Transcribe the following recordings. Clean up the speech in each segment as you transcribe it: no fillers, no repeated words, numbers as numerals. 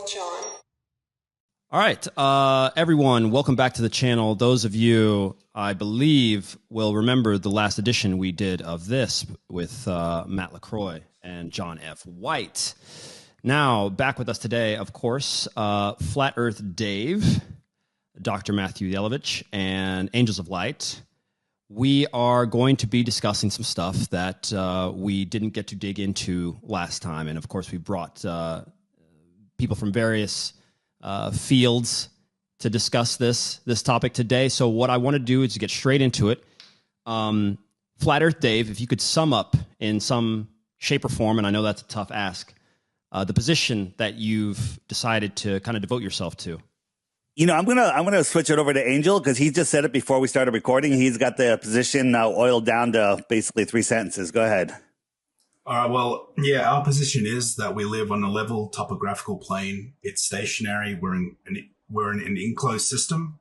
John. All right, everyone, welcome back to the channel. Those of you, I believe, will remember the last edition we did of this with Matt LaCroix and John F. White. Now, back with us today, of course, Flat Earth Dave, Dr. Matthew Yelovich, and Angels of Light. We are going to be discussing some stuff that we didn't get to dig into last time. And, of course, we brought people from various fields to discuss this topic today. So what I want to do is to get straight into it. Flat Earth Dave, if you could sum up in some shape or form, and I know that's a tough ask, the position that you've decided to kind of devote yourself to. You know, I'm gonna switch it over to Angel because he just said it before we started recording. He's got the position now oiled down to basically 3 sentences. Go ahead. All right. Well, yeah, our position is that we live on a level topographical plane. It's stationary. We're in an enclosed system.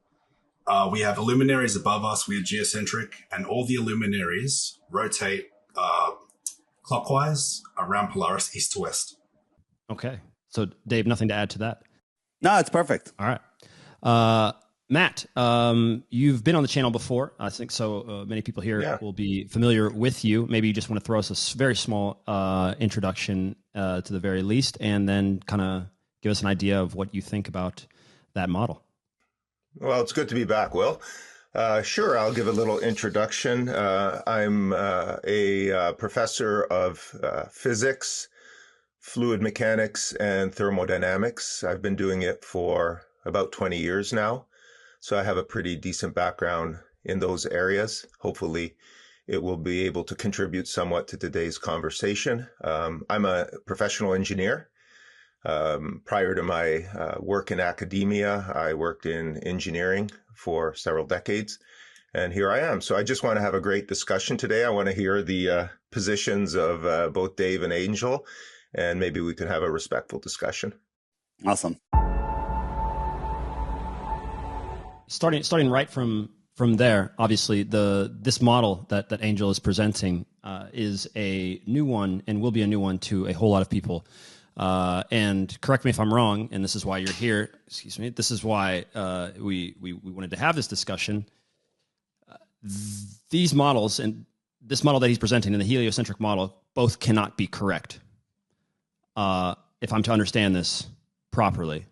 We have luminaries above us. We are geocentric, and all the luminaries rotate clockwise around Polaris, east to west. Okay. So, Dave, nothing to add to that? No, it's perfect. All right. Matt, you've been on the channel before. I think so. Many people here will be familiar with you. Maybe you just want to throw us a very small introduction to the very least, and then kind of give us an idea of what you think about that model. Well, it's good to be back, Will. Sure, I'll give a little introduction. I'm a professor of physics, fluid mechanics, and thermodynamics. I've been doing it for about 20 years now. So I have a pretty decent background in those areas. Hopefully it will be able to contribute somewhat to today's conversation. I'm a professional engineer. Prior to my work in academia, I worked in engineering for several decades. And here I am. So I just want to have a great discussion today. I want to hear the positions of both Dave and Angel, and maybe we could have a respectful discussion. Awesome. Starting right from there, obviously this model that Angel is presenting is a new one and will be a new one to a whole lot of people. And correct me if I'm wrong, and this is why you're here. Excuse me. This is why we wanted to have this discussion. These models and this model that he's presenting and the heliocentric model both cannot be correct. If I'm to understand this properly.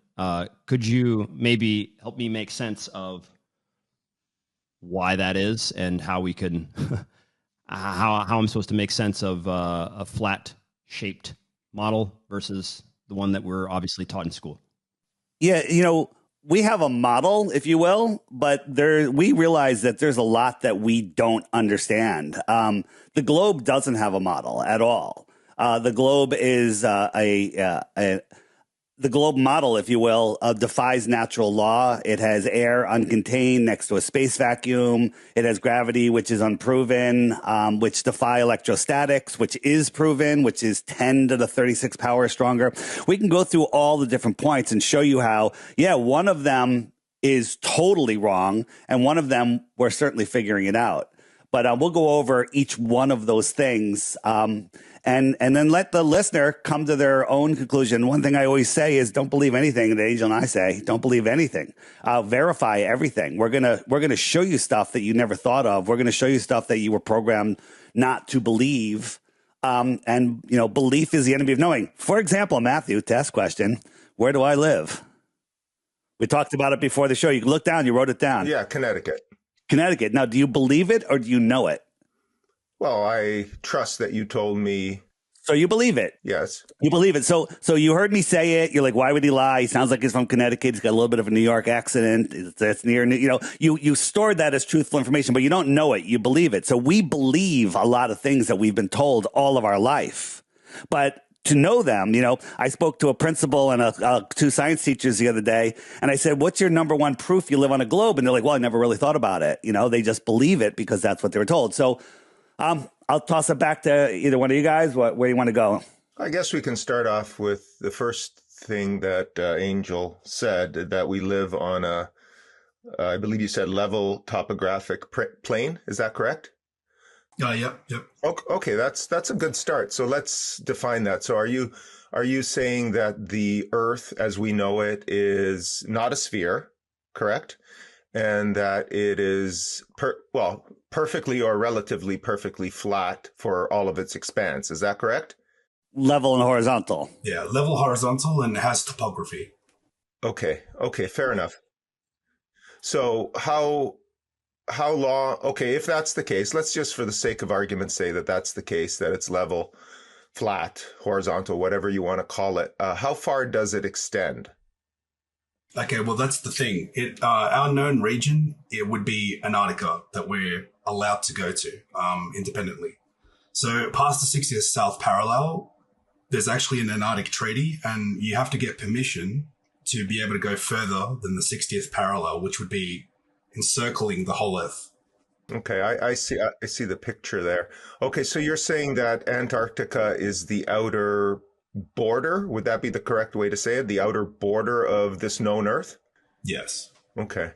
Could you maybe help me make sense of why that is and how we can, how I'm supposed to make sense of a flat shaped model versus the one that we're obviously taught in school? Yeah, you know, we have a model, if you will, but we realize that there's a lot that we don't understand. The globe doesn't have a model at all. The globe is the globe model, if you will, defies natural law. It has air uncontained next to a space vacuum. It has gravity, which is unproven, which defy electrostatics, which is proven, which is 10 to the 36 power stronger. We can go through all the different points and show you how, one of them is totally wrong, and one of them, we're certainly figuring it out. But we'll go over each one of those things and then let the listener come to their own conclusion. One thing I always say is don't believe anything that Angel and I say. Don't believe anything. Verify everything. We're gonna show you stuff that you never thought of. We're gonna show you stuff that you were programmed not to believe. And you know, belief is the enemy of knowing. For example, Matthew, test question: where do I live? We talked about it before the show. You can look down. You wrote it down. Yeah, Connecticut. Connecticut. Now, do you believe it or do you know it? Well, I trust that you told me. So you believe it? Yes. You believe it. So you heard me say it. You're like, why would he lie? He sounds like he's from Connecticut. He's got a little bit of a New York accent. That's near, you know, you stored that as truthful information, but you don't know it. You believe it. So we believe a lot of things that we've been told all of our life. But to know them, you know, I spoke to a principal and two science teachers the other day, and I said, what's your number one proof you live on a globe? And they're like, well, I never really thought about it. You know, they just believe it because that's what they were told. So I'll toss it back to either one of you guys. Where you want to go? I guess we can start off with the first thing that Angel said, that we live on a, I believe you said level topographic plane. Is that correct? Yep. Okay, that's a good start. So let's define that. So are you saying that the Earth as we know it is not a sphere, correct? And that it is perfectly or relatively perfectly flat for all of its expanse. Is that correct? Level and horizontal. Yeah, level horizontal and has topography. Okay, fair enough. So how long, okay, if that's the case, let's just for the sake of argument say that that's the case, that it's level, flat, horizontal, whatever you want to call it. How far does it extend? Okay, well, that's the thing. Our known region, it would be Antarctica that we're allowed to go to independently. So past the 60th South parallel, there's actually an Antarctic treaty, and you have to get permission to be able to go further than the 60th parallel, which would be encircling the whole Earth. Okay, I see the picture there. Okay, so you're saying that Antarctica is the outer border? Would that be the correct way to say it? The outer border of this known Earth? Yes. Okay.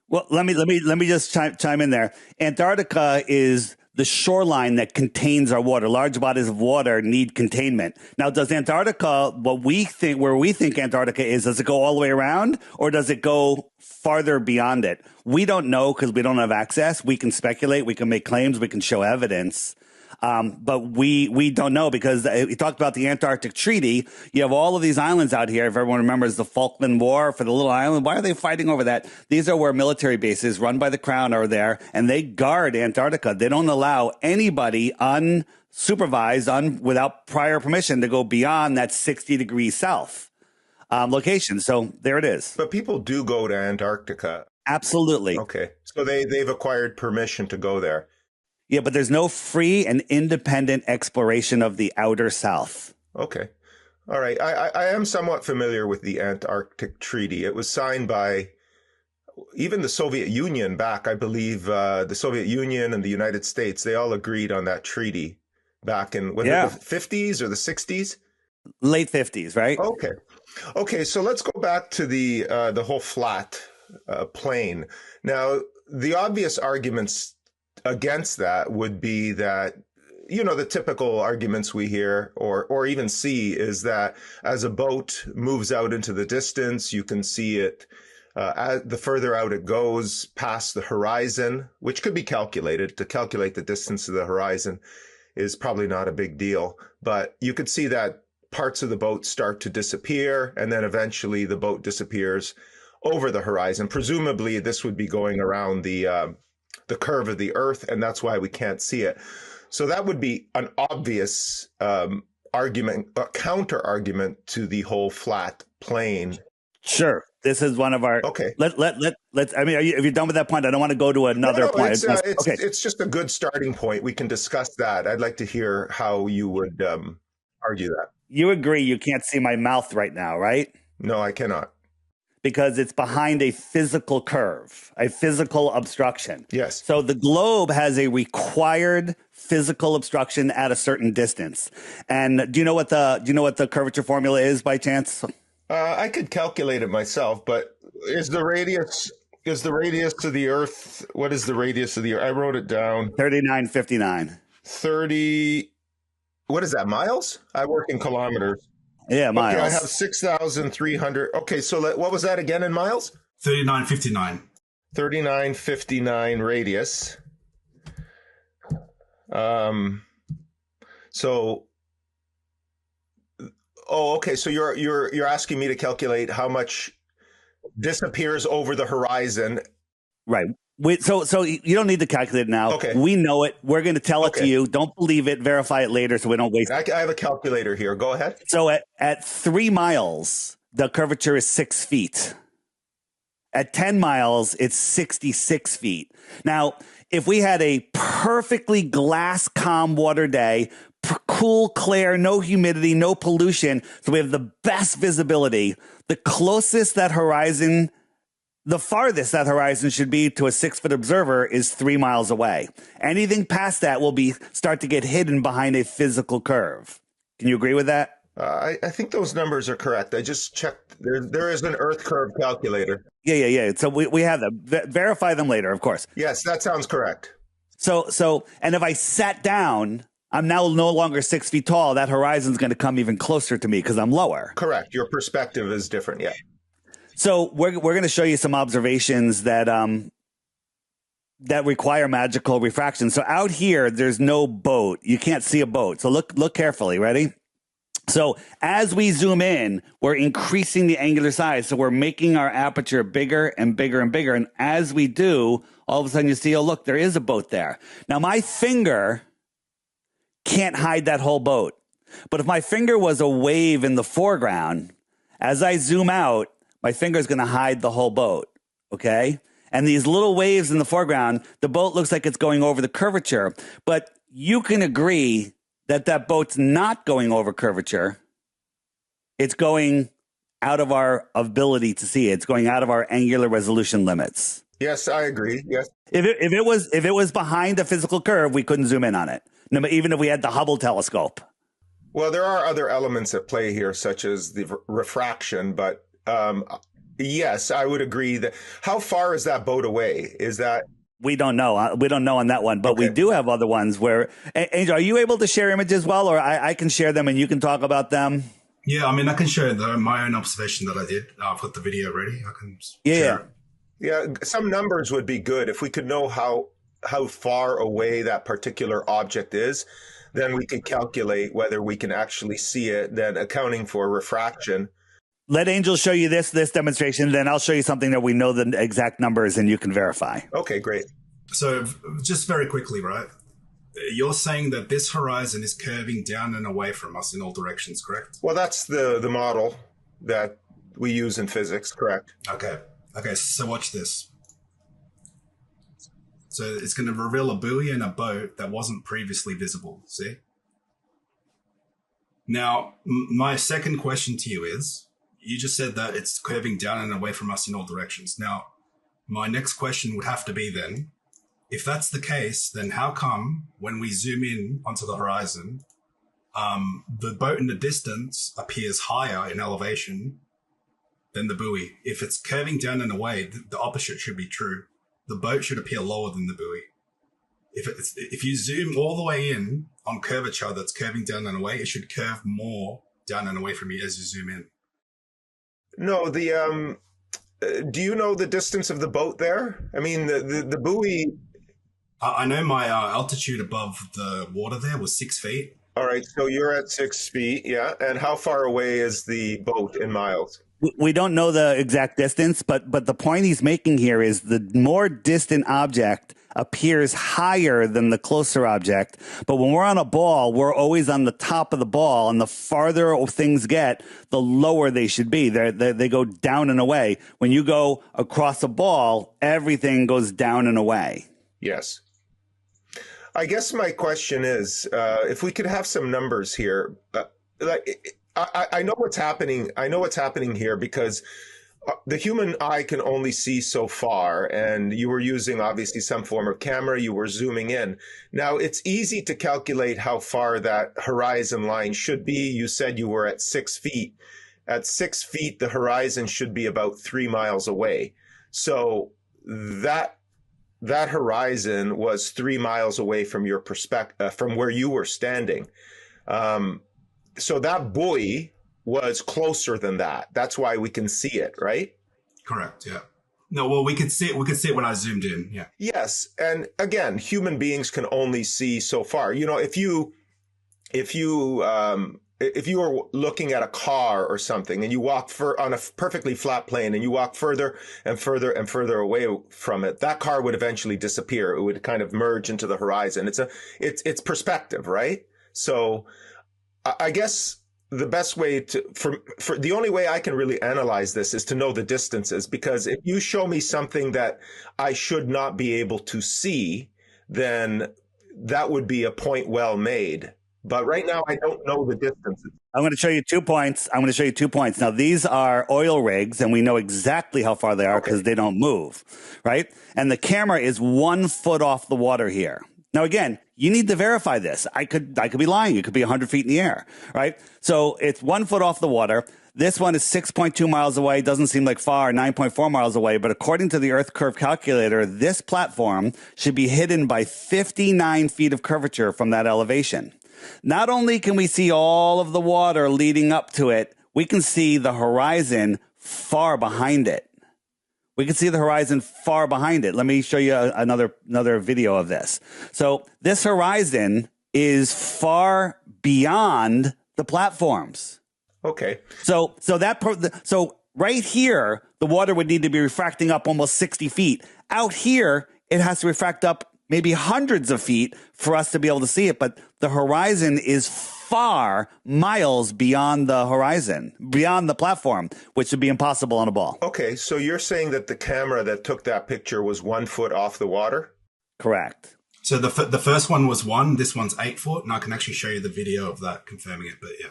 Well, let me just chime in there. Antarctica is the shoreline that contains our water. Large bodies of water need containment. Now, does Antarctica, where we think Antarctica is, does it go all the way around, or does it go farther beyond it? We don't know because we don't have access. We can speculate, we can make claims, we can show evidence. But we don't know because we talked about the Antarctic Treaty. You have all of these islands out here. If everyone remembers the Falkland War for the little island, why are they fighting over that? These are where military bases run by the Crown are there, and they guard Antarctica. They don't allow anybody unsupervised, without prior permission to go beyond that 60 degrees south location. So there it is. But people do go to Antarctica. Absolutely. Okay. So they've acquired permission to go there. Yeah, but there's no free and independent exploration of the outer south. Okay. All right. I am somewhat familiar with the Antarctic Treaty. It was signed by even the Soviet Union back, I believe, the Soviet Union and the United States, they all agreed on that treaty back in the 50s or the 60s? Late 50s, right? Okay. So let's go back to the whole flat plane. Now, the obvious arguments against that would be that, the typical arguments we hear or even see is that as a boat moves out into the distance, you can see it the further out it goes past the horizon, which could be calculated. To calculate the distance to the horizon is probably not a big deal, but you could see that parts of the boat start to disappear, and then eventually the boat disappears over the horizon. Presumably, this would be going around the curve of the Earth, and that's why we can't see it. So that would be an obvious argument, a counter argument to the whole flat plane. Sure. This is one of our. Okay. Let's. I mean, if you're done with that point, I don't want to go to another point. It's just a good starting point. We can discuss that. I'd like to hear how you would argue that. You agree you can't see my mouth right now, right? No, I cannot. Because it's behind a physical curve, a physical obstruction. Yes. So the globe has a required physical obstruction at a certain distance. And do you know what the curvature formula is by chance? I could calculate it myself, but is the radius of the Earth? What is the radius of the Earth? I wrote it down. 3959. 30. What is that? Miles? I work in kilometers. Yeah, miles. Okay, I have 6,300. Okay, so what was that again in miles? 3959. 3959 radius. Okay. So you're asking me to calculate how much disappears over the horizon. Right. So you don't need to calculate it now. Okay. We know it. We're going to tell it to you. Don't believe it. Verify it later so we don't waste it. I have a calculator here. Go ahead. So at 3 miles, the curvature is 6 feet. At 10 miles, it's 66 feet. Now, if we had a perfectly glass calm water day, cool, clear, no humidity, no pollution, so we have the best visibility, the farthest that horizon should be to a 6-foot observer is 3 miles away. Anything past that will start to get hidden behind a physical curve. Can you agree with that? I think those numbers are correct. I just checked. There is an Earth curve calculator. Yeah. So we have them. Verify them later, of course. Yes, that sounds correct. And if I sat down, I'm now no longer 6 feet tall. That horizon's going to come even closer to me because I'm lower. Correct. Your perspective is different. Yeah. So we're going to show you some observations that that require magical refraction. So out here, there's no boat. You can't see a boat. So look carefully. Ready? So as we zoom in, we're increasing the angular size. So we're making our aperture bigger and bigger and bigger. And as we do, all of a sudden you see, oh, look, there is a boat there. Now my finger can't hide that whole boat. But if my finger was a wave in the foreground, as I zoom out, my finger is going to hide the whole boat. Okay? And these little waves in the foreground, the boat looks like it's going over the curvature. But you can agree that boat's not going over curvature. It's going out of our ability to see it. It's going out of our angular resolution limits. Yes, I agree. Yes. If it was behind a physical curve, we couldn't zoom in on it. No, even if we had the Hubble telescope. Well, there are other elements at play here, such as the refraction. But yes, I would agree that. How far is that boat away? Is that? We don't know. We don't know on that one, but we do have other ones where, Angel, are you able to share images well, or I can share them and you can talk about them? Yeah, I mean, I can share my own observation that I did. I've got the video ready. I can share it. Yeah, some numbers would be good. If we could know how far away that particular object is, then we could calculate whether we can actually see it, then accounting for refraction. Let Angel show you this demonstration, then I'll show you something that we know the exact numbers and you can verify. Okay, great. So just very quickly, right? You're saying that this horizon is curving down and away from us in all directions, correct? Well, that's the model that we use in physics, correct? Okay, so watch this. So it's going to reveal a buoy and a boat that wasn't previously visible, see? Now, my second question to you is, you just said that it's curving down and away from us in all directions. Now, my next question would have to be then, if that's the case, then how come when we zoom in onto the horizon, the boat in the distance appears higher in elevation than the buoy? If it's curving down and away, the opposite should be true. The boat should appear lower than the buoy. If you zoom all the way in on curvature that's curving down and away, it should curve more down and away from you as you zoom in. No, do you know the distance of the boat there? I mean, the buoy. I know my altitude above the water there was 6 feet. All right, so you're at 6 feet, yeah. And how far away is the boat in miles? We don't know the exact distance, but the point he's making here is the more distant object appears higher than the closer object. But when we're on a ball, we're always on the top of the ball, and the farther things get, the lower they should be. They go down and away. When you go across a ball, everything goes down and away. Yes. I guess my question is, if we could have some numbers here, I know what's happening. I know what's happening here because the human eye can only see so far, and you were using obviously some form of camera. You were zooming in. Now it's easy to calculate how far that horizon line should be. You said you were at 6 feet. At 6 feet, the horizon should be about 3 miles away. So that horizon was 3 miles away from your perspective, from where you were standing. So that buoy was closer than that. That's why we can see it, right? Correct. Yeah. No, well, we could see it. We could see it when I zoomed in. Yeah. Yes, and again, human beings can only see so far. You know, if you were looking at a car or something, and you walk on a perfectly flat plane, and you walk further and further and further away from it, that car would eventually disappear. It would kind of merge into the horizon. It's perspective, right? So I guess the best way for the only way I can really analyze this is to know the distances, because if you show me something that I should not be able to see, then that would be a point well made. But right now, I don't know the distances. I'm going to show you 2 points. Now, these are oil rigs, and we know exactly how far they are because they don't move, right? And the camera is 1 foot off the water here. Now, again, you need to verify this. I could be lying. It could be 100 feet in the air, right? So it's 1 foot off the water. This one is 6.2 miles away. Doesn't seem like far, 9.4 miles away. But according to the Earth Curve Calculator, this platform should be hidden by 59 feet of curvature from that elevation. Not only can we see all of the water leading up to it, we can see the horizon far behind it. We can see the horizon far behind it. Let me show you another video of this. So this horizon is far beyond the platforms. Okay. So right here, the water would need to be refracting up almost 60 feet. Out here, it has to refract up maybe hundreds of feet for us to be able to see it. But the horizon is far miles beyond the horizon, beyond the platform, which would be impossible on a ball. Okay, so you're saying that the camera that took that picture was 1 foot off the water? Correct. So the first one was 1, this one's 8 foot, and I can actually show you the video of that confirming it, but yeah.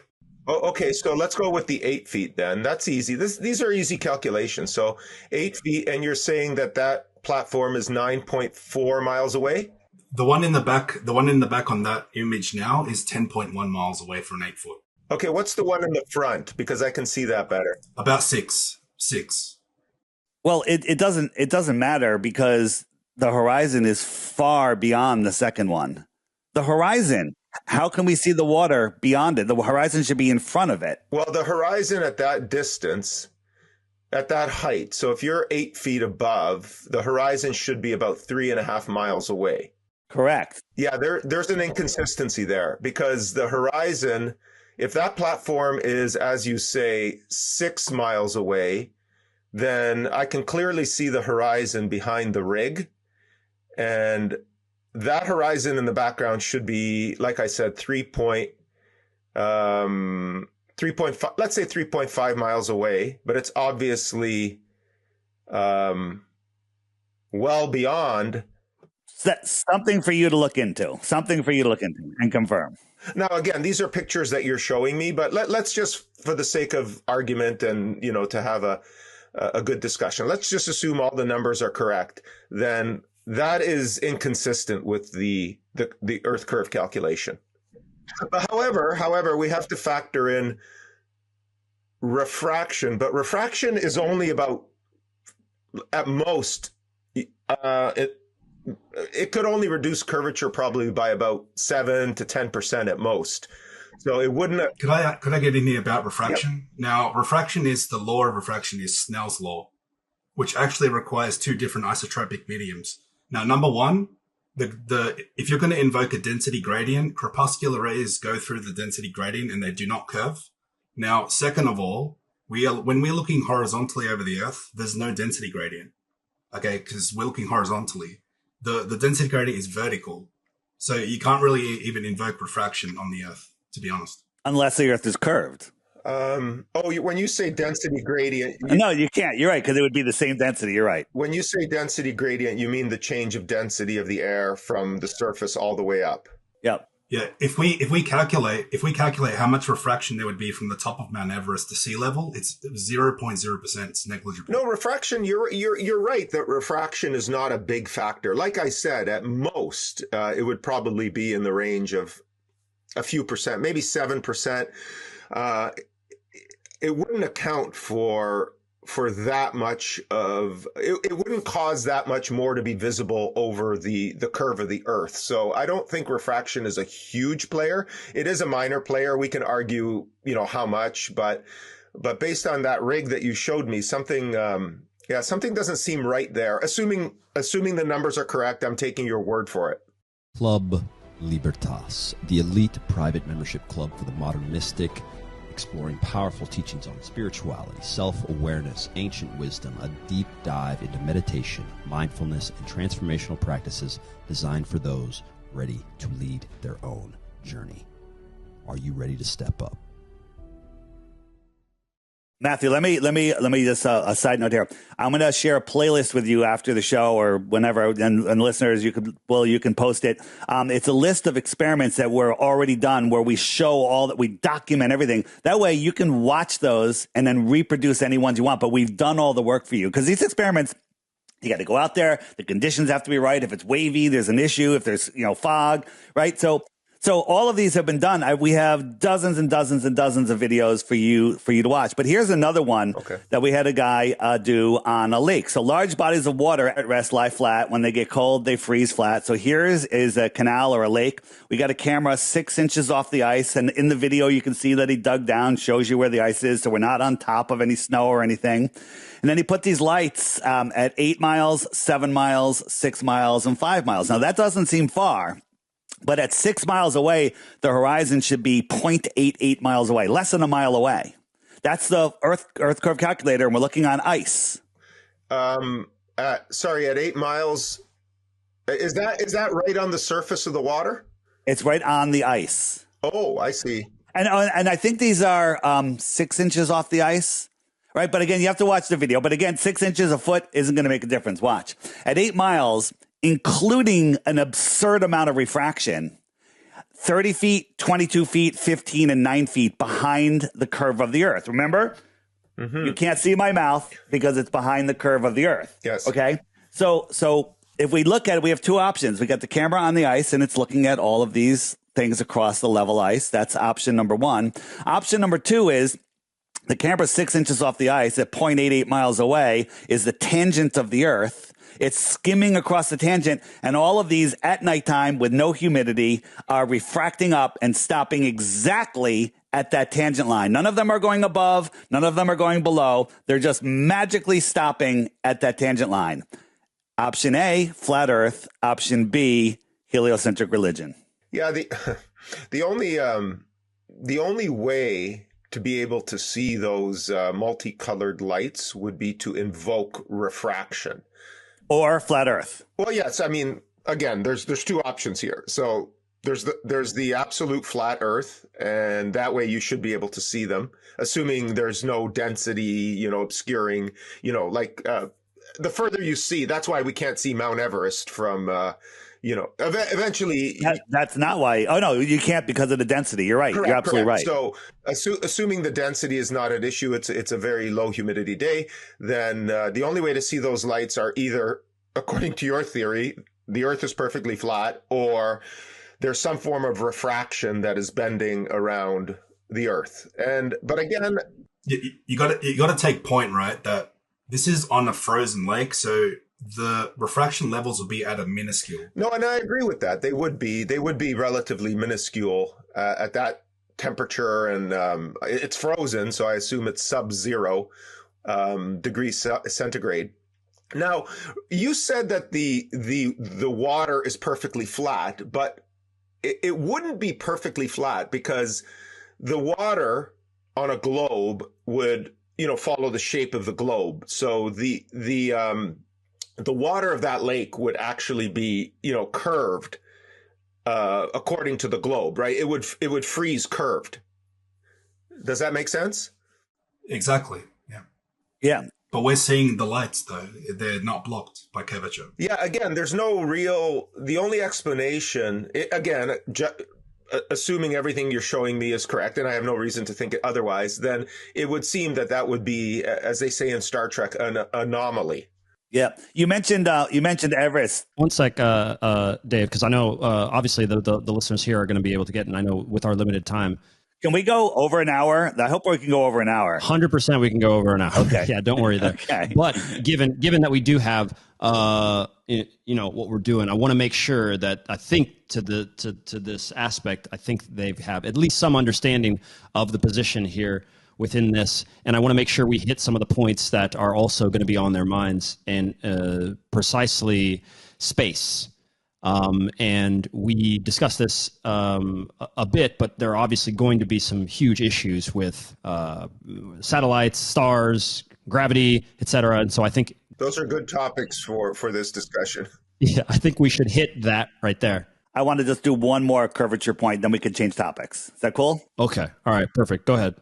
Oh, okay, so let's go with the 8 feet then. That's easy. These are easy calculations. So 8 feet, and you're saying that that platform is 9.4 miles away? The one in the back on that image now is 10.1 miles away from an 8 foot. Okay, what's the one in the front? Because I can see that better. About six. Well, it doesn't matter because the horizon is far beyond the second one. The horizon, how can we see the water beyond it? The horizon should be in front of it. Well, the horizon at that distance, at that height, so if you're 8 feet above, the horizon should be about 3.5 miles away. Correct. Yeah, there's an inconsistency there because the horizon, if that platform is, as you say, 6 miles away, then I can clearly see the horizon behind the rig. And that horizon in the background should be, like I said, 3.5, let's say 3.5 miles away, but it's obviously well beyond. Something for you to look into. Something for you to look into and confirm. Now, again, these are pictures that you're showing me, but let's just, for the sake of argument and, to have a good discussion, let's just assume all the numbers are correct. Then that is inconsistent with the Earth curve calculation. But however, we have to factor in refraction, but refraction is only about, at most, it could only reduce curvature probably by about 7 to 10% at most. So it wouldn't. Could I get in here about refraction? Yep. Now, refraction is the law of refraction is Snell's law, which actually requires 2 different isotropic mediums. Now, number one, if you're going to invoke a density gradient, crepuscular rays go through the density gradient and they do not curve. Now, second of all, when we're looking horizontally over the Earth, there's no density gradient. Okay, because we're looking horizontally. The density gradient is vertical. So you can't really even invoke refraction on the Earth, to be honest. Unless the Earth is curved. When you say density gradient... No, you can't. You're right, because it would be the same density. You're right. When you say density gradient, you mean the change of density of the air from the surface all the way up. Yep. Yeah, if we calculate how much refraction there would be from the top of Mount Everest to sea level, it's 0.0%. It's negligible. No, refraction. You're right that refraction is not a big factor. Like I said, at most, it would probably be in the range of a few percent, maybe 7%. It wouldn't account for that much of it wouldn't cause that much more to be visible over the curve of the Earth. So I don't think refraction is a huge player. It is a minor player. We can argue, how much, but based on that rig that you showed me, something doesn't seem right there. Assuming the numbers are correct, I'm taking your word for it. Club Libertas, the elite private membership club for the modern mystic, exploring powerful teachings on spirituality, self-awareness, ancient wisdom, a deep dive into meditation, mindfulness, and transformational practices designed for those ready to lead their own journey. Are you ready to step up? Matthew, let me just a side note here. I'm going to share a playlist with you after the show or whenever, and listeners, you can post it. It's a list of experiments that were already done where we show we document everything. That way you can watch those and then reproduce any ones you want. But we've done all the work for you because these experiments, you got to go out there. The conditions have to be right. If it's wavy, there's an issue. If there's, fog, right? So So all of these have been done. We have dozens and dozens and dozens of videos for you to watch. But here's another one that we had a guy do on a lake. So large bodies of water at rest lie flat. When they get cold, they freeze flat. So here is a canal or a lake. We got a camera 6 inches off the ice. And in the video, you can see that he dug down, shows you where the ice is. So we're not on top of any snow or anything. And then he put these lights at 8 miles, 7 miles, 6 miles, and 5 miles. Now, that doesn't seem far. But at 6 miles away, the horizon should be 0.88 miles away, less than a mile away. That's the Earth curve calculator, and we're looking on ice. Sorry, at 8 miles, is that right on the surface of the water? It's right on the ice. Oh, I see. And I think these are 6 inches off the ice, right? But again, you have to watch the video. But again, 6 inches a foot isn't going to make a difference. Watch. At 8 miles, including an absurd amount of refraction, 30 feet, 22 feet, 15, and 9 feet behind the curve of the Earth. Remember? Mm-hmm. You can't see my mouth because it's behind the curve of the Earth. Yes. Okay? So if we look at it, we have two options. We got the camera on the ice, and it's looking at all of these things across the level ice. That's option number one. Option number two is the camera 6 inches off the ice at 0.88 miles away is the tangent of the Earth. It's skimming across the tangent, and all of these at nighttime with no humidity are refracting up and stopping exactly at that tangent line. None of them are going above. None of them are going below. They're just magically stopping at that tangent line. Option A, flat Earth. Option B, heliocentric religion. Yeah, the only way to be able to see those multicolored lights would be to invoke refraction. Or flat Earth. Well, yes. I mean, again, there's two options here. So there's the absolute flat Earth, and that way you should be able to see them, assuming there's no density, obscuring, like the further you see. That's why we can't see Mount Everest from, eventually. That's not why. Oh, no, you can't because of the density. You're right. Correct, You're absolutely right. So assuming the density is not an issue, it's a very low humidity day, then the only way to see those lights are either, according to your theory, the Earth is perfectly flat, or there's some form of refraction that is bending around the Earth. But again, you got to take point, right, that this is on a frozen lake, so the refraction levels will be at a minuscule. No, and I agree with that. They would be relatively minuscule at that temperature, and it's frozen, so I assume it's sub-zero degrees centigrade. Now, you said that the water is perfectly flat, but it wouldn't be perfectly flat because the water on a globe would, follow the shape of the globe. So the water of that lake would actually be, curved according to the globe, right? It would freeze curved. Does that make sense? Exactly. Yeah. Yeah. But we're seeing the lights, though. They're not blocked by curvature. Yeah, again, there's no the only explanation, assuming everything you're showing me is correct, and I have no reason to think it otherwise, then it would seem that would be, as they say in Star Trek, an anomaly. Yeah. You mentioned Everest. One sec, Dave, because I know obviously the listeners here are going to be able to get, and I know with our limited time. Can we go over an hour? I hope we can go over an hour. 100% we can go over an hour. Okay. Yeah, don't worry there. Okay. But given that we do have what we're doing, I want to make sure that I think to this aspect, I think they have at least some understanding of the position here within this, and I want to make sure we hit some of the points that are also going to be on their minds, and precisely space. And we discussed this a bit, but there are obviously going to be some huge issues with satellites, stars, gravity, etc. And so I think those are good topics for this discussion. Yeah, I think we should hit that right there. I want to just do one more curvature point, then we can change topics. Is that cool? Okay. All right. Perfect. Go ahead.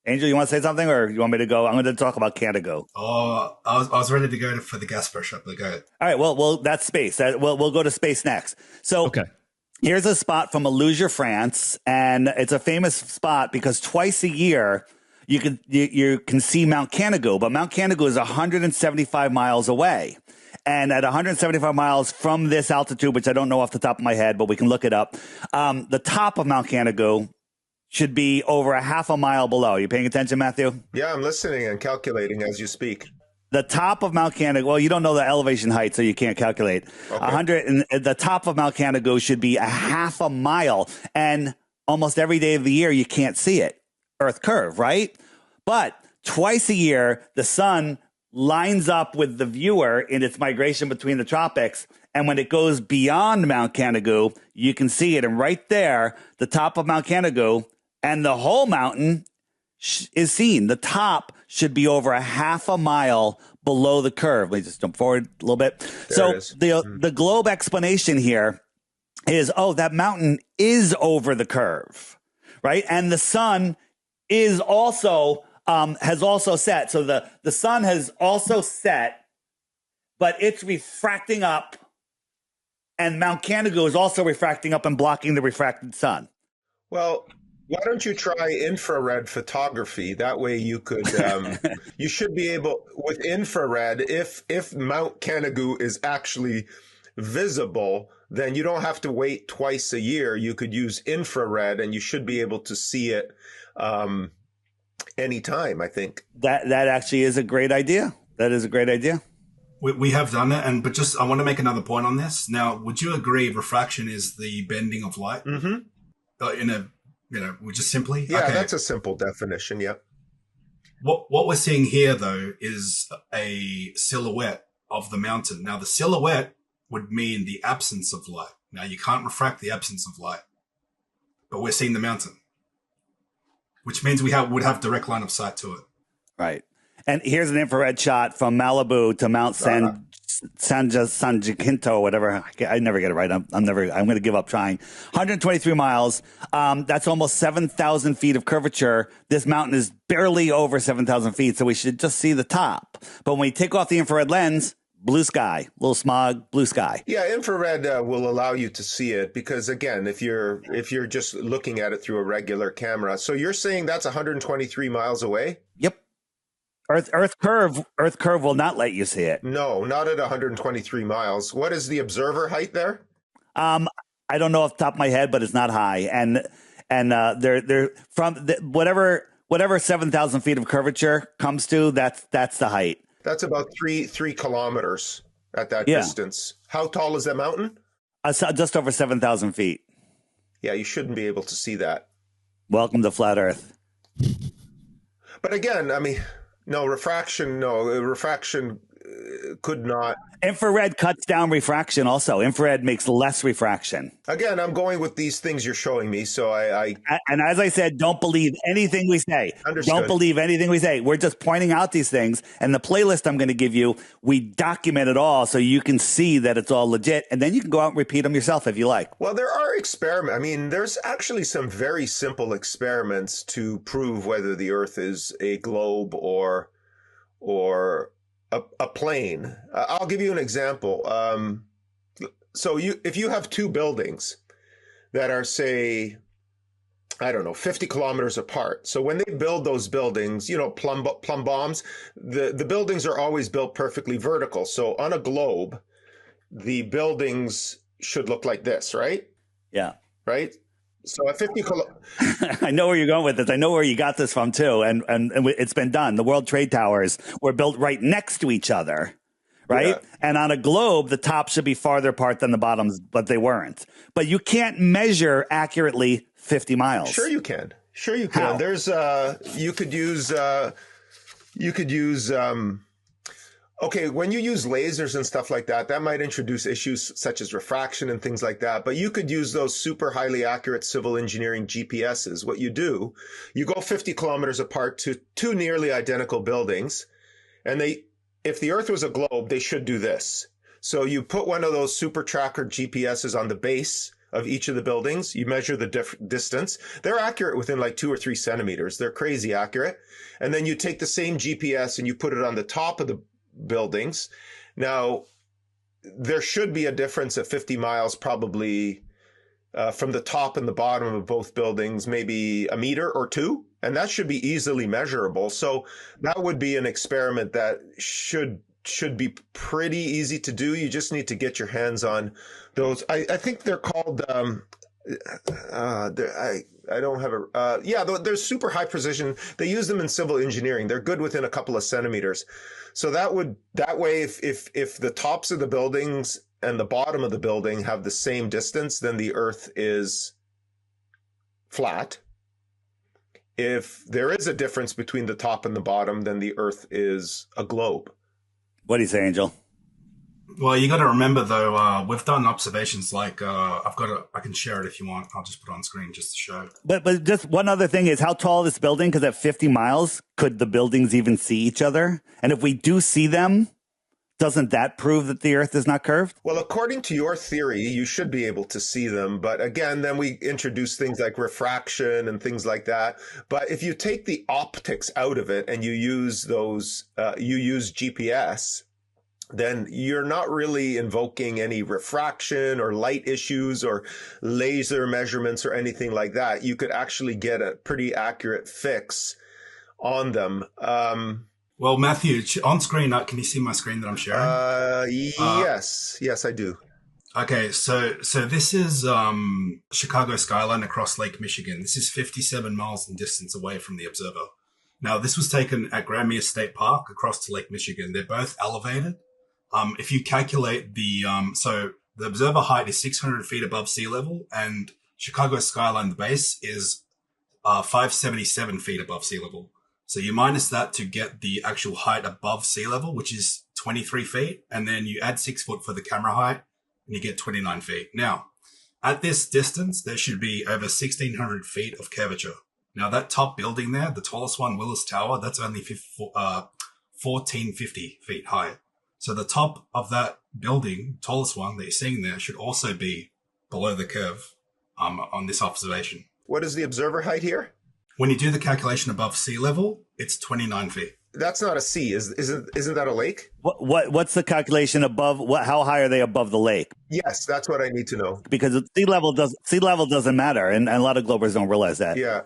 Angel, you want to say something, or you want me to go? I'm going to talk about Canada. Oh, I was ready to go for the gas pressure, but go ahead. All right. Well, that's space. We'll go to space next. So okay. Here's a spot from Alusia, France, and it's a famous spot because twice a year you can see Mount Canigou, but Mount Canigou is 175 miles away. And at 175 miles from this altitude, which I don't know off the top of my head, but we can look it up, the top of Mount Canigou should be over a half a mile below. You paying attention, Matthew? Yeah, I'm listening and calculating as you speak. The top of Mount Canigou, well, you don't know the elevation height, so you can't calculate. Okay. The top of Mount Canigou should be a half a mile. And almost every day of the year, you can't see it. Earth curve, right? But twice a year, the sun lines up with the viewer in its migration between the tropics. And when it goes beyond Mount Canigou, you can see it. And right there, the top of Mount Canigou and the whole mountain is seen. The top should be over a half a mile below the curve. Let me just jump forward a little bit. The globe explanation here is, that mountain is over the curve, right? And the sun is also has also set. So the sun has also set, but it's refracting up, and Mount Canigou is also refracting up and blocking the refracted sun. Well, why don't you try infrared photography? That way you could, you should be able, with infrared, if Mount Canigou is actually visible, then you don't have to wait twice a year. You could use infrared and you should be able to see it anytime, I think. That actually is a great idea. That is a great idea. We have done it, but I want to make another point on this. Now, would you agree refraction is the bending of light? Mm-hmm. We just simply? Yeah, okay. That's a simple definition, yeah. What we're seeing here, though, is a silhouette of the mountain. Now, the silhouette would mean the absence of light. Now, you can't refract the absence of light, but we're seeing the mountain, which means we would have direct line of sight to it. Right. And here's an infrared shot from Malibu to Mount San Jacinto, whatever. I never get it right. I'm going to give up trying. 123 miles. That's almost 7,000 feet of curvature. This mountain is barely over 7,000 feet, so we should just see the top. But when we take off the infrared lens, blue sky, little smog, blue sky. Yeah, infrared will allow you to see it because, again, if you're just looking at it through a regular camera. So you're saying that's 123 miles away? Yep. Earth curve will not let you see it. No, not at 123 miles. What is the observer height there? I don't know off the top of my head, but it's not high. And they're from whatever 7,000 feet of curvature comes to, that's the height. That's about three kilometers at that distance. How tall is that mountain? Just over 7,000 feet. Yeah, you shouldn't be able to see that. Welcome to flat Earth. But again, I mean, refraction could not. Infrared cuts down refraction also. Infrared makes less refraction. Again, I'm going with these things you're showing me, so And as I said, don't believe anything we say. Understood. Don't believe anything we say. We're just pointing out these things. And the playlist I'm going to give you, we document it all so you can see that it's all legit. And then you can go out and repeat them yourself if you like. Well, there are experiments. I mean, there's actually some very simple experiments to prove whether the Earth is a globe or a plane. I'll give you an example. So if you have two buildings that are, say, I don't know, 50 kilometers apart. So when they build those buildings, plumb bombs, the buildings are always built perfectly vertical. So on a globe, the buildings should look like this, right? Yeah. Right? So at 50 I know where you're going with this. I know where you got this from too. And it's been done. The World Trade Towers were built right next to each other, right? Yeah. And on a globe, the tops should be farther apart than the bottoms, but they weren't. But you can't measure accurately 50 miles. Sure you can. How? There's you could use okay, when you use lasers and stuff like that, that might introduce issues such as refraction and things like that. But you could use those super highly accurate civil engineering GPSs. What you do, you go 50 kilometers apart to two nearly identical buildings. And if the Earth was a globe, they should do this. So you put one of those super tracker GPSs on the base of each of the buildings. You measure the distance. They're accurate within like 2 or 3 centimeters. They're crazy accurate. And then you take the same GPS and you put it on the top of the buildings. Now, there should be a difference at 50 miles, probably from the top and the bottom of both buildings, maybe a meter or 2, and that should be easily measurable. So that would be an experiment that should should be pretty easy to do. You just need to get your hands on those. I think they're called. I don't have a. They're super high precision. They use them in civil engineering. They're good within a couple of centimeters. So that way, if the tops of the buildings and the bottom of the building have the same distance, then the Earth is flat. If there is a difference between the top and the bottom, then the Earth is a globe. What do you say, Angel? Well, you got to remember though, we've done observations like I can share it if you want. I'll just put it on screen just to show. But just one other thing is how tall is this building? Because at 50 miles, could the buildings even see each other? And if we do see them, doesn't that prove that the Earth is not curved? Well, according to your theory, you should be able to see them. But again, then we introduce things like refraction and things like that. But if you take the optics out of it and you use GPS, then you're not really invoking any refraction or light issues or laser measurements or anything like that. You could actually get a pretty accurate fix on them. Well, Matthew, on screen, can you see my screen that I'm sharing? Yes, I do. Okay, so this is Chicago skyline across Lake Michigan. This is 57 miles in distance away from the observer. Now, this was taken at Grammy State Park across to Lake Michigan. They're both elevated. If you calculate so the observer height is 600 feet above sea level, and Chicago skyline, the base, is 577 feet above sea level. So you minus that to get the actual height above sea level, which is 23 feet. And then you add 6 foot for the camera height and you get 29 feet. Now, at this distance, there should be over 1,600 feet of curvature. Now, that top building there, the tallest one, Willis Tower, that's only 1,450 feet high. So the top of that building, tallest one that you're seeing there, should also be below the curve on this observation. What is the observer height here? When you do the calculation above sea level, it's 29 feet. That's not a sea. Isn't that a lake? What's the calculation above? How high are they above the lake? Yes, that's what I need to know. Because sea level doesn't matter, and a lot of Globers don't realize that. Yeah.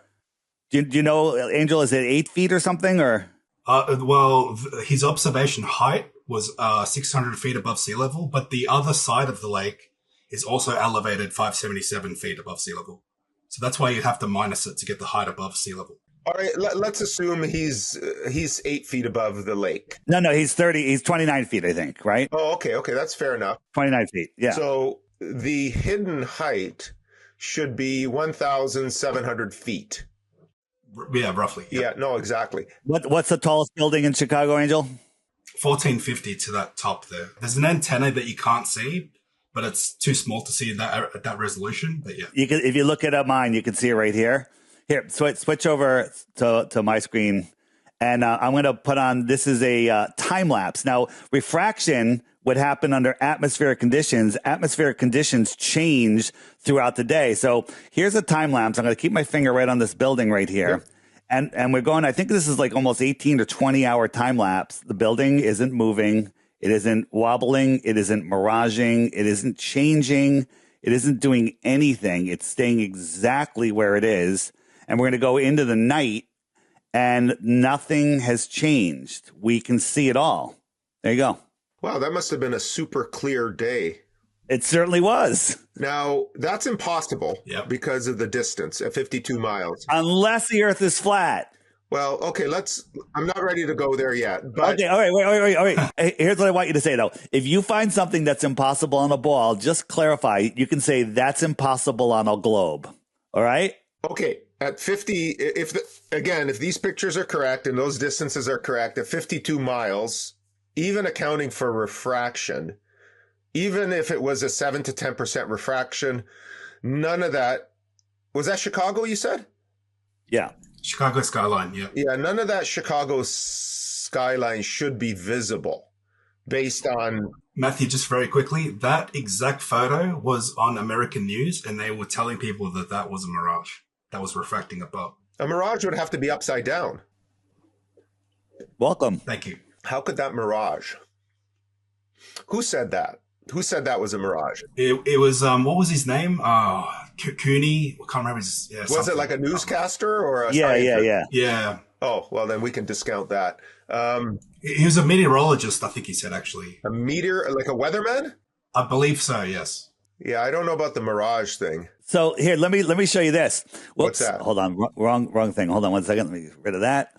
Do you know, Angel? Is it 8 feet or something? Or well, his observation height was 600 feet above sea level, but the other side of the lake is also elevated 577 feet above sea level. So that's why you have to minus it to get the height above sea level. All right, let's assume he's 8 feet above the lake. No, he's 29 feet, I think, right? Oh, okay, that's fair enough. 29 feet, yeah. So the hidden height should be 1,700 feet. Yeah, roughly. Yep. Yeah, no, exactly. What's the tallest building in Chicago, Angel? 1,450 to that top there. There's an antenna that you can't see, but it's too small to see that at that resolution. But yeah, If you look at mine, you can see it right here. Here, switch over to my screen, and I'm going to put on. This is a time lapse. Now, refraction would happen under atmospheric conditions. Atmospheric conditions change throughout the day. So here's a time lapse. I'm going to keep my finger right on this building right here. Yep. And we're going, I think this is like almost 18 to 20 hour time lapse. The building isn't moving. It isn't wobbling. It isn't miraging. It isn't changing. It isn't doing anything. It's staying exactly where it is. And we're going to go into the night and nothing has changed. We can see it all. There you go. Wow, that must have been a super clear day. It certainly was. Now, that's impossible because of the distance at 52 miles. Unless the Earth is flat. Well, okay, I'm not ready to go there yet. But okay, all right, wait. Hey, here's what I want you to say, though. If you find something that's impossible on a ball, just clarify. You can say that's impossible on a globe. All right? Okay, at 50, if these pictures are correct and those distances are correct, at 52 miles, even accounting for refraction, even if it was a 7 to 10% refraction, none of that. Was that Chicago, you said? Yeah. Chicago skyline, yeah. Yeah, none of that Chicago skyline should be visible based on... Matthew, just very quickly, that exact photo was on American News, and they were telling people that was a mirage that was refracting above. A mirage would have to be upside down. Welcome. Thank you. How could that mirage? Who said that? Who said that was a mirage? It was, what was his name? Cooney. I can't remember his, was it like a newscaster or a Yeah. Yeah. Oh, well, then we can discount that. He was a meteorologist, I think he said, actually. A meteor, like a weatherman? I believe so, yes. Yeah, I don't know about the mirage thing. So here, let me show you this. Whoops, What's that? Hold on, wrong thing. Hold on 1 second. Let me get rid of that.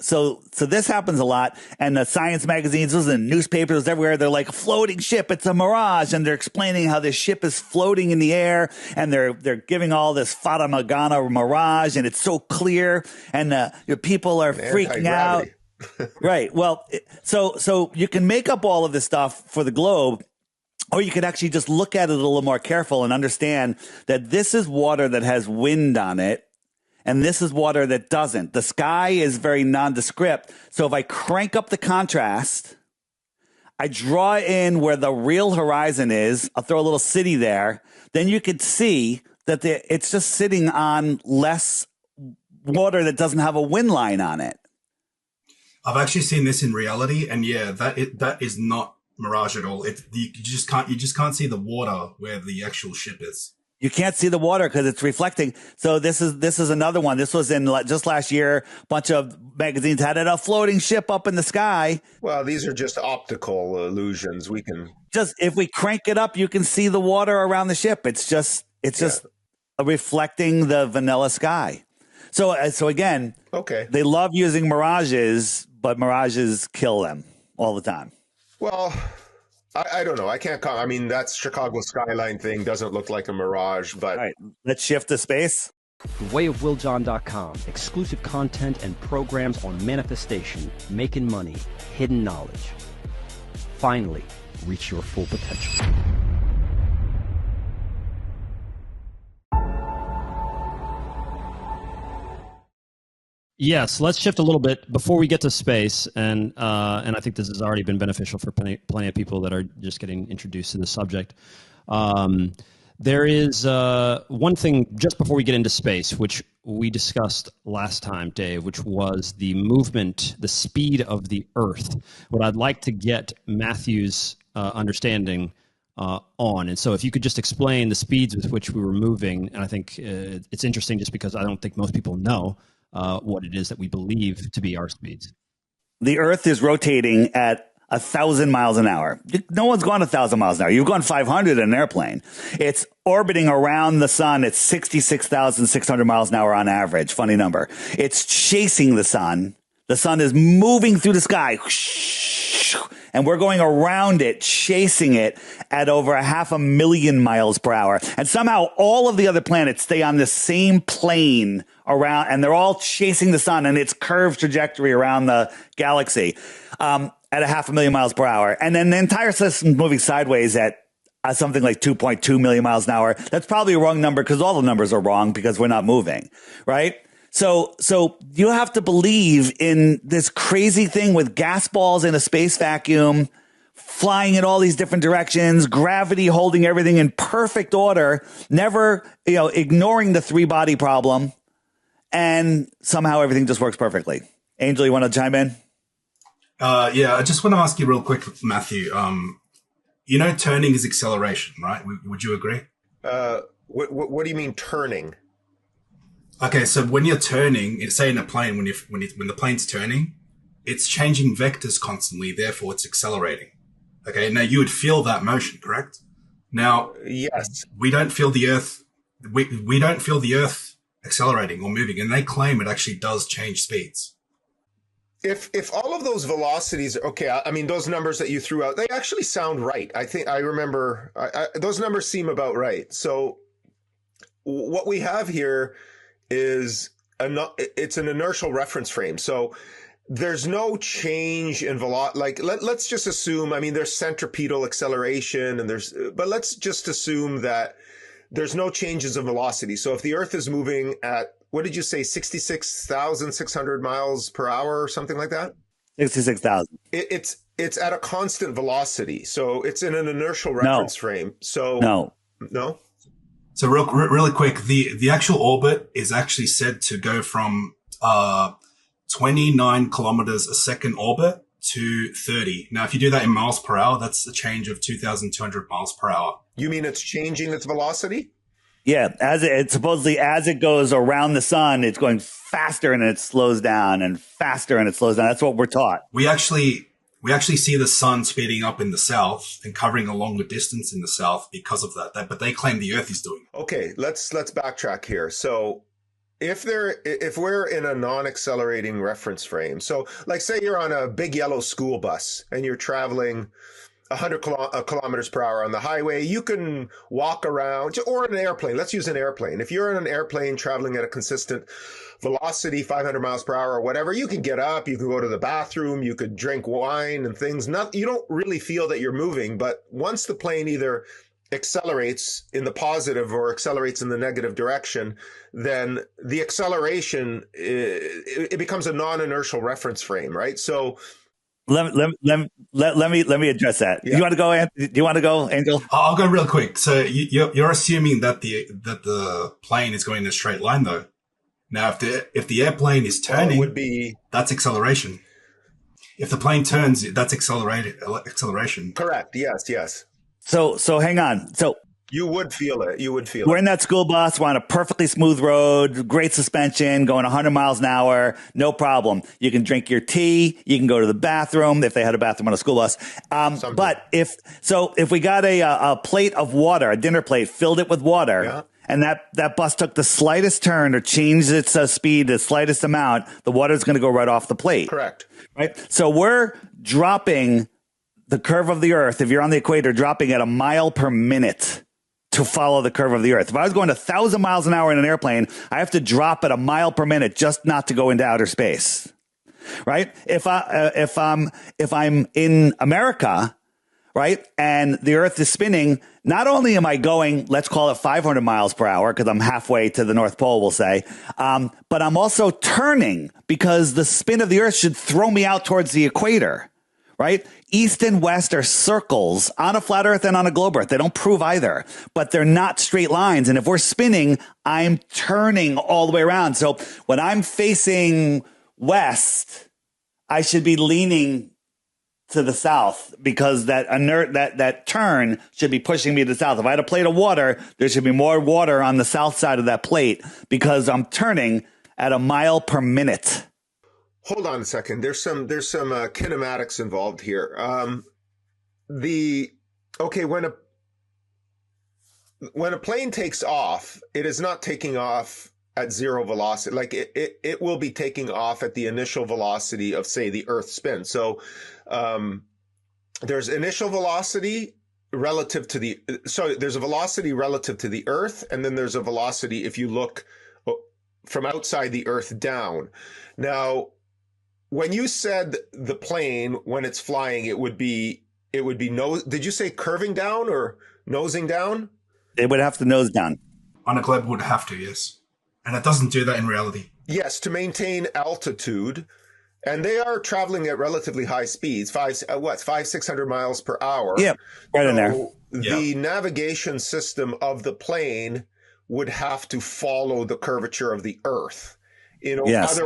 So this happens a lot, and the science magazines, and newspapers everywhere, they're like, floating ship, it's a mirage, and they're explaining how this ship is floating in the air, and they're giving all this Fata Morgana mirage, and it's so clear, and your people are freaking out. Right. Well, so you can make up all of this stuff for the globe. Or you could actually just look at it a little more careful and understand that this is water that has wind on it, and this is water that doesn't. The sky is very nondescript. So if I crank up the contrast, I draw in where the real horizon is, I'll throw a little city there, then you could see that it's just sitting on less water that doesn't have a wind line on it. I've actually seen this in reality, and yeah, that is not mirage at all. You just can't see the water where the actual ship is. You can't see the water because it's reflecting. So this is another one. This was in just last year. A bunch of magazines had a floating ship up in the sky. Well, these are just optical illusions. We can just, if we crank it up, you can see the water around the ship. It's just reflecting the vanilla sky. So again, okay. They love using mirages, but mirages kill them all the time. Well, I don't know. I can't comment. I mean, that Chicago skyline thing doesn't look like a mirage, but... All right, let's shift to space. TheWayOfWillJohn.com. Exclusive content and programs on manifestation, making money, hidden knowledge. Finally, reach your full potential. Yes, let's shift a little bit before we get to space, and I think this has already been beneficial for plenty of people that are just getting introduced to the subject. There is one thing just before we get into space, which we discussed last time, Dave, which was the movement, the speed of the Earth. What I'd like to get Matthew's understanding on. And so if you could just explain the speeds with which we were moving, and I think it's interesting just because I don't think most people know what it is that we believe to be our speeds. The Earth is rotating at 1,000 miles an hour. No one's gone 1,000 miles an hour. You've gone 500 in an airplane. It's orbiting around the sun. It's 66,600 miles an hour on average. Funny number. It's chasing the sun. The sun is moving through the sky. And we're going around it, chasing it at over 500,000 miles per hour. And somehow all of the other planets stay on the same plane around, and they're all chasing the sun and its curved trajectory around the galaxy at 500,000 miles per hour. And then the entire system's moving sideways at something like 2.2 million miles an hour. That's probably a wrong number because all the numbers are wrong because we're not moving, right? So you have to believe in this crazy thing with gas balls in a space vacuum, flying in all these different directions, gravity holding everything in perfect order, never, ignoring the three-body problem, and somehow everything just works perfectly. Angel, you want to chime in? Yeah, I just want to ask you real quick, Matthew. Turning is acceleration, right? Would you agree? What do you mean turning? Okay, so when you're turning, say in a plane, when the plane's turning, it's changing vectors constantly. Therefore, it's accelerating. Okay, now you would feel that motion, correct? Now, yes, we don't feel the Earth. We don't feel the Earth accelerating or moving, and they claim it actually does change speeds. If all of those velocities, okay, I mean, those numbers that you threw out, they actually sound right. I think I remember those numbers seem about right. So what we have here is it's an inertial reference frame. So there's no change in velocity. Like let's just assume, I mean, there's centripetal acceleration but let's just assume that there's no changes in velocity. So if the Earth is moving at, what did you say, 66,600 miles per hour or something like that? 66,000. It's at a constant velocity. So it's in an inertial reference frame. So no. So really quick, the actual orbit is actually said to go from 29 kilometers a second orbit to 30. Now, if you do that in miles per hour, that's a change of 2,200 miles per hour. You mean it's changing its velocity? Yeah, it supposedly as it goes around the sun, it's going faster and it slows down and faster and it slows down. That's what we're taught. We actually see the sun speeding up in the south and covering a longer distance in the south because of that. But they claim the Earth is doing it. Okay, let's backtrack here. So if we're in a non-accelerating reference frame, so like say you're on a big yellow school bus and you're traveling 100 kilometers per hour on the highway, you can walk around, or an airplane. Let's use an airplane. If you're in an airplane traveling at a consistent velocity, 500 miles per hour or whatever, you can get up, you can go to the bathroom, you could drink wine and things. You don't really feel that you're moving, but once the plane either accelerates in the positive or accelerates in the negative direction, then the acceleration, it becomes a non-inertial reference frame, right? So let me address that. Yeah. You want to go? Do you want to go, Angel? I'll go real quick. So you're assuming that the plane is going in a straight line, though. Now, if the airplane is turning, that's acceleration. If the plane turns, that's acceleration. Correct. Yes. So hang on. So you would feel it. We're in that school bus. We're on a perfectly smooth road, great suspension, going 100 miles an hour. No problem. You can drink your tea. You can go to the bathroom if they had a bathroom on a school bus. But if we got a plate of water, a dinner plate, filled it with water, yeah, and that bus took the slightest turn or changed its speed the slightest amount, the water is going to go right off the plate. Correct. Right. So we're dropping the curve of the Earth. If you're on the equator, dropping at a mile per minute to follow the curve of the Earth. If I was going 1,000 miles an hour in an airplane, I have to drop at a mile per minute just not to go into outer space. Right. If I'm in America, right, and the Earth is spinning, not only am I going, let's call it 500 miles per hour, because I'm halfway to the North Pole, we'll say, but I'm also turning because the spin of the Earth should throw me out towards the equator, right? East and west are circles on a flat Earth and on a globe Earth. They don't prove either, but they're not straight lines. And if we're spinning, I'm turning all the way around. So when I'm facing west, I should be leaning to the south because that turn should be pushing me to the south. If I had a plate of water, there should be more water on the south side of that plate because I'm turning at a mile per minute. Hold on a second. There's some kinematics involved here. When a plane takes off, it is not taking off at zero velocity. Like it will be taking off at the initial velocity of, say, the Earth spin. So there's initial velocity relative to there's a velocity relative to the Earth, and then there's a velocity if you look from outside the Earth down. Now, when you said the plane, when it's flying, it would be did you say curving down or nosing down? It would have to nose down. On a globe, it would have to, yes. And it doesn't do that in reality. Yes, to maintain altitude. And they are traveling at relatively high speeds, 600 miles per hour. Yeah, right in there. The navigation system of the plane would have to follow the curvature of the Earth. Yes.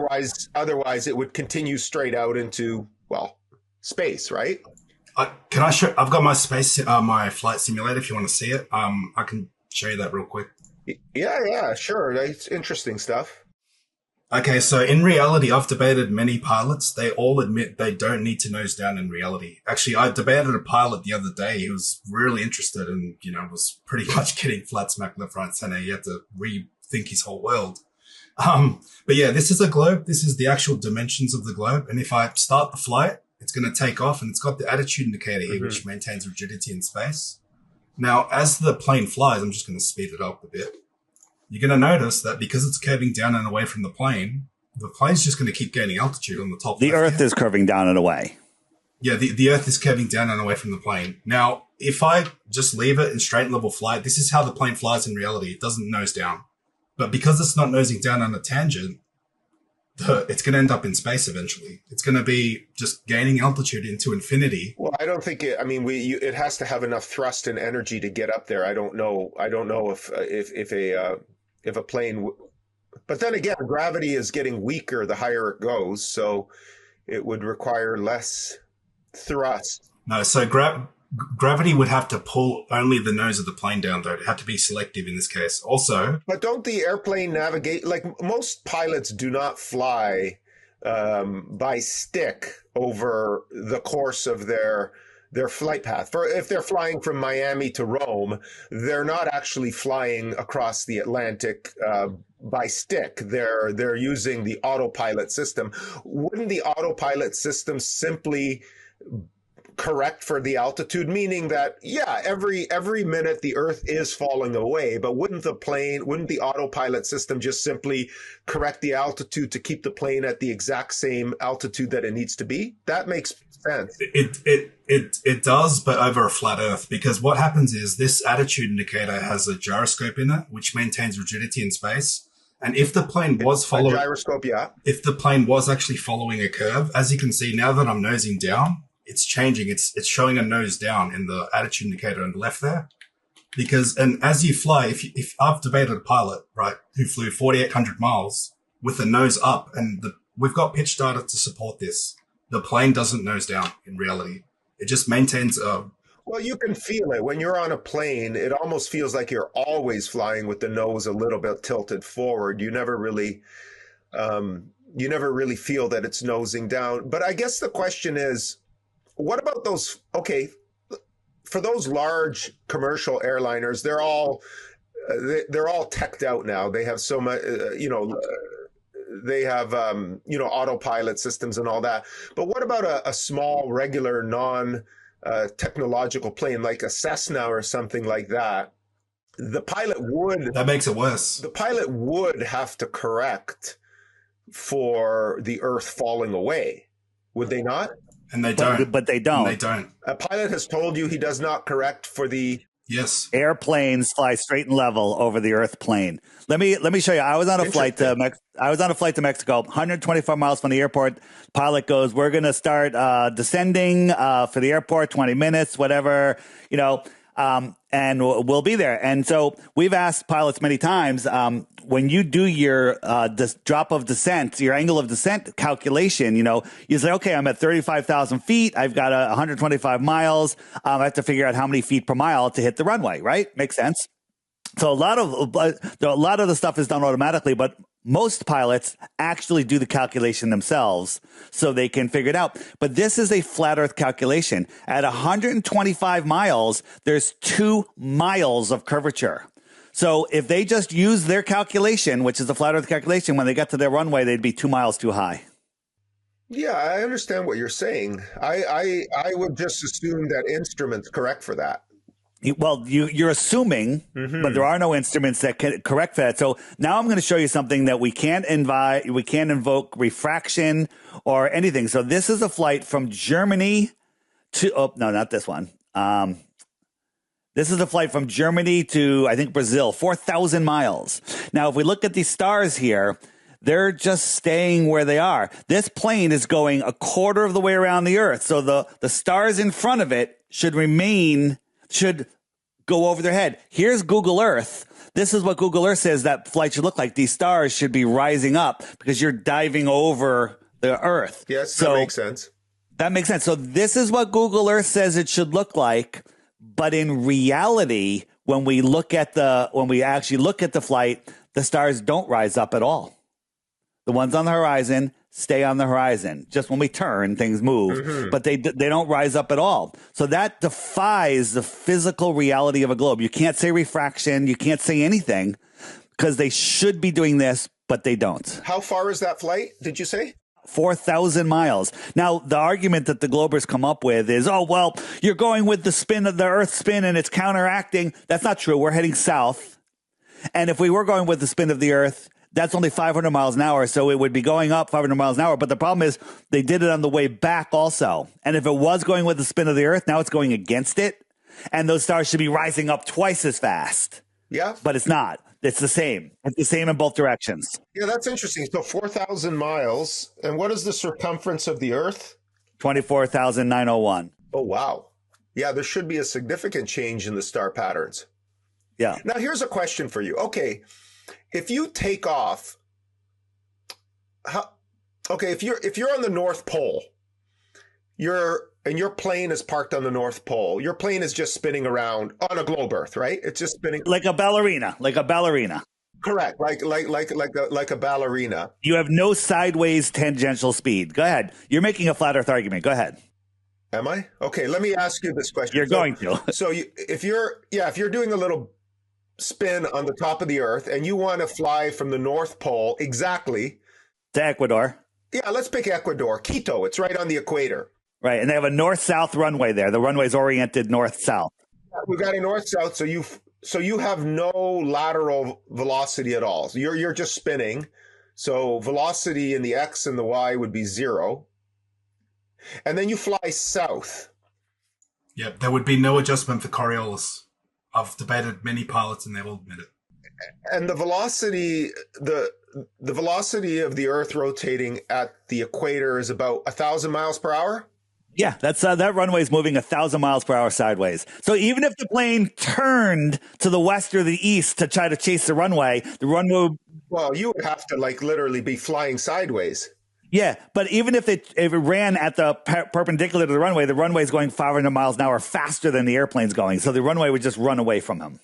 Otherwise it would continue straight out into, space, right? Can I show? I've got my my flight simulator. If you want to see it, I can show you that real quick. Yeah, sure. It's interesting stuff. Okay, so in reality, I've debated many pilots. They all admit they don't need to nose down in reality. Actually, I debated a pilot the other day. He was really interested and, was pretty much getting flat smack left, right, center. He had to rethink his whole world. But yeah, this is a globe. This is the actual dimensions of the globe. And if I start the flight, it's going to take off, and it's got the attitude indicator here, which maintains rigidity in space. Now, as the plane flies, I'm just going to speed it up a bit. You're going to notice that because it's curving down and away from the plane's just going to keep gaining altitude on the top. The Earth is curving down and away. Yeah, the Earth is curving down and away from the plane. Now, if I just leave it in straight and level flight, this is how the plane flies in reality. It doesn't nose down. But because it's not nosing down on a tangent, it's going to end up in space eventually. It's going to be just gaining altitude into infinity. Well, I don't think it has to have enough thrust and energy to get up there. I don't know if a plane, but then again, gravity is getting weaker the higher it goes, so it would require less thrust. No, so Gravity would have to pull only the nose of the plane down, though. It'd have to be selective in this case. Also, but don't the airplane navigate, like most pilots do not fly by stick over the course of their flight path. If they're flying from Miami to Rome, they're not actually flying across the Atlantic by stick. They're using the autopilot system. Wouldn't the autopilot system simply correct for the altitude, meaning that, yeah, every minute the Earth is falling away, but wouldn't the autopilot system just simply correct the altitude to keep the plane at the exact same altitude that it needs to be? That makes sense. It does, but over a flat Earth, because what happens is this attitude indicator has a gyroscope in it, which maintains rigidity in space. And if the plane was following a gyroscope, yeah. If the plane was actually following a curve, as you can see now that I'm nosing down, it's changing. It's showing a nose down in the attitude indicator on the left there. Because, and as you fly, if I've debated a pilot, right, who flew 4,800 miles with the nose up, and we've got pitch data to support this. The plane doesn't nose down in reality. It just maintains well, you can feel it. When you're on a plane, it almost feels like you're always flying with the nose a little bit tilted forward. You never really feel that it's nosing down. But I guess the question is, what about those, okay, for those large commercial airliners, they're all teched out now. They have so much, they have, autopilot systems and all that. But what about a small, regular, non-technological plane like a Cessna or something like that? The pilot would... That makes it worse. The pilot would have to correct for the Earth falling away, would they not? And they don't. But they don't. And they don't. A pilot has told you he does not correct for the... Yes. Airplanes fly straight and level over the Earth plane. Let me show you. I was on a flight to Mexico, 124 miles from the airport. Pilot goes, "We're going to start descending for the airport, 20 minutes, whatever, and we'll be there." And so we've asked pilots many times, when you do your drop of descent, your angle of descent calculation, you say, okay, I'm at 35,000 feet. I've got 125 miles. I have to figure out how many feet per mile to hit the runway, right? Makes sense. So a lot of the stuff is done automatically, but most pilots actually do the calculation themselves so they can figure it out. But this is a flat Earth calculation. At 125 miles, there's 2 miles of curvature. So if they just use their calculation, which is a flat Earth calculation, when they get to their runway, they'd be 2 miles too high. Yeah, I understand what you're saying. I would just assume that instruments correct for that. Well, you're assuming, but there are no instruments that can correct that. So now I'm going to show you something that we can't invoke refraction or anything. So this is a flight from Germany to, oh, no, not this one. This is a flight from Germany to, I think, Brazil, 4,000 miles. Now, if we look at these stars here, they're just staying where they are. This plane is going a quarter of the way around the Earth. So the stars in front of it should go over their head. Here's Google Earth. This is what Google Earth says that flight should look like. These stars should be rising up because you're diving over the Earth. Yes, that makes sense. That makes sense. So this is what Google Earth says it should look like. But in reality, when we actually look at the flight, the stars don't rise up at all. The ones on the horizon stay on the horizon. Just when we turn, things move, but they don't rise up at all. So that defies the physical reality of a globe. You can't say refraction. You can't say anything because they should be doing this, but they don't. How far is that flight, did you say? 4,000 miles. Now, the argument that the Globers come up with is, oh, well, you're going with the spin of the Earth spin and it's counteracting. That's not true. We're heading south. And if we were going with the spin of the Earth, that's only 500 miles an hour. So it would be going up 500 miles an hour. But the problem is they did it on the way back also. And if it was going with the spin of the Earth, now it's going against it. And those stars should be rising up twice as fast. Yeah. But it's not. It's the same. It's the same in both directions. Yeah, that's interesting. So 4,000 miles. And what is the circumference of the Earth? 24,901. Oh, wow. Yeah, there should be a significant change in the star patterns. Yeah. Now, here's a question for you. Okay, if you take off, if you're on the North Pole, you're your plane is parked on the North Pole, your plane is just spinning around on a globe Earth, right? It's just spinning like a ballerina, Correct, like a ballerina. You have no sideways tangential speed. Go ahead. You're making a flat Earth argument. Go ahead. Am I? Okay, let me ask you this question. You're going to. So if you're doing a little spin on the top of the Earth and you want to fly from the North Pole exactly to Ecuador. Yeah, let's pick Ecuador. Quito, it's right on the equator. Right, and they have a north-south runway there. The runway's oriented north-south. We've got a north-south, so you have no lateral velocity at all. So you're just spinning. So velocity in the X and the Y would be 0. And then you fly south. Yep, there would be no adjustment for Coriolis. I've debated many pilots and they've all admitted it. And the velocity, the velocity of the Earth rotating at the equator is about 1,000 miles per hour. Yeah, that's that runway is moving 1,000 miles per hour sideways. So even if the plane turned to the west or the east to try to chase the runway. Well, you would have to literally be flying sideways. Yeah, but even if it ran at the perpendicular to the runway is going 500 miles an hour faster than the airplane's going. So the runway would just run away from him.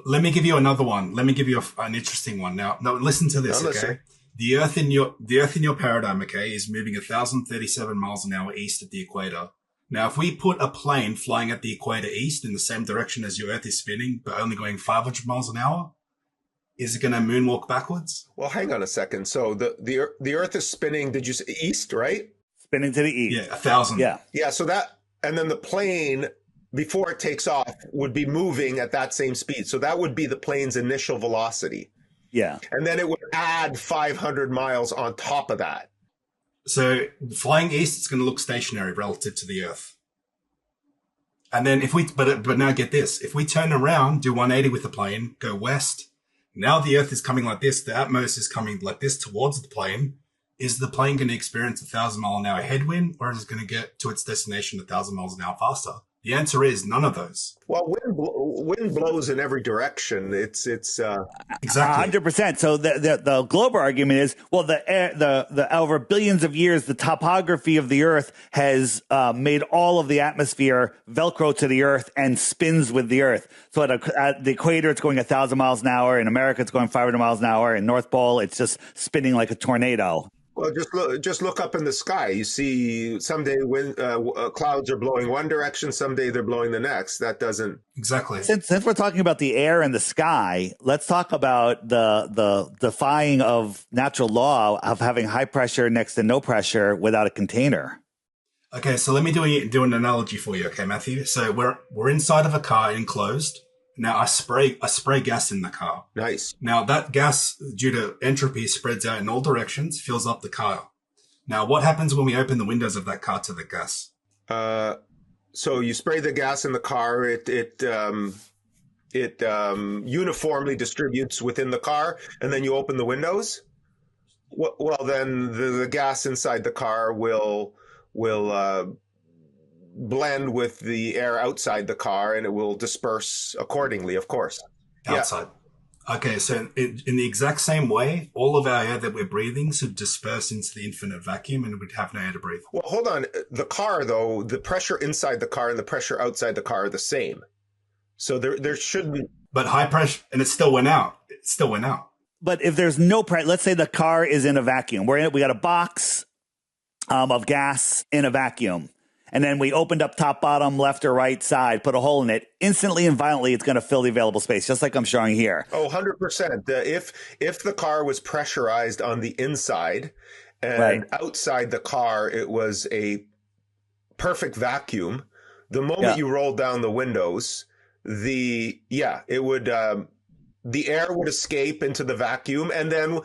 Let me give you another one. Let me give you an interesting one. Now, listen to this, okay? The Earth in your paradigm, okay, is moving 1,037 miles an hour east of the equator. Now, if we put a plane flying at the equator east in the same direction as your Earth is spinning, but only going 500 miles an hour, is it going to moonwalk backwards? Well, hang on a second. So the Earth is spinning. Did you say east, right? Spinning to the east. Yeah, 1,000. Yeah. So and then the plane, before it takes off, would be moving at that same speed. So that would be the plane's initial velocity. Yeah. And then it would add 500 miles on top of that. So flying east, it's going to look stationary relative to the Earth. And then but now get this. If we turn around, do 180 with the plane, go west, now the Earth is coming like this, the atmos is coming like this towards the plane. Is the plane going to experience 1,000 mile an hour headwind, or is it going to get to its destination 1,000 miles an hour faster? The answer is none of those. Well, wind blows in every direction. It's exactly 100%. So the global argument is, well, the over billions of years, the topography of the Earth has made all of the atmosphere Velcro to the Earth and spins with the Earth. So at the equator, it's going 1,000 miles an hour. In America, it's going 500 miles an hour. In North Pole, it's just spinning like a tornado. Well, just look up in the sky. You see someday when clouds are blowing one direction, someday they're blowing the next. That doesn't exactly. Since we're talking about the air and the sky, let's talk about the defying of natural law of having high pressure next to no pressure without a container. Okay, so let me do an analogy for you, okay, Matthew. So we're inside of a car enclosed. Now I spray gas in the car. Nice. Now that gas, due to entropy, spreads out in all directions, fills up the car. Now what happens when we open the windows of that car to the gas? So you spray the gas in the car. It uniformly distributes within the car, and then you open the windows. Well, then the gas inside the car will blend with the air outside the car, and it will disperse accordingly, of course. Outside. Yeah. Okay, so in the exact same way, all of our air that we're breathing should disperse into the infinite vacuum, and we'd have no air to breathe. Well, hold on. The car, though, the pressure inside the car and the pressure outside the car are the same. So there shouldn't... But high pressure, and it still went out. But if there's no pressure, let's say the car is in a vacuum. We got a box of gas in a vacuum. And then we opened up top, bottom, left or right side, put a hole in it. Instantly and violently, it's going to fill the available space, just like I'm showing here. Oh, 100%. If the car was pressurized on the inside and right. outside the car, it was a perfect vacuum. The moment you rolled down the windows, the air would escape into the vacuum, and then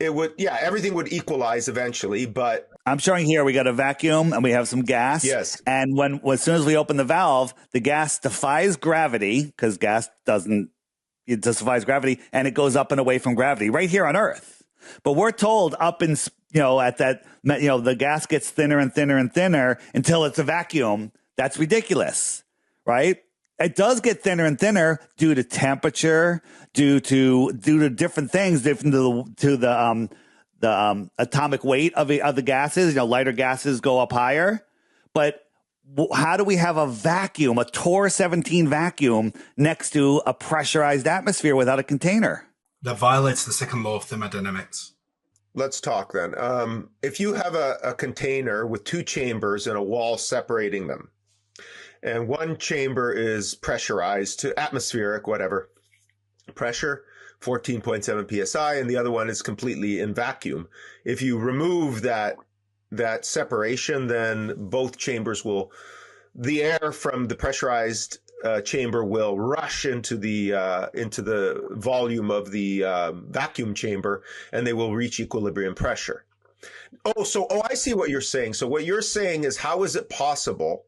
everything would equalize eventually, but... I'm showing here we got a vacuum and we have some gas. Yes. And as soon as we open the valve, the gas defies gravity, because gas defies gravity, and it goes up and away from gravity right here on Earth. But we're told up in, at that, the gas gets thinner and thinner and thinner until it's a vacuum. That's ridiculous, right? It does get thinner and thinner due to temperature, due to different things, different to the atomic weight of the gases. Lighter gases go up higher, But how do we have a vacuum, a Tor 17 vacuum next to a pressurized atmosphere without a container? That violates the second law of thermodynamics. Let's talk then. If you have a container with two chambers and a wall separating them, and one chamber is pressurized to atmospheric, whatever, pressure, 14.7 psi, and the other one is completely in vacuum. If you remove that separation, then both chambers the air from the pressurized chamber will rush into the volume of the vacuum chamber, and they will reach equilibrium pressure. I see what you're saying. So what you're saying is, how is it possible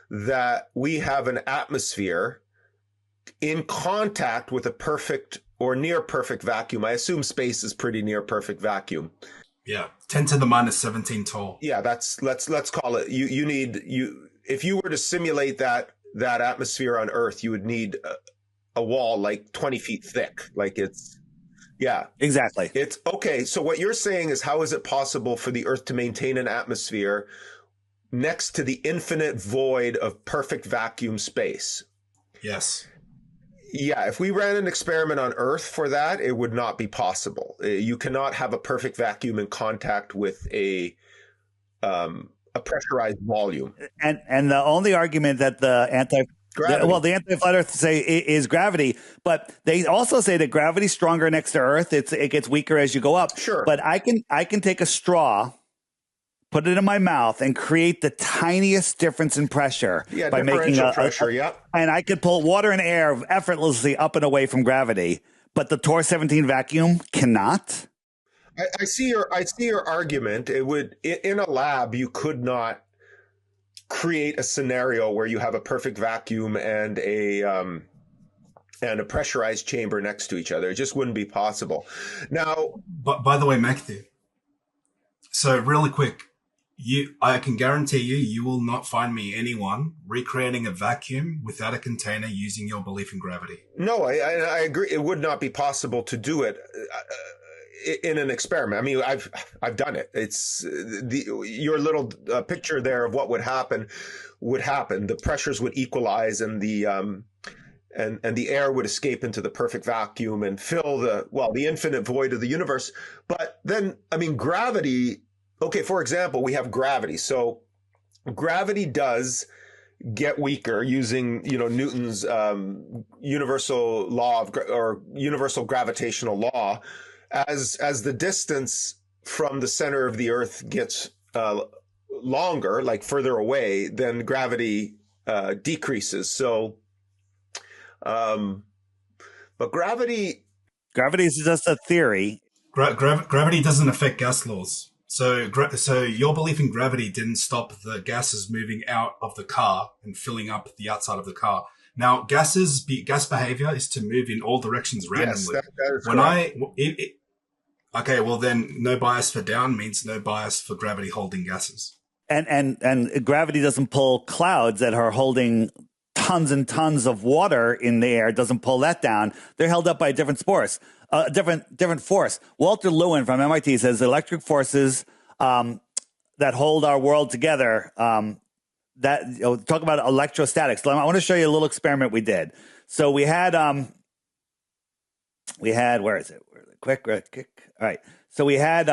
that we have an atmosphere in contact with a perfect or near perfect vacuum? I assume space is pretty near perfect vacuum. Yeah, 10 to the minus 17 tall. Yeah, let's call it. If you were to simulate that atmosphere on Earth, you would need a wall like 20 feet thick. Like yeah, exactly. It's okay. So what you're saying is, how is it possible for the Earth to maintain an atmosphere next to the infinite void of perfect vacuum space? Yes. Yeah, if we ran an experiment on Earth for that, it would not be possible. You cannot have a perfect vacuum in contact with a pressurized volume. And the only argument that the anti-flat Earth say is gravity, but they also say that gravity's stronger next to Earth. It gets weaker as you go up. Sure. But I can take a straw, put it in my mouth, and create the tiniest difference in pressure by making pressure. Yeah, and I could pull water and air effortlessly up and away from gravity. But the Tor 17 vacuum cannot. I see your argument. It would, in a lab, you could not create a scenario where you have a perfect vacuum and a pressurized chamber next to each other. It just wouldn't be possible. Now, but by the way, Matthew, so really quick, I can guarantee you will not find me anyone recreating a vacuum without a container using your belief in gravity. No, I agree. It would not be possible to do it in an experiment. I mean, I've done it. It's your little picture there of what would happen. The pressures would equalize, and the air would escape into the perfect vacuum and fill the infinite void of the universe. But then, I mean, gravity. Okay, for example, we have gravity. So gravity does get weaker using, Newton's universal law or universal gravitational law. As the distance from the center of the Earth gets longer, like further away, then gravity decreases. So, but gravity is just a theory. Gravity doesn't affect gas laws. So your belief in gravity didn't stop the gases moving out of the car and filling up the outside of the car. Now, gas behavior is to move in all directions randomly. Yes, that is correct. Okay, well then, no bias for down means no bias for gravity holding gases. And gravity doesn't pull clouds that are holding tons and tons of water in the air. It doesn't pull that down. They're held up by a different force. Walter Lewin from MIT says electric forces that hold our world together. Talk about electrostatics. I want to show you a little experiment we did. So we had where is it? Quick. All right. So we had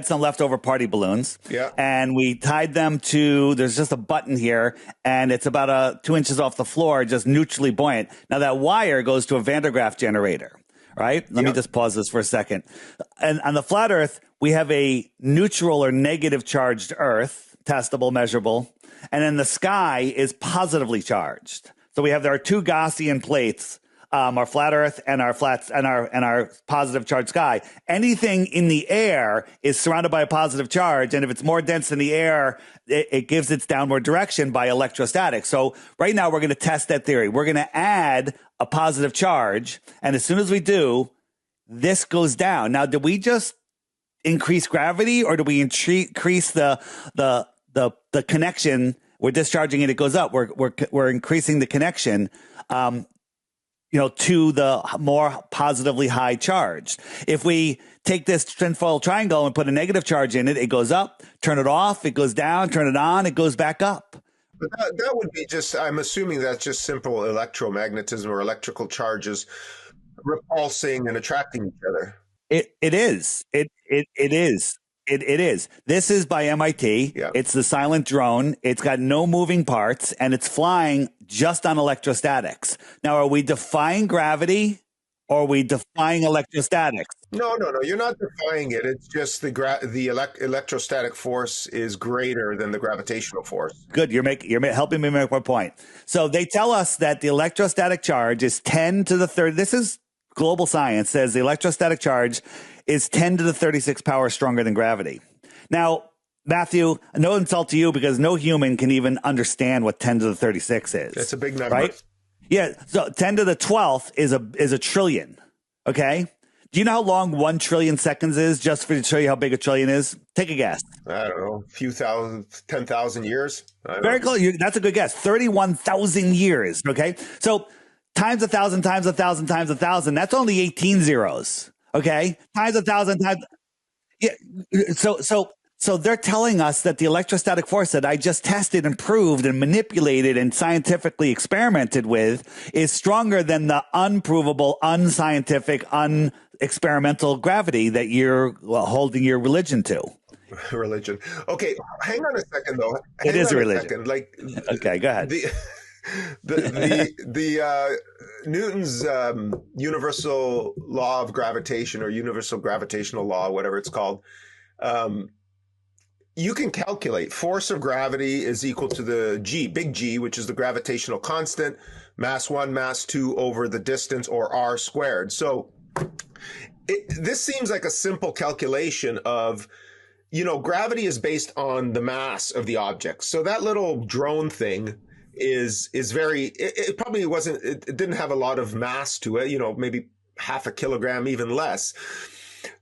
some leftover party balloons. Yeah. And we tied them to, there's just a button here, and it's about 2 inches off the floor, just neutrally buoyant. Now that wire goes to a Van der Graaf generator, right? Let me just pause this for a second. And on the flat Earth, we have a neutral or negative charged Earth, testable, measurable. And then the sky is positively charged. So there are two Gaussian plates, our flat Earth and our positive charged sky. Anything in the air is surrounded by a positive charge, and if it's more dense than the air, it gives its downward direction by electrostatics. So right now we're going to test that theory. We're going to add a positive charge, and as soon as we do, this goes down. Now, did we just increase gravity, or do we increase the connection? We're discharging it; it goes up. We're increasing the connection. to the more positively high charge. If we take this tinfoil triangle and put a negative charge in it, it goes up, turn it off, it goes down, turn it on, it goes back up. But that would be just, I'm assuming that's just simple electromagnetism or electrical charges repulsing and attracting each other. It is. It is. It is. This is by MIT. Yeah. It's the silent drone. It's got no moving parts, and it's flying just on electrostatics. Now, are we defying gravity or are we defying electrostatics? No. You're not defying it. It's just the electrostatic force is greater than the gravitational force. Good. You're helping me make my point. So they tell us that the electrostatic charge is 10 to the third. This is global science says the electrostatic charge is 10 to the 36 power stronger than gravity. Now, Matthew, no insult to you because no human can even understand what 10 to the 36 is. It's a big number. Right? Yeah. So 10 to the 12th is a trillion. Okay. Do you know how long 1 trillion seconds is, just to show you how big a trillion is? Take a guess. I don't know, a few thousand, 10,000 years. Very close. That's a good guess. 31,000 years. Okay. So times 1,000 times 1,000 times 1,000. That's only 18 zeros. Okay. Times 1,000 times. Yeah. So they're telling us that the electrostatic force that I just tested and proved and manipulated and scientifically experimented with is stronger than the unprovable, unscientific, unexperimental gravity that you're holding your religion to. Religion. Okay. Hang on a second, though. It is a religion. Okay, go ahead. The Newton's universal law of gravitation or universal gravitational law, whatever it's called, you can calculate force of gravity is equal to the G, big G, which is the gravitational constant, mass 1, mass 2 over the distance, or R squared. So this seems like a simple calculation of, gravity is based on the mass of the object. So that little drone thing is very, it probably wasn't, it didn't have a lot of mass to it, maybe half a kilogram, even less.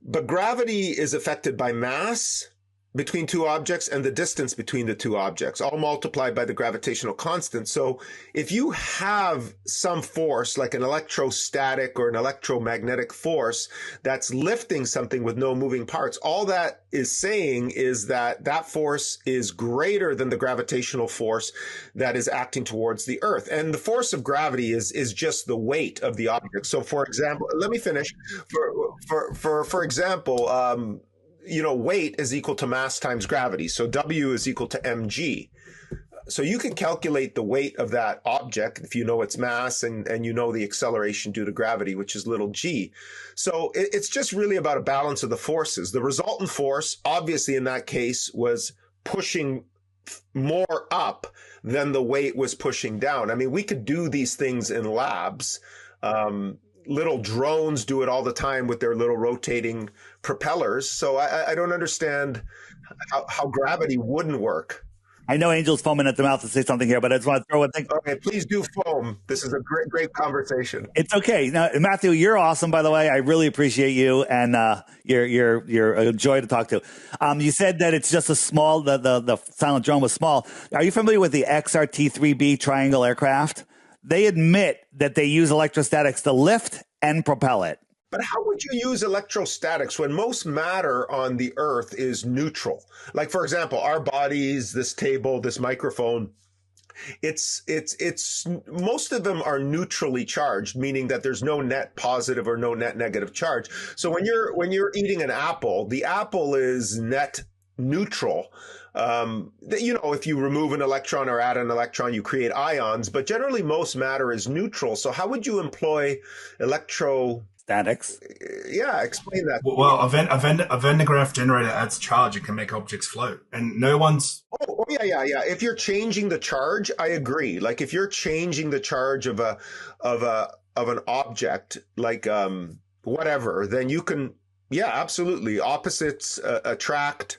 But gravity is affected by mass between two objects and the distance between the two objects, all multiplied by the gravitational constant. So if you have some force like an electrostatic or an electromagnetic force that's lifting something with no moving parts, all that is saying is that that force is greater than the gravitational force that is acting towards the Earth. And the force of gravity is just the weight of the object. So for example, let me finish. For example, weight is equal to mass times gravity. So W is equal to mg. So you can calculate the weight of that object if you know its mass and you know the acceleration due to gravity, which is little g. So it's just really about a balance of the forces. The resultant force, obviously in that case, was pushing more up than the weight was pushing down. I mean, we could do these things in labs. Little drones do it all the time with their little rotating propellers. So I don't understand how gravity wouldn't work. I know Angel's foaming at the mouth to say something here, but I just want to throw one thing. Okay, please do foam. This is a great conversation. It's okay. Now, Matthew, you're awesome, by the way. I really appreciate you, and you're a joy to talk to. You said that it's just a small. The silent drone was small. Are you familiar with the XRT-3B triangle aircraft? They admit that they use electrostatics to lift and propel it. But how would you use electrostatics when most matter on the Earth is neutral? Like, for example, our bodies, this table, this microphone, it's most of them are neutrally charged, meaning that there's no net positive or no net negative charge. So when you're eating an apple, the apple is net neutral. If you remove an electron or add an electron, you create ions, but generally most matter is neutral. So how would you employ statics? Yeah, explain that. Well, a Van de Graaff generator adds charge and can make objects float, and no one's. Oh yeah. If you're changing the charge, I agree. Like if you're changing the charge of an object, like whatever, then you can. Yeah, absolutely. Opposites attract.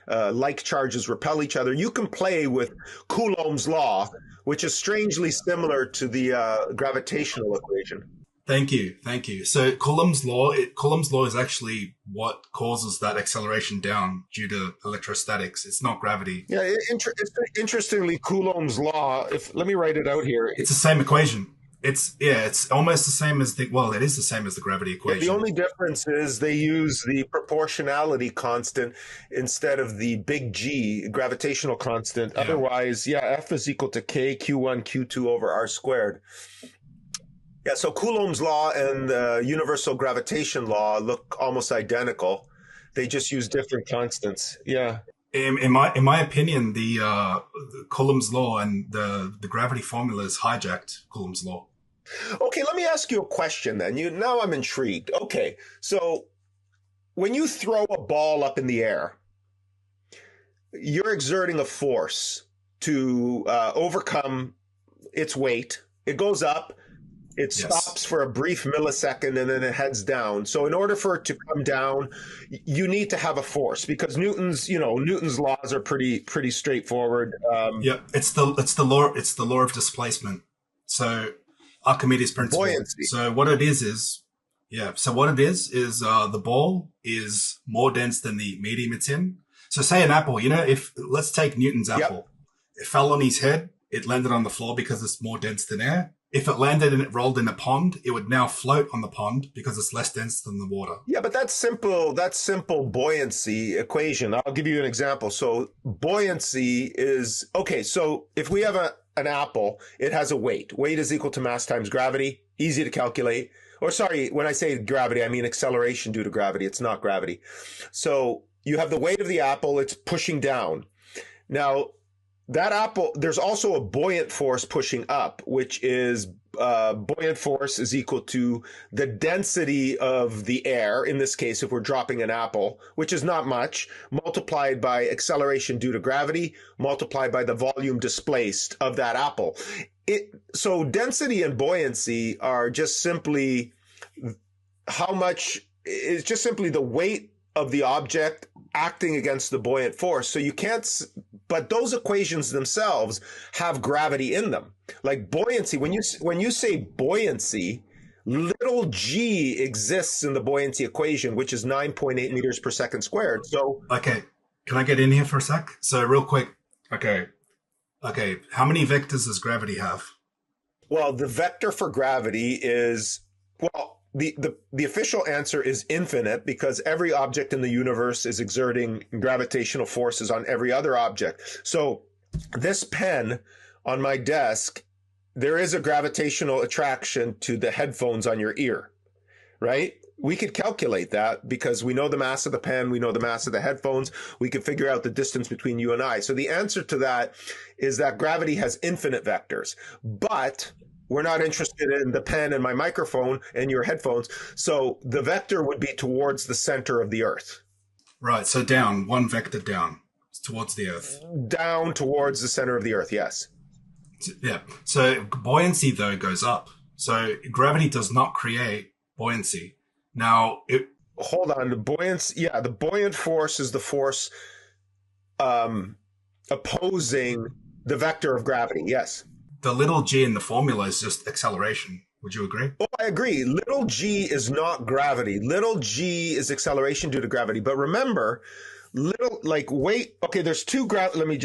Like charges repel each other. You can play with Coulomb's law, which is strangely similar to the gravitational equation. Thank you. So Coulomb's law is actually what causes that acceleration down due to electrostatics. It's not gravity. Yeah, interestingly, Coulomb's law. Let me write it out here. It's the same equation. it's almost the same as it is the same as the gravity equation. The only difference is they use the proportionality constant instead of the big G gravitational constant. Yeah. Otherwise, F is equal to K Q1 Q2 over R squared. Yeah, so Coulomb's law and the universal gravitation law look almost identical. They just use different constants. Yeah. In my opinion, the Coulomb's law and the gravity formulas hijacked Coulomb's law. Okay, let me ask you a question then. Now I'm intrigued. Okay, so when you throw a ball up in the air, you're exerting a force to overcome its weight. It goes up, it stops for a brief millisecond, and then it heads down. So in order for it to come down, you need to have a force because Newton's laws are pretty straightforward. It's the law of displacement. So Archimedes' principle. Buoyancy. So what it is the ball is more dense than the medium it's in. So say an apple, let's take Newton's apple. It fell on his head. It landed on the floor because it's more dense than air. If it landed and it rolled in a pond, it would now float on the pond because it's less dense than the water. Yeah, but that's simple buoyancy equation. I'll give you an example. So buoyancy is, okay, so if we have an apple, it has a weight. Weight is equal to mass times gravity. Easy to calculate. Or sorry, when I say gravity, I mean acceleration due to gravity. It's not gravity. So you have the weight of the apple. It's pushing down. Now, that apple, there's also a buoyant force pushing up, which is buoyant force is equal to the density of the air. In this case, if we're dropping an apple, which is not much, multiplied by acceleration due to gravity, multiplied by the volume displaced of that apple. So density and buoyancy are just simply it's just simply the weight of the object acting against the buoyant force. So you can't, but those equations themselves have gravity in them. Like buoyancy, when you say buoyancy, little g exists in the buoyancy equation, which is 9.8 meters per second squared. So okay, can I get in here for a sec? So real quick, okay, how many vectors does gravity have? Well, the vector for gravity is, the official answer is infinite because every object in the universe is exerting gravitational forces on every other object. So this pen on my desk, there is a gravitational attraction to the headphones on your ear, right? We could calculate that because we know the mass of the pen, we know the mass of the headphones, we could figure out the distance between you and I. So the answer to that is that gravity has infinite vectors, but we're not interested in the pen and my microphone and your headphones. So the vector would be towards the center of the Earth. Right. So down, one vector down towards the Earth. Down towards the center of the Earth, yes. Yeah. So buoyancy, though, goes up. So gravity does not create buoyancy. Now, hold on. The buoyant force is the force opposing the vector of gravity, yes. The little g in the formula is just acceleration. Would you agree? Oh, I agree. Little g is not gravity. Little g is acceleration due to gravity. But remember, weight. Okay, there's two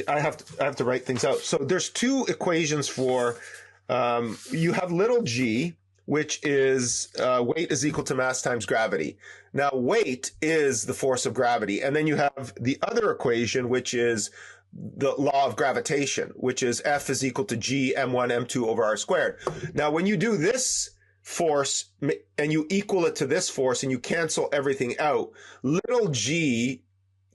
I have to write things out. So there's two equations for. You have little g, which is weight is equal to mass times gravity. Now, weight is the force of gravity, and then you have the other equation, which is the law of gravitation, which is F is equal to G M1 M2 over R squared. Now, when you do this force and you equal it to this force and you cancel everything out, little g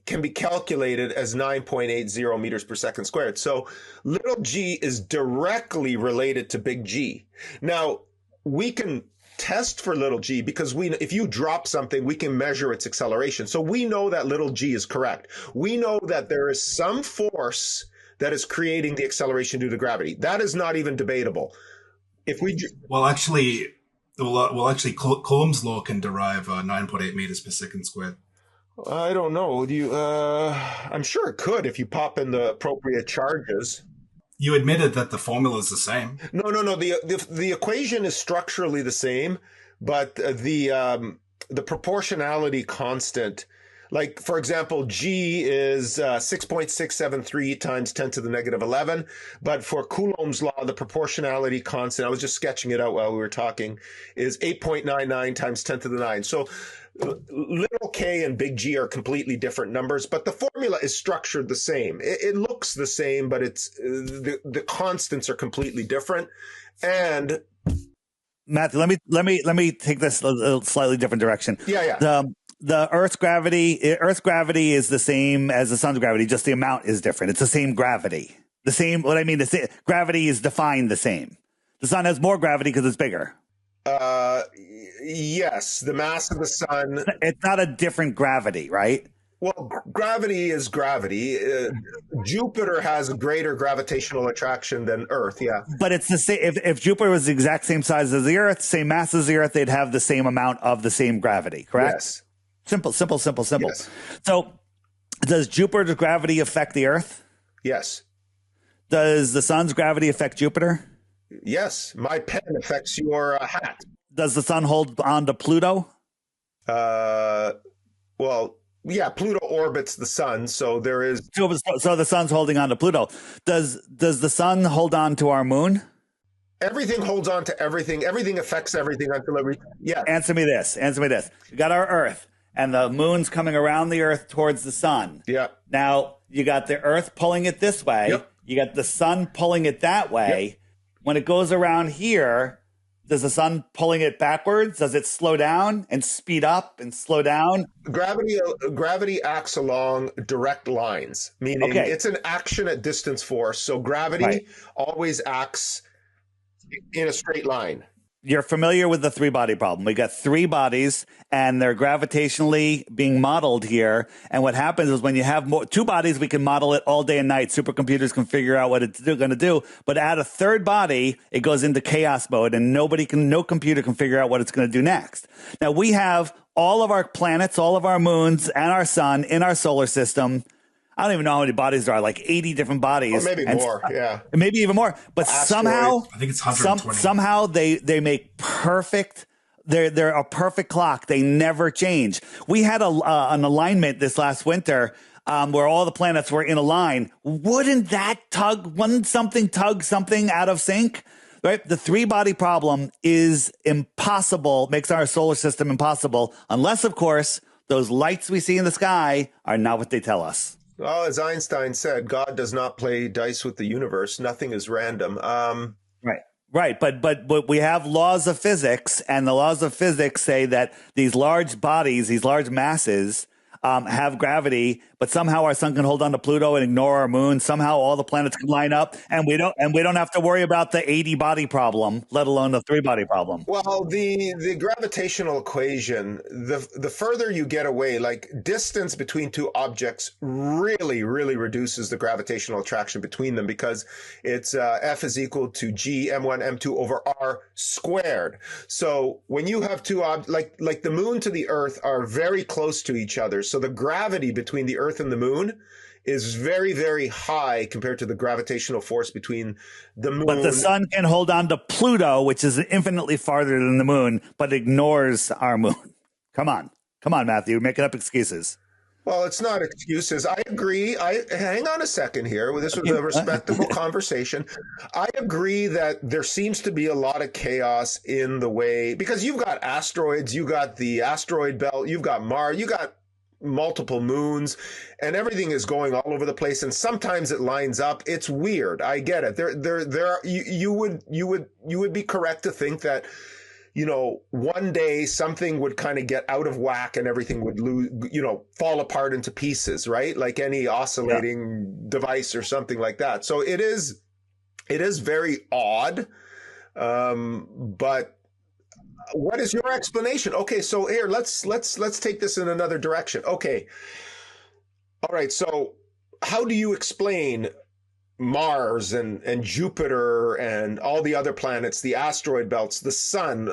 can be calculated as 9.80 meters per second squared. So little g is directly related to big G. Now, we can test for little g because if you drop something, we can measure its acceleration. So we know that little g is correct. We know that there is some force that is creating the acceleration due to gravity. That is not even debatable. Actually, Coulomb's law can derive 9.8 meters per second squared. I don't know. I'm sure it could if you pop in the appropriate charges. You admitted that the formula is the same. No. The equation is structurally the same, but the proportionality constant Like, for example, G is 6.673 times 10 to the negative 11. But for Coulomb's law, the proportionality constant, I was just sketching it out while we were talking, is 8.99 times 10 to the 9. So little k and big G are completely different numbers, but the formula is structured the same. It looks the same, but it's the constants are completely different. And Matthew, let me take this a slightly different direction. Yeah. The Earth's gravity is the same as the sun's gravity, just the amount is different. It's the same gravity. Gravity is defined the same. The sun has more gravity because it's bigger. Yes, the mass of the sun. It's not a different gravity, right? Well, gravity is gravity. Jupiter has a greater gravitational attraction than Earth, yeah. But it's the same. If Jupiter was the exact same size as the Earth, same mass as the Earth, they'd have the same amount of the same gravity, correct? Yes. Simple. Yes. So, does Jupiter's gravity affect the Earth? Yes. Does the sun's gravity affect Jupiter? Yes. My pen affects your hat. Does the sun hold on to Pluto? Well, yeah, Pluto orbits the sun, so there is. So the sun's holding on to Pluto. Does the sun hold on to our moon? Everything holds on to everything. Everything affects everything until every. Yeah. Answer me this. You got our Earth, and the moon's coming around the Earth towards the sun. Yeah. Now you got the Earth pulling it this way. Yep. You got the sun pulling it that way. Yep. When it goes around here, does the sun pulling it backwards? Does it slow down and speed up and slow down? Gravity acts along direct lines, meaning it's an action at distance force. So gravity always acts in a straight line. You're familiar with the three-body problem. We got three bodies, and they're gravitationally being modeled here. And what happens is when you have two bodies, we can model it all day and night. Supercomputers can figure out what it's going to do. But add a third body, it goes into chaos mode, and no computer can figure out what it's going to do next. Now, we have all of our planets, all of our moons, and our sun in our solar system. I don't even know how many bodies there are, like 80 different bodies. Or maybe more, yeah. Maybe even more. But somehow, I think it's 120. Somehow they make perfect, they're a perfect clock. They never change. We had an alignment this last winter where all the planets were in a line. Wouldn't something tug something out of sync? Right? The three-body problem is impossible, makes our solar system impossible, unless, of course, those lights we see in the sky are not what they tell us. Well, as Einstein said, God does not play dice with the universe. Nothing is random. Right. But we have laws of physics, and the laws of physics say that these large bodies, these large masses, have gravity, but somehow our sun can hold on to Pluto and ignore our moon. Somehow all the planets can line up, and we don't have to worry about the 80 body problem, let alone the 3-body problem. Well, the gravitational equation, the further you get away, like distance between two objects really, really reduces the gravitational attraction between them, because it's F is equal to G M1 M2 over R squared. So when you have two like the moon to the Earth are very close to each other. So the gravity between the Earth and the moon is very, very high compared to the gravitational force between the moon. But the sun can hold on to Pluto, which is infinitely farther than the moon, but ignores our moon. Come on, Matthew, you're making up excuses. Well, it's not excuses. I agree. Hang on a second here. This was a respectable conversation. I agree that there seems to be a lot of chaos in the way, because you've got asteroids, you got the asteroid belt, you've got Mars, you got multiple moons, and everything is going all over the place, and sometimes it lines up. It's weird. I get it. There are, you would be correct to think that, one day something would kind of get out of whack and everything would fall apart into pieces, right? Like any oscillating device or something like that. So it is very odd. But what is your explanation? Okay, so here, let's take this in another direction. Okay. All right. So how do you explain Mars and Jupiter and all the other planets, the asteroid belts, the sun?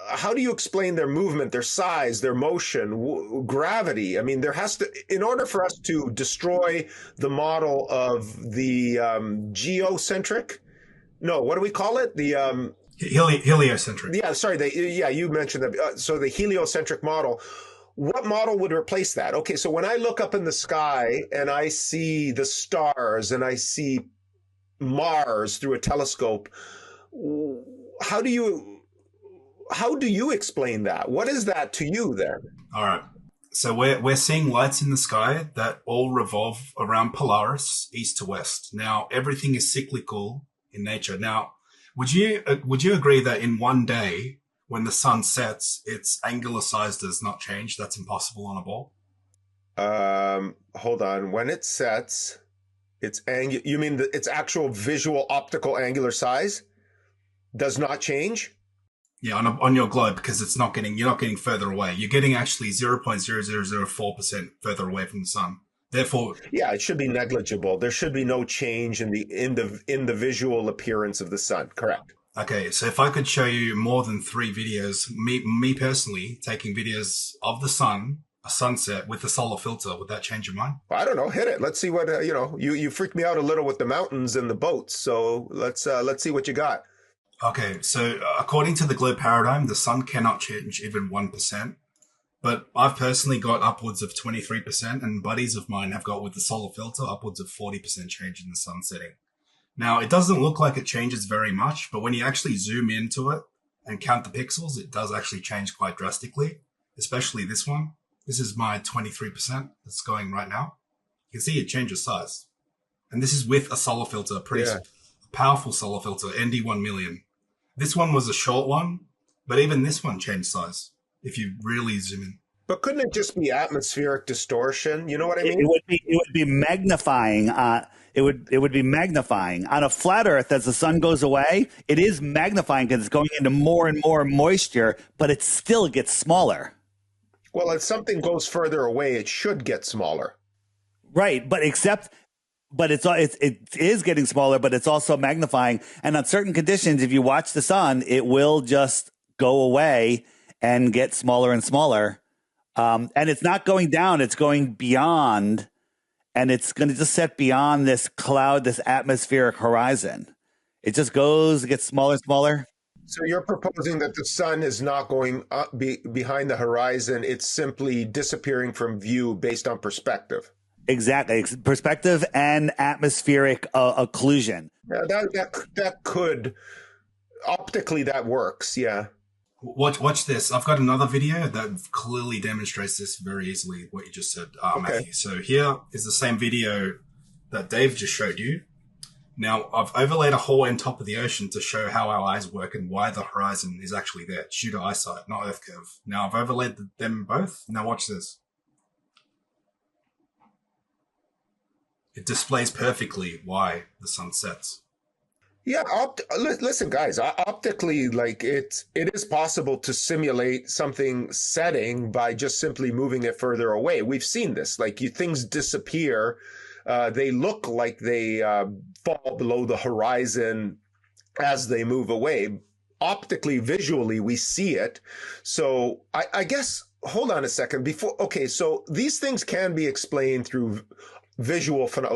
How do you explain their movement, their size, their motion, gravity? I mean, there has to, in order for us to destroy the model of the geocentric, no, what do we call it? The heliocentric. Yeah, sorry. You mentioned that. So the heliocentric model, what model would replace that? Okay, so when I look up in the sky and I see the stars and I see Mars through a telescope, how do you explain that? What is that to you then? All right. So we're seeing lights in the sky that all revolve around Polaris, east to west. Now, everything is cyclical in nature. Now, would you agree that in one day, when the sun sets, its angular size does not change? That's impossible on a ball. Hold on. When it sets, you mean its actual visual optical angular size does not change? Yeah, on your globe, because you're not getting further away. You're getting actually 0.0004% further away from the sun. Therefore, yeah, it should be negligible. There should be no change in the visual appearance of the sun. Correct. Okay, so if I could show you more than 3 videos, me personally taking videos of the sun, a sunset with a solar filter, would that change your mind? I don't know. Hit it. Let's see what you freaked me out a little with the mountains and the boats. So let's see what you got. Okay, so according to the globe paradigm, the sun cannot change even 1%. But I've personally got upwards of 23%, and buddies of mine have got with the solar filter upwards of 40% change in the sun setting. Now, it doesn't look like it changes very much, but when you actually zoom into it and count the pixels, it does actually change quite drastically, especially this one. This is my 23% that's going right now. You can see it changes size. And this is with a solar filter, pretty powerful solar filter, ND1 million. This one was a short one, but even this one changed size if you really zoom in. But couldn't it just be atmospheric distortion? You know what I mean? It would be magnifying. It would be magnifying on a flat Earth as the sun goes away. It is magnifying because it's going into more and more moisture, but it still gets smaller. Well, if something goes further away, it should get smaller. Right, but it is getting smaller, but it's also magnifying. And on certain conditions, if you watch the sun, it will just go away and get smaller and smaller. And it's not going down, it's going beyond, and it's going to just set beyond this cloud, this atmospheric horizon. It just gets smaller and smaller. So you're proposing that the sun is not going up behind the horizon. It's simply disappearing from view based on perspective. Exactly. Perspective and atmospheric occlusion. Yeah, that could, optically, that works. Yeah. Watch this. I've got another video that clearly demonstrates this very easily, what you just said, Matthew. So here is the same video that Dave just showed you. Now, I've overlaid a hole in top of the ocean to show how our eyes work and why the horizon is actually there. It's due to eyesight, not Earth curve. Now, I've overlaid them both. Now watch this. It displays perfectly why the sun sets. Yeah, listen, guys. Optically, it is possible to simulate something setting by just simply moving it further away. We've seen this. Things disappear. They look like they fall below the horizon as they move away. Optically, visually, we see it. So I guess, hold on a second. So these things can be explained through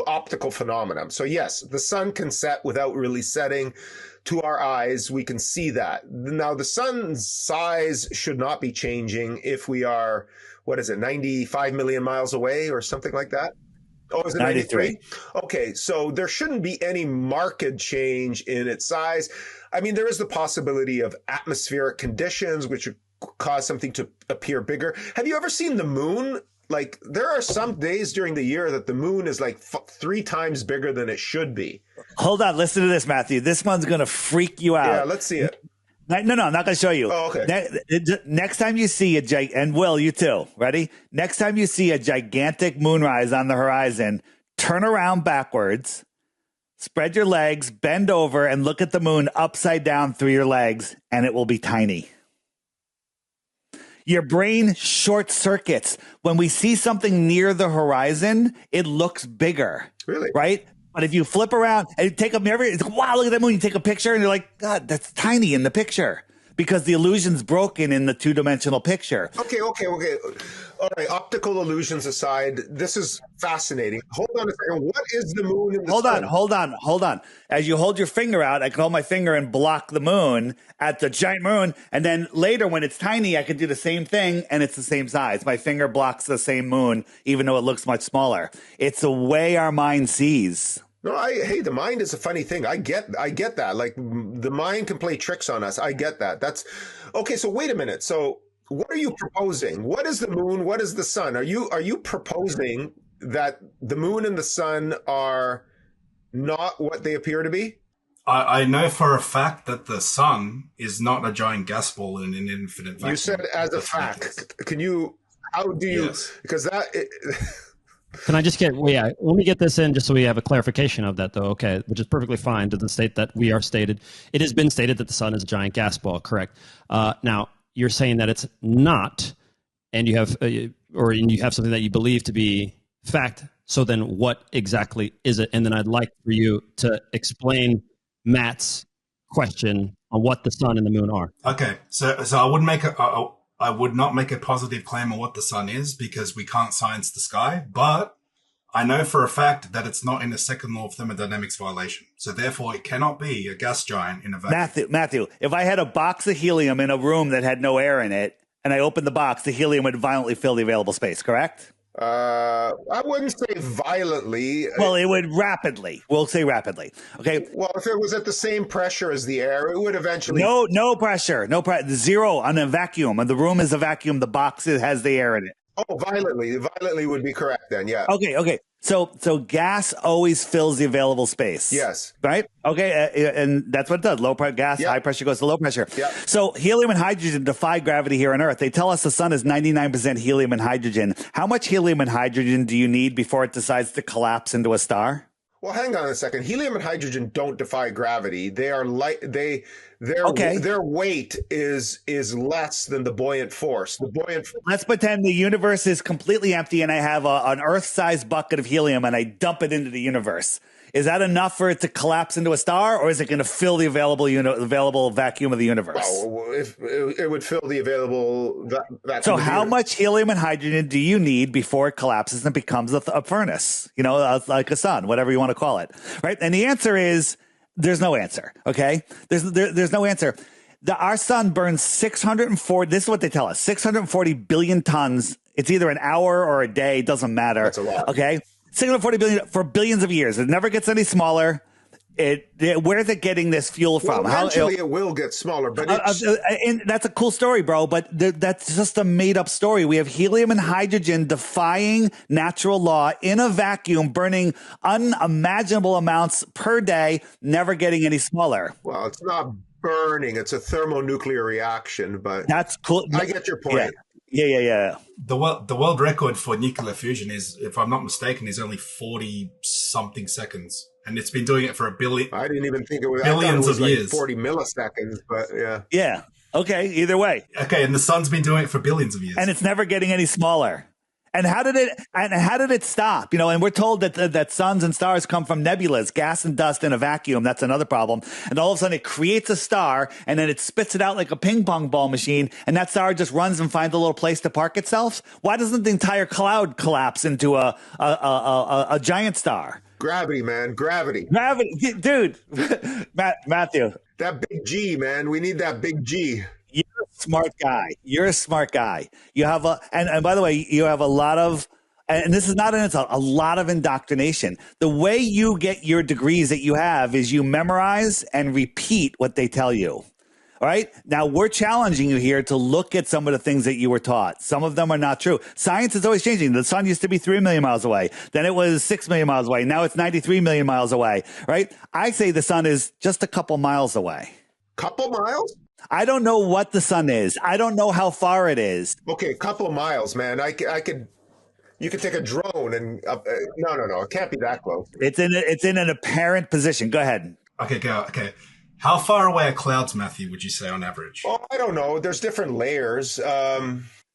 optical phenomenon. So yes, the sun can set without really setting. To our eyes, we can see that. Now, the sun's size should not be changing if we are, 95 million miles away or something like that? Oh, is it 93? Okay, so there shouldn't be any marked change in its size. I mean, there is the possibility of atmospheric conditions, which would cause something to appear bigger. Have you ever seen the moon? There are some days during the year that the moon is 3 times bigger than it should be. Hold on. Listen to this, Matthew. This one's going to freak you out. Yeah, let's see it. No, I'm not going to show you. Oh, okay. Next time you see and Will, you too. Ready? Next time you see a gigantic moonrise on the horizon, turn around backwards, spread your legs, bend over, and look at the moon upside down through your legs, and it will be tiny. Your brain short circuits. When we see something near the horizon, it looks bigger. Really? Right? But if you flip around and take a mirror, it's like, wow, look at that moon. You take a picture and you're like, God, that's tiny in the picture because the illusion's broken in the 2-dimensional picture. Okay. All right, optical illusions aside, this is fascinating. Hold on a second. What is the moon and the sun? Hold on. As you hold your finger out, I can hold my finger and block the moon at the giant moon. And then later when it's tiny, I can do the same thing and it's the same size. My finger blocks the same moon, even though it looks much smaller. It's the way our mind sees. No, hey, the mind is a funny thing. I get that. Like the mind can play tricks on us. I get that. That's okay. So wait a minute. So what are you proposing? What is the moon? What is the sun? Are you proposing that the moon and the sun are not what they appear to be? I know for a fact that the sun is not a giant gas ball in an infinite vacuum. You said as a fact. Can you? How do you? Yes. Because that. Can I just get, let me get this in just so we have a clarification of that, though, okay, which is perfectly fine to the state that we are stated. It has been stated that the sun is a giant gas ball, correct? Now, you're saying that it's not, and you have something that you believe to be fact, so then what exactly is it? And then I'd like for you to explain Matt's question on what the sun and the moon are. Okay, so I would not make a positive claim on what the sun is because we can't science the sky, but I know for a fact that it's not in the second law of thermodynamics violation. So therefore it cannot be a gas giant in a vacuum. Matthew, if I had a box of helium in a room that had no air in it and I opened the box, the helium would violently fill the available space, correct? I wouldn't say violently. Well, it would rapidly. We'll say rapidly. Okay. Well, if it was at the same pressure as the air, it would eventually. No pressure. Zero on a vacuum. And the room is a vacuum. The box has the air in it. Oh, violently. Violently would be correct then. Yeah. Okay. So gas always fills the available space. Yes. Right? Okay. And that's what it does. Low pressure gas, high pressure goes to low pressure. Yep. So helium and hydrogen defy gravity here on Earth. They tell us the sun is 99% helium and hydrogen. How much helium and hydrogen do you need before it decides to collapse into a star? Well, hang on a second. Helium and hydrogen don't defy gravity. They are their weight is less than the buoyant force. Let's pretend the universe is completely empty and I have an Earth-sized bucket of helium and I dump it into the universe. Is that enough for it to collapse into a star, or is it going to fill the available vacuum of the universe? Well, if it would fill the available vacuum. So how much helium and hydrogen do you need before it collapses and becomes a furnace? Like a sun, whatever you want to call it, right? And the answer is there's no answer. Okay, there's no answer. Our sun burns 640. This is what they tell us: 640 billion tons. It's either an hour or a day. Doesn't matter. That's a lot. Okay. 640 billion for billions of years. It never gets any smaller. Where's it getting this fuel from? Well, eventually it will get smaller, but and that's a cool story, bro. But that's just a made up story. We have helium and hydrogen defying natural law in a vacuum, burning unimaginable amounts per day, never getting any smaller. Well, it's not burning; it's a thermonuclear reaction. But that's cool. I get your point. Yeah. The world record for nuclear fusion is, if I'm not mistaken, is only 40 something seconds, and it's been doing it for a billion. I didn't even think it was billions of like years. 40 milliseconds, but yeah. Yeah. Okay. Either way. Okay, and the sun's been doing it for billions of years, and it's never getting any smaller. And how did it stop? And we're told that suns and stars come from nebulas, gas and dust in a vacuum. That's another problem. And all of a sudden it creates a star and then it spits it out like a ping pong ball machine. And that star just runs and finds a little place to park itself. Why doesn't the entire cloud collapse into a giant star? Gravity, man. Gravity, dude. Matthew. That big G, man. We need that big G. You're a smart guy. You have and by the way, you have a lot of, and this is not an insult, a lot of indoctrination. The way you get your degrees that you have is you memorize and repeat what they tell you. All right. Now we're challenging you here to look at some of the things that you were taught. Some of them are not true. Science is always changing. The sun used to be 3 million miles away. Then it was 6 million miles away. Now it's 93 million miles away. Right. I say the sun is just a couple miles away. Couple miles? I don't know what the sun is. I don't know how far it is. Okay, a couple of miles, man. You could take a drone and no, it can't be that close. It's in an apparent position. Go ahead. Okay. How far away are clouds, Matthew, would you say on average? Oh, I don't know. There's different layers.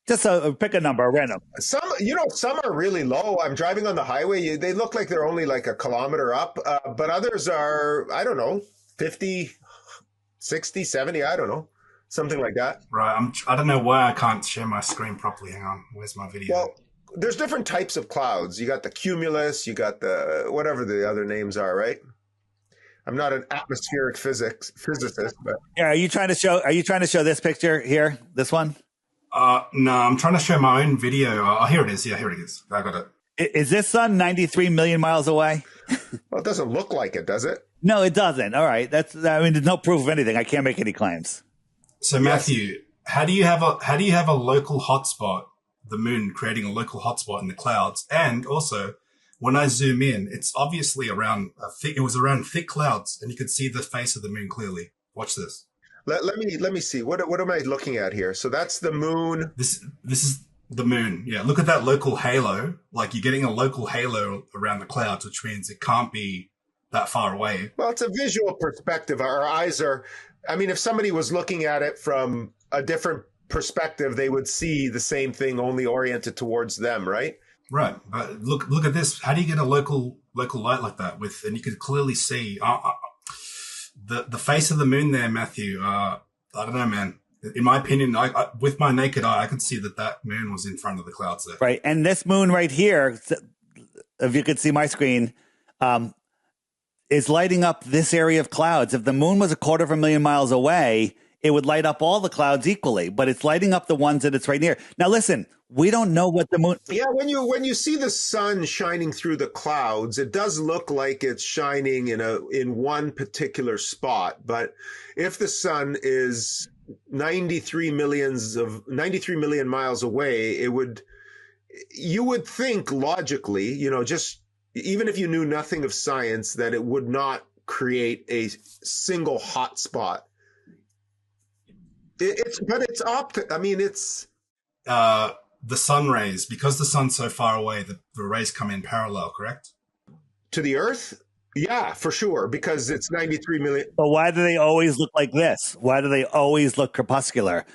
Just pick a number, random. Some are really low. I'm driving on the highway. They look like they're only like a kilometer up, but others are, I don't know, 50, 60, 70, I don't know. something like that. Right. I don't know why I can't share my screen properly. Hang on. Where's my video? Well, there's different types of clouds. You got the cumulus, you got the whatever the other names are, right? I'm not an atmospheric physicist, but Yeah, are you trying to show this picture here? This one? No, I'm trying to show my own video. Oh, here it is. Yeah, here it is. I got it. Is this sun 93 million miles away? well, it doesn't look like it, does it? No, it doesn't. All right. There's no proof of anything. I can't make any claims. So Matthew, how do you have a local hotspot, the moon creating a local hotspot in the clouds? And also, when I zoom in, it's obviously around thick clouds, and you could see the face of the moon clearly. Watch this. Let me see. What am I looking at here? So that's the moon. This is the moon. Yeah, look at that local halo. Like you're getting a local halo around the clouds, which means it can't be that far away. Well, it's a visual perspective. Our eyes are, I mean, if somebody was looking at it from a different perspective, they would see the same thing only oriented towards them, right? Right. But look at this. How do you get a local light like that and you could clearly see the face of the moon there, Matthew? I don't know, man. In my opinion, I with my naked eye, I could see that moon was in front of the clouds there. Right. And this moon right here, if you could see my screen, is lighting up this area of clouds. If the moon was 250,000 miles away, it would light up all the clouds equally, but it's lighting up the ones that it's right near. Now, listen, we don't know what the moon. Yeah, when you see the sun shining through the clouds, it does look like it's shining in one particular spot. But if the sun is 93 million miles away, you would think logically, just even if you knew nothing of science, that it would not create a single hot spot. It's the sun rays, because the sun's so far away, the rays come in parallel, correct? To the Earth? Yeah, for sure, because it's 93 million. But why do they always look like this? Why do they always look crepuscular?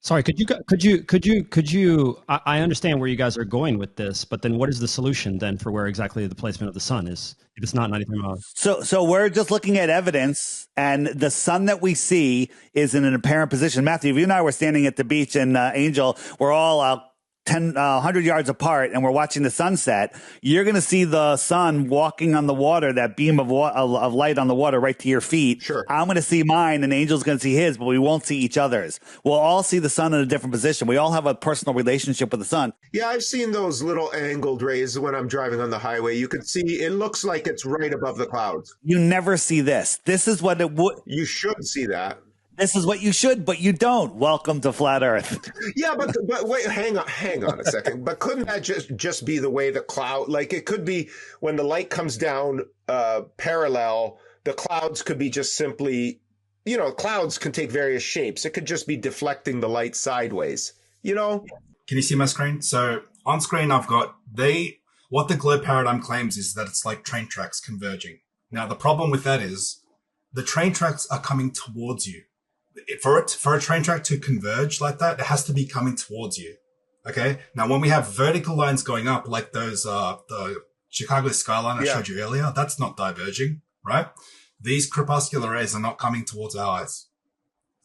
Sorry, could you? I understand where you guys are going with this, but then what is the solution then for where exactly the placement of the sun is if it's not 93 miles? So we're just looking at evidence, and the sun that we see is in an apparent position. Matthew, if you and I were standing at the beach in Angel, we're all 100 yards apart, and we're watching the sunset. You're going to see the sun walking on the water, that beam of light on the water right to your feet. Sure. I'm going to see mine, and Angel's going to see his, but we won't see each other's. We'll all see the sun in a different position. We all have a personal relationship with the sun. Yeah, I've seen those little angled rays when I'm driving on the highway. You can see it looks like it's right above the clouds. You never see this. This is what it would. You should see that. This is what you should, but you don't. Welcome to Flat Earth. Yeah, but wait, hang on a second. But couldn't that just be the way the cloud, like it could be when the light comes down parallel, the clouds could be just simply, clouds can take various shapes. It could just be deflecting the light sideways, Can you see my screen? So on screen, I've got what the glow paradigm claims is that it's like train tracks converging. Now, the problem with that is the train tracks are coming towards you. For a train track to converge like that, it has to be coming towards you. Okay. Now, when we have vertical lines going up, like those, the Chicago skyline I showed you earlier, that's not diverging, right? These crepuscular rays are not coming towards our eyes.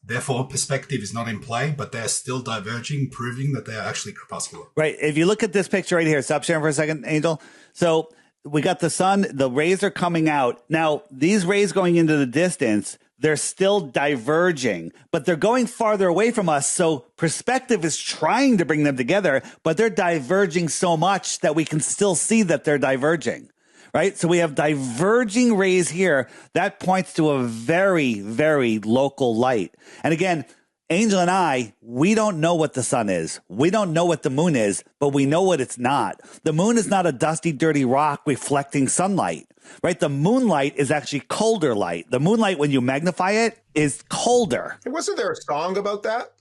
Therefore, perspective is not in play, but they're still diverging, proving that they're actually crepuscular. Right. If you look at this picture right here, stop sharing for a second, Angel. So we got the sun, the rays are coming out. Now, these rays going into the distance, they're still diverging, but they're going farther away from us. So perspective is trying to bring them together, but they're diverging so much that we can still see that they're diverging, right? So we have diverging rays here. That points to a very, very local light. And again, Angel and I, we don't know what the sun is. We don't know what the moon is, but we know what it's not. The moon is not a dusty, dirty rock reflecting sunlight, right? The moonlight is actually colder light. The moonlight, when you magnify it, is colder. Wasn't there a song about that?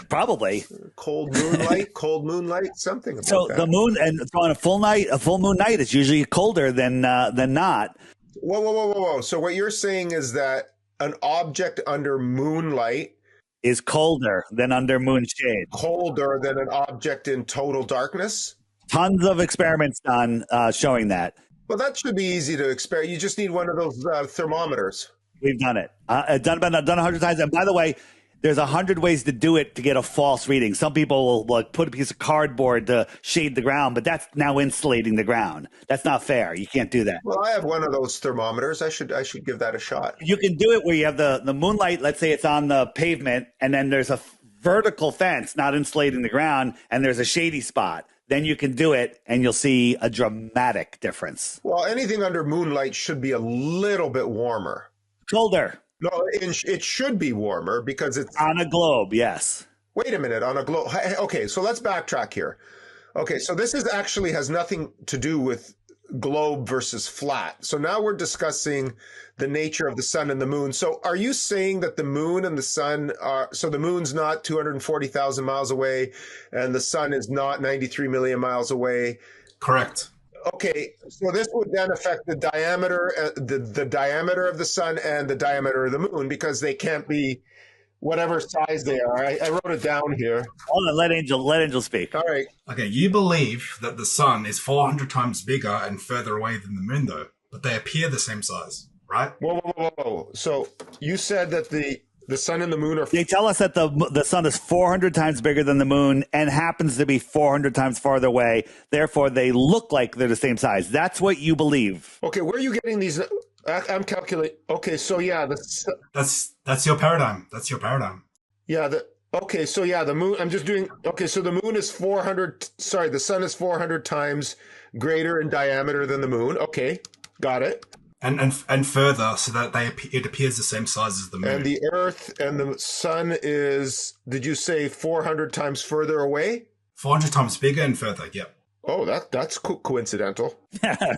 Probably. Cold moonlight, something about so that. The moon, and on a full moon night, it's usually colder than not. Whoa. So what you're saying is that an object under moonlight is colder than under moon shade. Colder than an object in total darkness? Tons of experiments done showing that. Well, that should be easy to experiment. You just need one of those thermometers. We've done it. Done 100 times. And by the way, There's 100 ways to do it to get a false reading. Some people will like put a piece of cardboard to shade the ground, but that's now insulating the ground. That's not fair. You can't do that. Well, I have one of those thermometers. I should give that a shot. You can do it where you have the moonlight. Let's say it's on the pavement, and then there's a vertical fence not insulating the ground, and there's a shady spot. Then you can do it, and you'll see a dramatic difference. Well, anything under moonlight should be a little bit warmer. Colder. No, it should be warmer because it's On a globe, yes. Wait a minute, on a globe. Okay, so let's backtrack here. Okay, so this is actually has nothing to do with globe versus flat. So now we're discussing the nature of the sun and the moon. So are you saying that the moon and the sun are, so the moon's not 240,000 miles away and the sun is not 93 million miles away? Correct. Okay, so this would then affect the diameter, the diameter of the sun and the diameter of the moon, because they can't be whatever size they are. I wrote it down here. Hold on, let Angel speak. All right. Okay, you believe that the sun is 400 times bigger and further away than the moon, though, but they appear the same size, right? Whoa. So you said that the sun and the moon are... They tell us that the sun is 400 times bigger than the moon and happens to be 400 times farther away. Therefore, they look like they're the same size. That's what you believe. Okay, where are you getting these? I'm calculating. Okay, so yeah, That's your paradigm. That's your paradigm. Yeah, okay, so yeah, the moon, I'm just doing, okay, so the moon is 400, sorry, the sun is 400 times greater in diameter than the moon. Okay, got it. And further, so that it appears the same size as the moon. And the Earth and the sun is, did you say 400 times further away? 400 times bigger and further, yep. Oh, that's coincidental.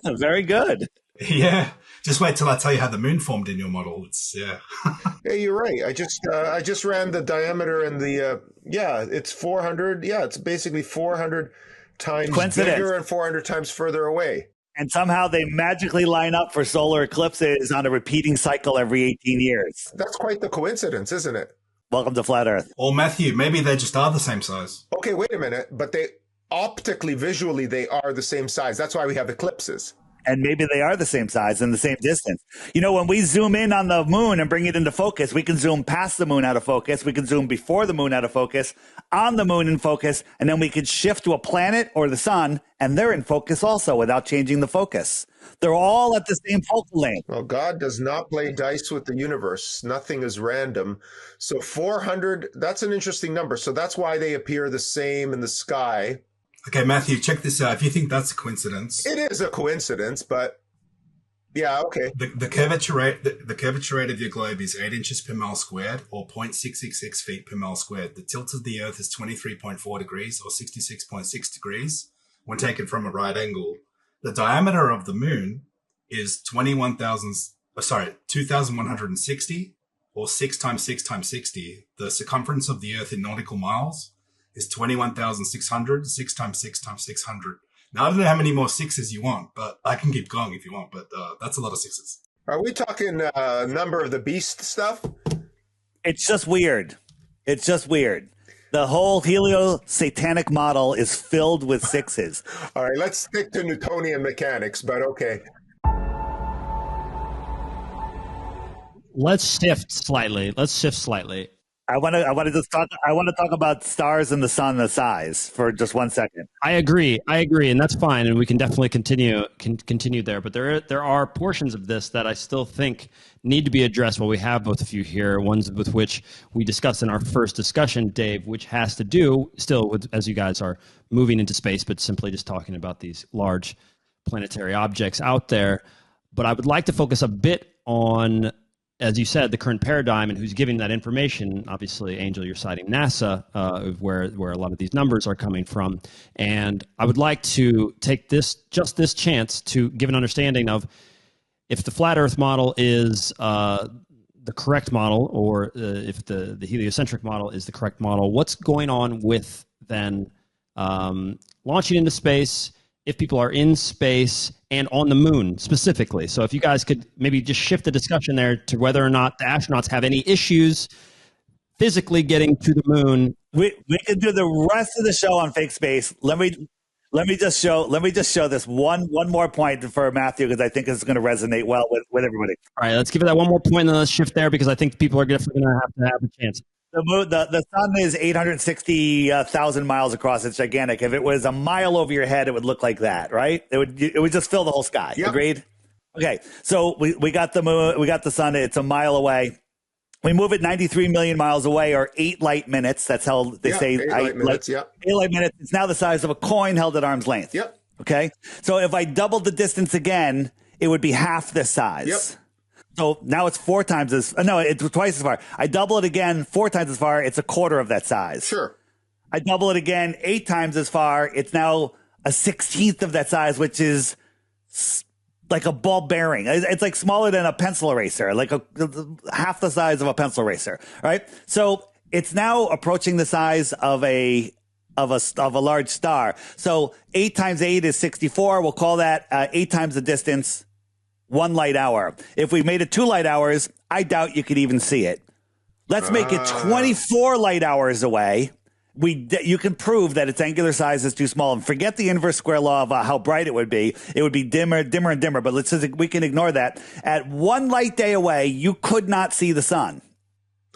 Very good. Yeah, just wait till I tell you how the moon formed in your model. Yeah. Hey, you're right. I just ran the diameter and the, it's 400. Yeah, it's basically 400 times bigger and 400 times further away. And somehow they magically line up for solar eclipses on a repeating cycle every 18 years. That's quite the coincidence, isn't it? Welcome to Flat Earth. Or Matthew, maybe they just are the same size. Okay, wait a minute. But they optically, visually, they are the same size. That's why we have eclipses. And maybe they are the same size and the same distance. You know, when we zoom in on the moon and bring it into focus, we can zoom past the moon out of focus. We can zoom before the moon out of focus, on the moon in focus, and then we could shift to a planet or the sun, and they're in focus also without changing the focus. They're all at the same focal length. Well, God does not play dice with the universe. Nothing is random. So 400, that's an interesting number. So that's why they appear the same in the sky. Okay, Matthew, check this out. If you think that's a coincidence. It is a coincidence, but yeah, okay. The curvature rate of your globe is 8 inches per mile squared, or 0.666 feet per mile squared. The tilt of the Earth is 23.4 degrees or 66.6 degrees when taken from a right angle. The diameter of the moon is 2,160, or 6 times 6 times 60. The circumference of the Earth in nautical miles is 21,600, 6 times 6 times 600. Now, I don't know how many more sixes you want, but I can keep going if you want, but that's a lot of sixes. Are we talking number of the beast stuff? It's just weird. It's just weird. The whole helio-satanic model is filled with sixes. All right, let's stick to Newtonian mechanics, but okay. Let's shift slightly. I want to talk about stars and the sun, the size, for just 1 second. I agree, and that's fine, and we can definitely continue there. But there are portions of this that I still think need to be addressed. Well, we have both of you here, ones with which we discussed in our first discussion, Dave, which has to do still with, as you guys are moving into space, but simply just talking about these large planetary objects out there. But I would like to focus a bit on, as you said, the current paradigm and who's giving that information. Obviously, Angel, you're citing NASA, where a lot of these numbers are coming from. And I would like to take this chance to give an understanding of if the flat Earth model is the correct model, or if the heliocentric model is the correct model, what's going on with then launching into space, if people are in space and on the moon specifically. So if you guys could maybe just shift the discussion there to whether or not the astronauts have any issues physically getting to the moon. We can do the rest of the show on fake space. Let me just show this one more point for Matthew, because I think it's going to resonate well with everybody. All right, let's give it that one more point, and then let's shift there, because I think people are definitely going to have a chance. The sun is 860,000 miles across. It's gigantic. If it was a mile over your head, it would look like that, right? It would just fill the whole sky. Yep. Agreed? Okay. So we got the moon, we got the sun. It's a mile away. We move it 93 million miles away, or 8 light minutes. That's how they say 8 light minutes. 8 light minutes. It's now the size of a coin held at arm's length. Yep. Okay. So if I doubled the distance again, it would be half this size. Yep. So now it's 4 times as, no, it's twice as far. I double it again, 4 times as far. It's a quarter of that size. Sure. I double it again, 8 times as far. It's now a 16th of that size, which is like a ball bearing. It's like smaller than a pencil eraser, like half the size of a pencil eraser, right? So it's now approaching the size of a large star. So 8 times 8 is 64. We'll call that 8 times the distance, 1 light hour. If we made it 2 light hours, I doubt you could even see it. Let's make it 24 light hours away. You can prove that its angular size is too small, and forget the inverse square law of how bright it would be. It would be dimmer and dimmer, but we can ignore that. At 1 light day away, you could not see the sun.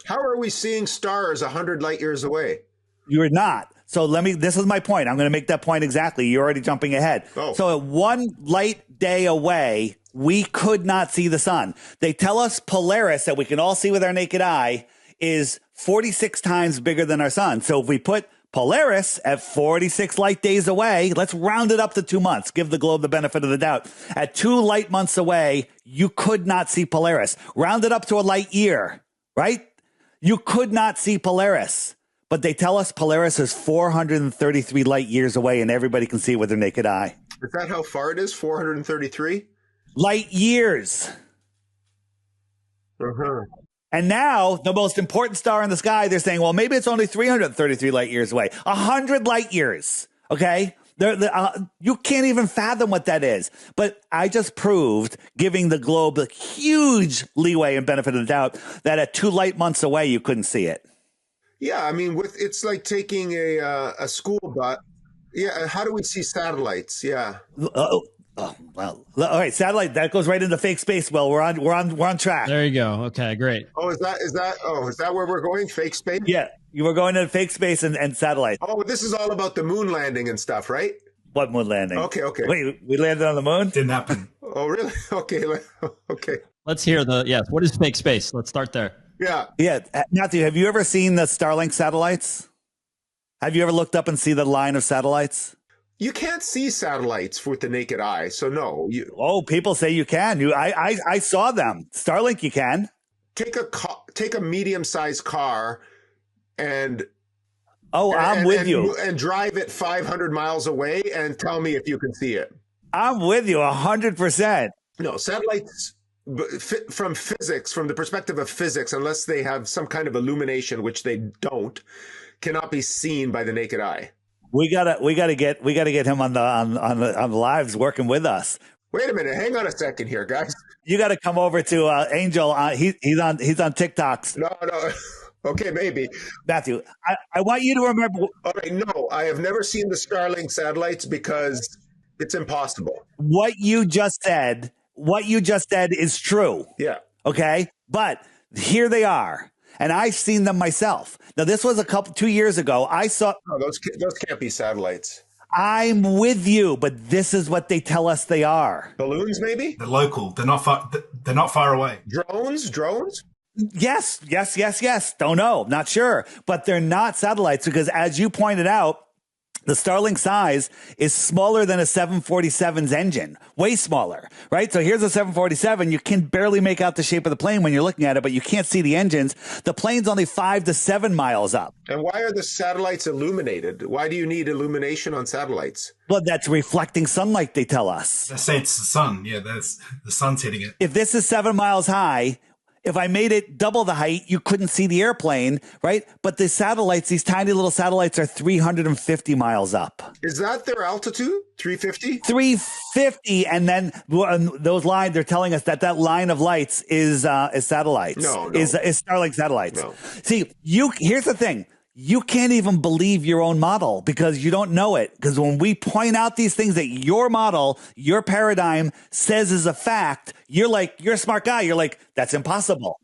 How are we seeing stars 100 light years away? You're not. So this is my point. I'm going to make that point exactly. You're already jumping ahead. Oh. So at 1 light day away, we could not see the sun. They tell us Polaris, that we can all see with our naked eye, is 46 times bigger than our sun. So if we put Polaris at 46 light days away, let's round it up to 2 months. Give the globe the benefit of the doubt. At 2 light months away, you could not see Polaris. Round it up to a light year, right? You could not see Polaris. But they tell us Polaris is 433 light years away, and everybody can see it with their naked eye. Is that how far it is? 433? Light years. Uh-huh. And now the most important star in the sky, they're saying, well, maybe it's only 333 light years away. 100 light years. Okay. You can't even fathom what that is. But I just proved, giving the globe a huge leeway and benefit of the doubt, that at 2 light months away, you couldn't see it. Yeah, I mean, it's like taking a school bus. Yeah, how do we see satellites? Yeah. Oh, well, all right. Satellite, that goes right into fake space. Well, we're on track. There you go. Okay, great. Oh, is that where we're going? Fake space? Yeah, you were going into fake space and satellite. Oh, this is all about the moon landing and stuff, right? What moon landing? Okay. Wait, we landed on the moon? Didn't happen. Oh, really? Okay. Let's hear what is fake space? Let's start there. Yeah. Matthew, have you ever seen the Starlink satellites? Have you ever looked up and see the line of satellites? You can't see satellites with the naked eye, so no. People say you can. I saw them. Starlink, you can. Take a medium-sized car and I'm with you. And drive it 500 miles away and tell me if you can see it. I'm with you 100%. No, satellites, from the perspective of physics, unless they have some kind of illumination, which they don't, cannot be seen by the naked eye. We gotta get him on the lives working with us. Wait a minute, hang on a second here, guys. You got to come over to Angel. He's on TikToks. No. Okay, maybe. Matthew, I want you to remember. All right, no, I have never seen the Starlink satellites because it's impossible. What you just said is true. Yeah. Okay, but here they are. And I've seen them myself. Now, this was 2 years ago. I saw. No, those can't be satellites. I'm with you, but this is what they tell us they are. Balloons, maybe? They're local. They're not far away. Drones? Yes. Don't know. Not sure. But they're not satellites because, as you pointed out, the Starlink size is smaller than a 747's engine, way smaller, right? So here's a 747. You can barely make out the shape of the plane when you're looking at it, but you can't see the engines. The plane's only 5 to 7 miles up. And why are the satellites illuminated? Why do you need illumination on satellites? Well, that's reflecting sunlight, they tell us. They say it's the sun. Yeah, that's the sun's hitting it. If this is 7 miles high, if I made it double the height, you couldn't see the airplane, right? But the satellites, these tiny little satellites, are 350 miles up. Is that their altitude? 350? 350, and then those lines, they're telling us that line of lights is satellites. No. Is Starlink satellites. No. See, here's the thing. You can't even believe your own model because you don't know it. Because when we point out these things that your model, your paradigm says is a fact, you're a smart guy. You're like, that's impossible.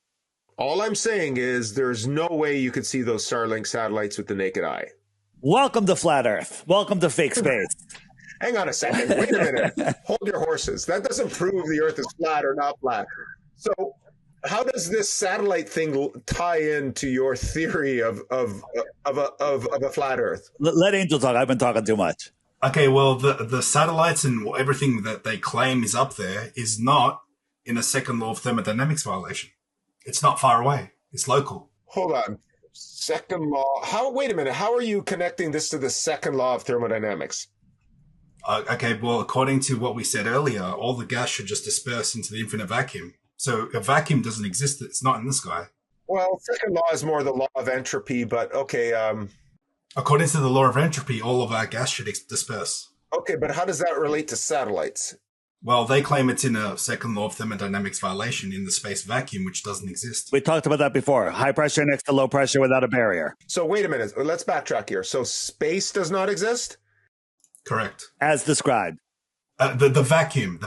All I'm saying is there's no way you could see those Starlink satellites with the naked eye. Welcome to Flat Earth. Welcome to fake space. Hang on a second. Wait a minute. Hold your horses. That doesn't prove the Earth is flat or not flat. So how does this satellite thing tie into your theory of a flat Earth? Let Angel talk. I've been talking too much. Okay, well, the satellites and everything that they claim is up there is not in a second law of thermodynamics violation. It's not far away. It's local. Hold on. Second law. Wait a minute. How are you connecting this to the second law of thermodynamics? Okay, well, according to what we said earlier, all the gas should just disperse into the infinite vacuum. So a vacuum doesn't exist. It's not in the sky. Well, second law is more the law of entropy, but okay. According to the law of entropy, all of our gas should disperse. Okay, but how does that relate to satellites? Well, they claim it's in a second law of thermodynamics violation in the space vacuum, which doesn't exist. We talked about that before. High pressure next to low pressure without a barrier. So wait a minute. Let's backtrack here. So space does not exist? Correct. As described. The vacuum.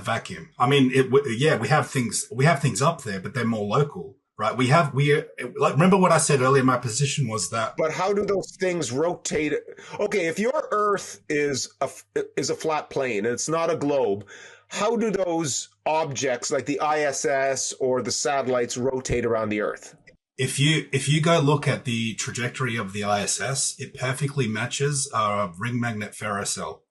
I mean, we have things up there, but they're more local, right? Remember what I said earlier. My position was that. But how do those things rotate? Okay, if your Earth is a flat plane and it's not a globe, how do those objects like the ISS or the satellites rotate around the Earth? If you go look at the trajectory of the ISS, it perfectly matches a ring magnet ferrocell.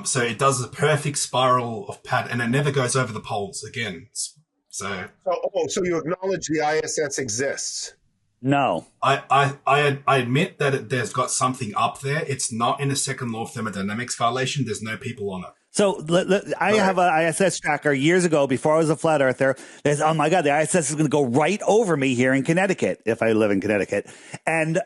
So it does a perfect spiral of pattern, and it never goes over the poles again. So you acknowledge the ISS exists? No. I admit that there's got something up there. It's not in a second law of thermodynamics violation. There's no people on it. So I have an ISS tracker years ago before I was a flat earther. There's, oh my God, the ISS is going to go right over me here in Connecticut if I live in Connecticut. And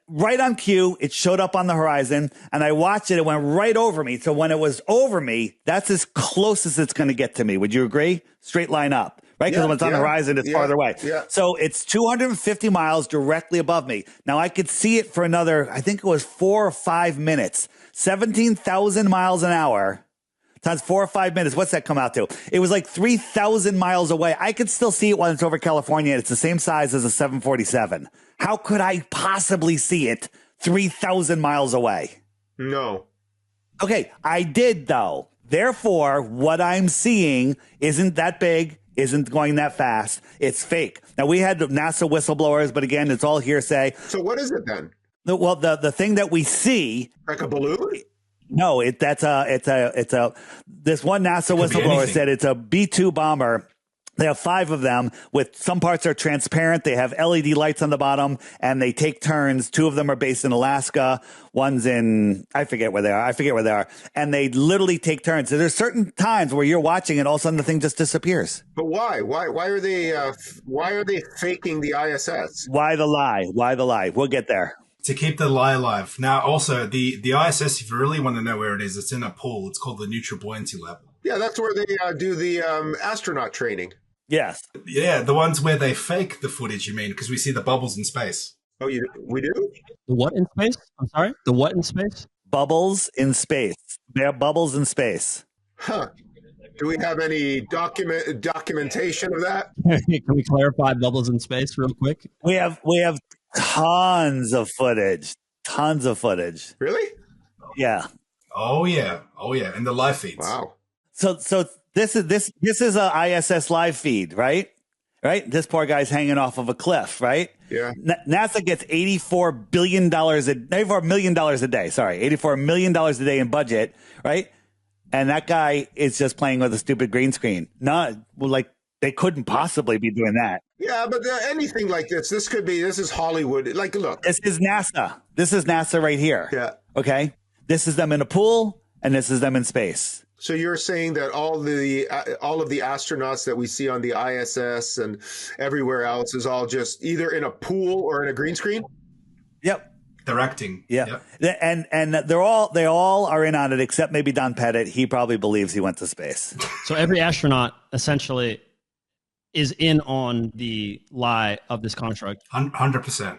right on cue, it showed up on the horizon and I watched it. It went right over me. So when it was over me, that's as close as it's going to get to me. Would you agree? Straight line up, right? Because when it's on the horizon, it's farther away. Yeah. So it's 250 miles directly above me. Now I could see it for another, I think it was 4 or 5 minutes. 17,000 miles an hour times 4 or 5 minutes. What's that come out to? It was like 3,000 miles away. I could still see it when it's over California. It's the same size as a 747. How could I possibly see it 3,000 miles away? No. Okay, I did though. Therefore, what I'm seeing isn't that big, isn't going that fast. It's fake. Now we had NASA whistleblowers, but again, it's all hearsay. So what is it then? Well, the thing that we see, like a balloon? No, this one NASA whistleblower said it's a B-2 bomber. They have 5 of them with some parts are transparent. They have LED lights on the bottom and they take turns. 2 of them are based in Alaska. One's in, I forget where they are. And they literally take turns. So there's certain times where you're watching and all of a sudden the thing just disappears. But why? Why are they faking the ISS? Why the lie? We'll get there. To keep the lie alive. Now, also, the ISS, if you really want to know where it is, it's in a pool. It's called the Neutral Buoyancy Lab. Yeah, that's where they do the astronaut training. Yes. Yeah, the ones where they fake the footage, you mean, because we see the bubbles in space. Oh, we do? The what in space? I'm sorry? The what in space? Bubbles in space. They have bubbles in space. Huh. Do we have any documentation of that? Can we clarify bubbles in space real quick? We have tons of footage. Really? Yeah. Oh yeah. In the live feeds. Wow. So this is a ISS live feed, right? Right. This poor guy's hanging off of a cliff, right? Yeah. NASA gets $84 million a day. Sorry, $84 million a day in budget, right? And that guy is just playing with a stupid green screen. They couldn't possibly be doing that. Yeah, but anything like this is Hollywood. Like, look. This is NASA. This is NASA right here. Yeah. Okay. This is them in a pool and this is them in space. So you're saying that all of the astronauts that we see on the ISS and everywhere else is all just either in a pool or in a green screen? Yep. They're acting. Yeah. Yep. And they all are in on it except maybe Don Pettit. He probably believes he went to space. So every astronaut essentially is in on the lie of this construct. 100%.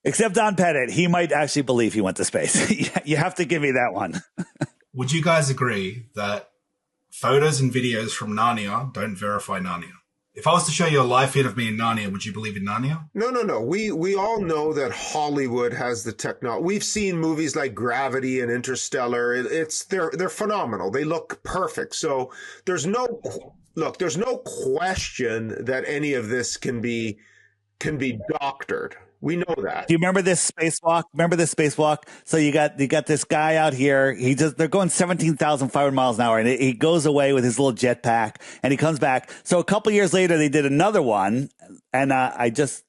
Except Don Pettit. He might actually believe he went to space. You have to give me that one. Would you guys agree that photos and videos from Narnia don't verify Narnia? If I was to show you a live feed of me in Narnia, would you believe in Narnia? No. We all know that Hollywood has the technology. We've seen movies like Gravity and Interstellar. They're phenomenal. They look perfect. So there's no question that any of this can be doctored. We know that. Do you remember this spacewalk? So you got this guy out here. They're going 17,500 miles an hour, and he goes away with his little jetpack, and he comes back. So a couple years later, they did another one, and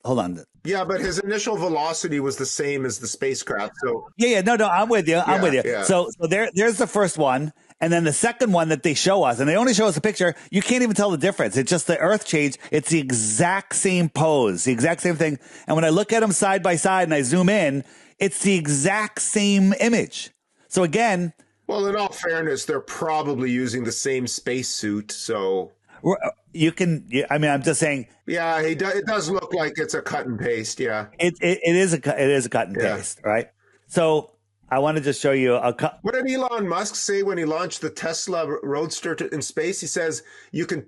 hold on. Yeah, but his initial velocity was the same as the spacecraft. So No, I'm with you. Yeah. So there's the first one. And then the second one that they show us, and they only show us a picture, you can't even tell the difference. It's just the Earth changed. It's the exact same pose, the exact same thing. And when I look at them side by side and I zoom in, it's the exact same image. So again, well, in all fairness, they're probably using the same spacesuit. So I'm just saying. Yeah, it does look like it's a cut and paste. Yeah, it is a cut and paste, right? So I want to just show you what did Elon Musk say when he launched the Tesla Roadster in space? He says you can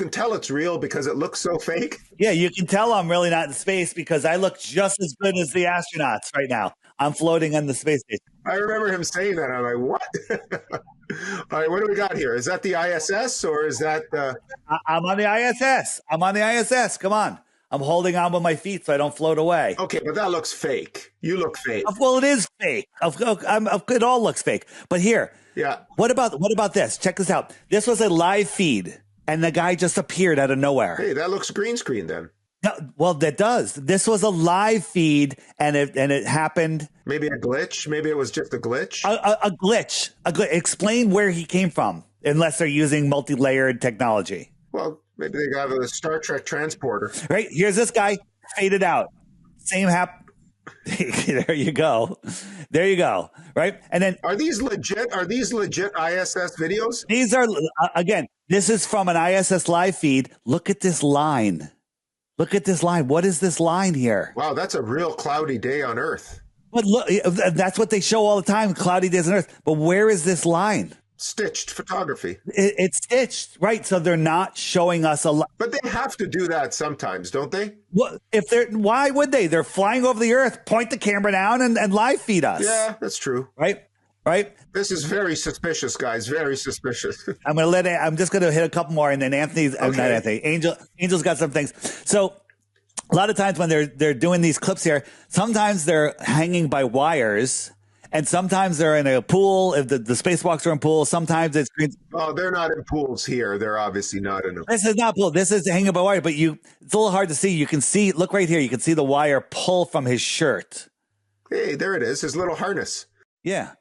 tell it's real because it looks so fake. Yeah, you can tell I'm really not in space because I look just as good as the astronauts right now. I'm floating on the space station. I remember him saying that. I'm like, what? All right, what do we got here? Is that the ISS or is that? I'm on the ISS. Come on. I'm holding on with my feet so I don't float away. Okay, but that looks fake. You look fake. Well, it is fake. It all looks fake. But here, yeah. What about this? Check this out. This was a live feed, and the guy just appeared out of nowhere. Hey, that looks green screen then. No, well, that does. This was a live feed, and it happened. Maybe a glitch. Maybe it was just a glitch. A glitch. Explain where he came from, unless they're using multi-layered technology. Well, maybe they got a Star Trek transporter. Right. Here's this guy faded out. Same There you go. Right. And then are these legit ISS videos? These are, again, this is from an ISS live feed. Look at this line. What is this line here? Wow, that's a real cloudy day on Earth. But look, that's what they show all the time, cloudy days on Earth. But where is this line? Stitched photography. It's stitched, right? So they're not showing us a lot. But they have to do that sometimes, don't they? Well, why would they? They're flying over the Earth, point the camera down, and live feed us. Yeah, that's true. Right. This is very suspicious, guys. Very suspicious. I'm just gonna hit a couple more, and then Angel's got some things. So a lot of times when they're doing these clips here, sometimes they're hanging by wires. And sometimes they're in a pool. If the spacewalks are in pools, sometimes it's green. Oh, they're not in pools here. They're obviously not in a pool. This is not pool. This is hanging by wire, but it's a little hard to see. You can see, look right here. You can see the wire pull from his shirt. Hey, there it is. His little harness. Yeah.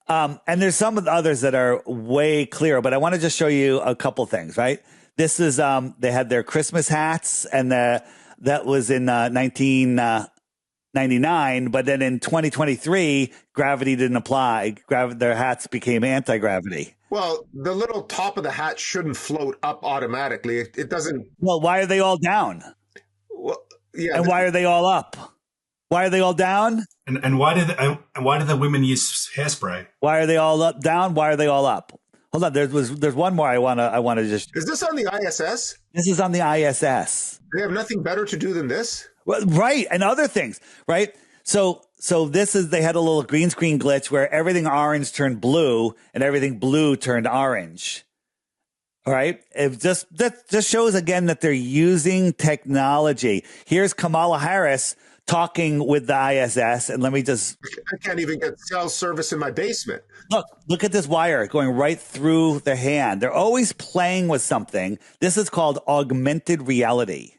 And there's some of the others that are way clearer, but I want to just show you a couple things, right? This is, they had their Christmas hats, and that was in 1999, but then in 2023, gravity didn't apply. Their hats became anti-gravity. Well, the little top of the hat shouldn't float up automatically. It doesn't. Well, why are they all down? Well, yeah. And why are they all up? Why are they all down? And why did the women use hairspray? Why are they all up? Down? Why are they all up? Hold on. There's one more I want to just. Is this on the ISS? This is on the ISS. They have nothing better to do than this. Well, right, and other things, right? So they had a little green screen glitch where everything orange turned blue and everything blue turned orange. All right, that just shows again that they're using technology. Here's Kamala Harris talking with the ISS, and let me just. I can't even get cell service in my basement. Look at this wire going right through the hand. They're always playing with something. This is called augmented reality.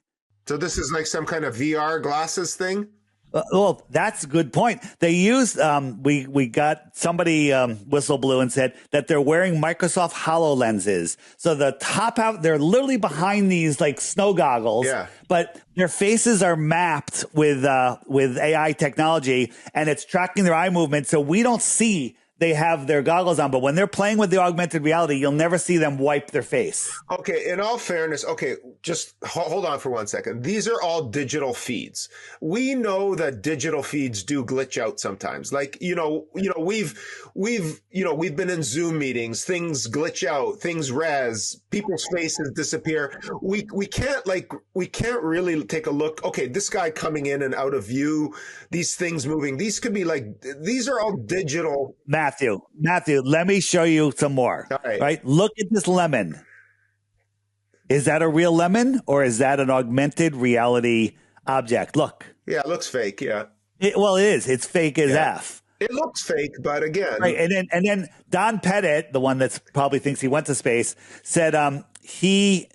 So this is like some kind of VR glasses thing? Well, that's a good point. They used, we got somebody whistle blew and said that they're wearing Microsoft HoloLenses. So the top out, they're literally behind these like snow goggles, but their faces are mapped with AI technology, and it's tracking their eye movement. So we don't see they have their goggles on, but when they're playing with the augmented reality, you'll never see them wipe their face. Okay, in all fairness, okay, just hold on for 1 second. These are all digital feeds. We know that digital feeds do glitch out sometimes. Like, we've been in Zoom meetings, things glitch out, things res, people's faces disappear. We can't really take a look. Okay, this guy coming in and out of view, these things moving. These could be these are all digital. Matthew, let me show you some more. All right. Right? Look at this lemon. Is that a real lemon or is that an augmented reality object? Look. Yeah, it looks fake. Yeah. It is. It's fake as F. It looks fake, but again. Right. And then Don Pettit, the one that probably thinks he went to space, said he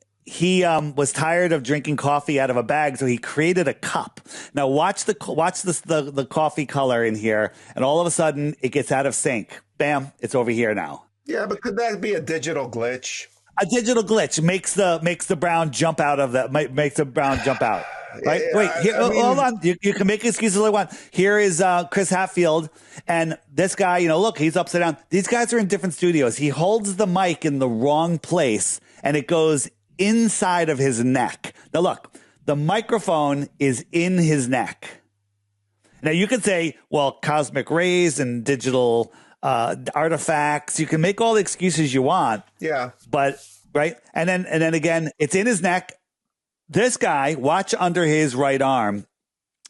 was tired of drinking coffee out of a bag, so he created a cup. Now watch the coffee color in here, and all of a sudden it gets out of sync. Bam, it's over here now. Yeah, but could that be a digital glitch? A digital glitch makes the brown jump out of that. Makes the brown jump out. Right? Wait, here, hold on. You can make excuses all you want. Here is Chris Hatfield, and this guy. Look, he's upside down. These guys are in different studios. He holds the mic in the wrong place, and it goes inside of his neck. Now look, the microphone is in his neck. Now you could say, well, cosmic rays and digital artifacts. You can make all the excuses you want. Yeah. But right. And then again, it's in his neck. This guy, watch under his right arm.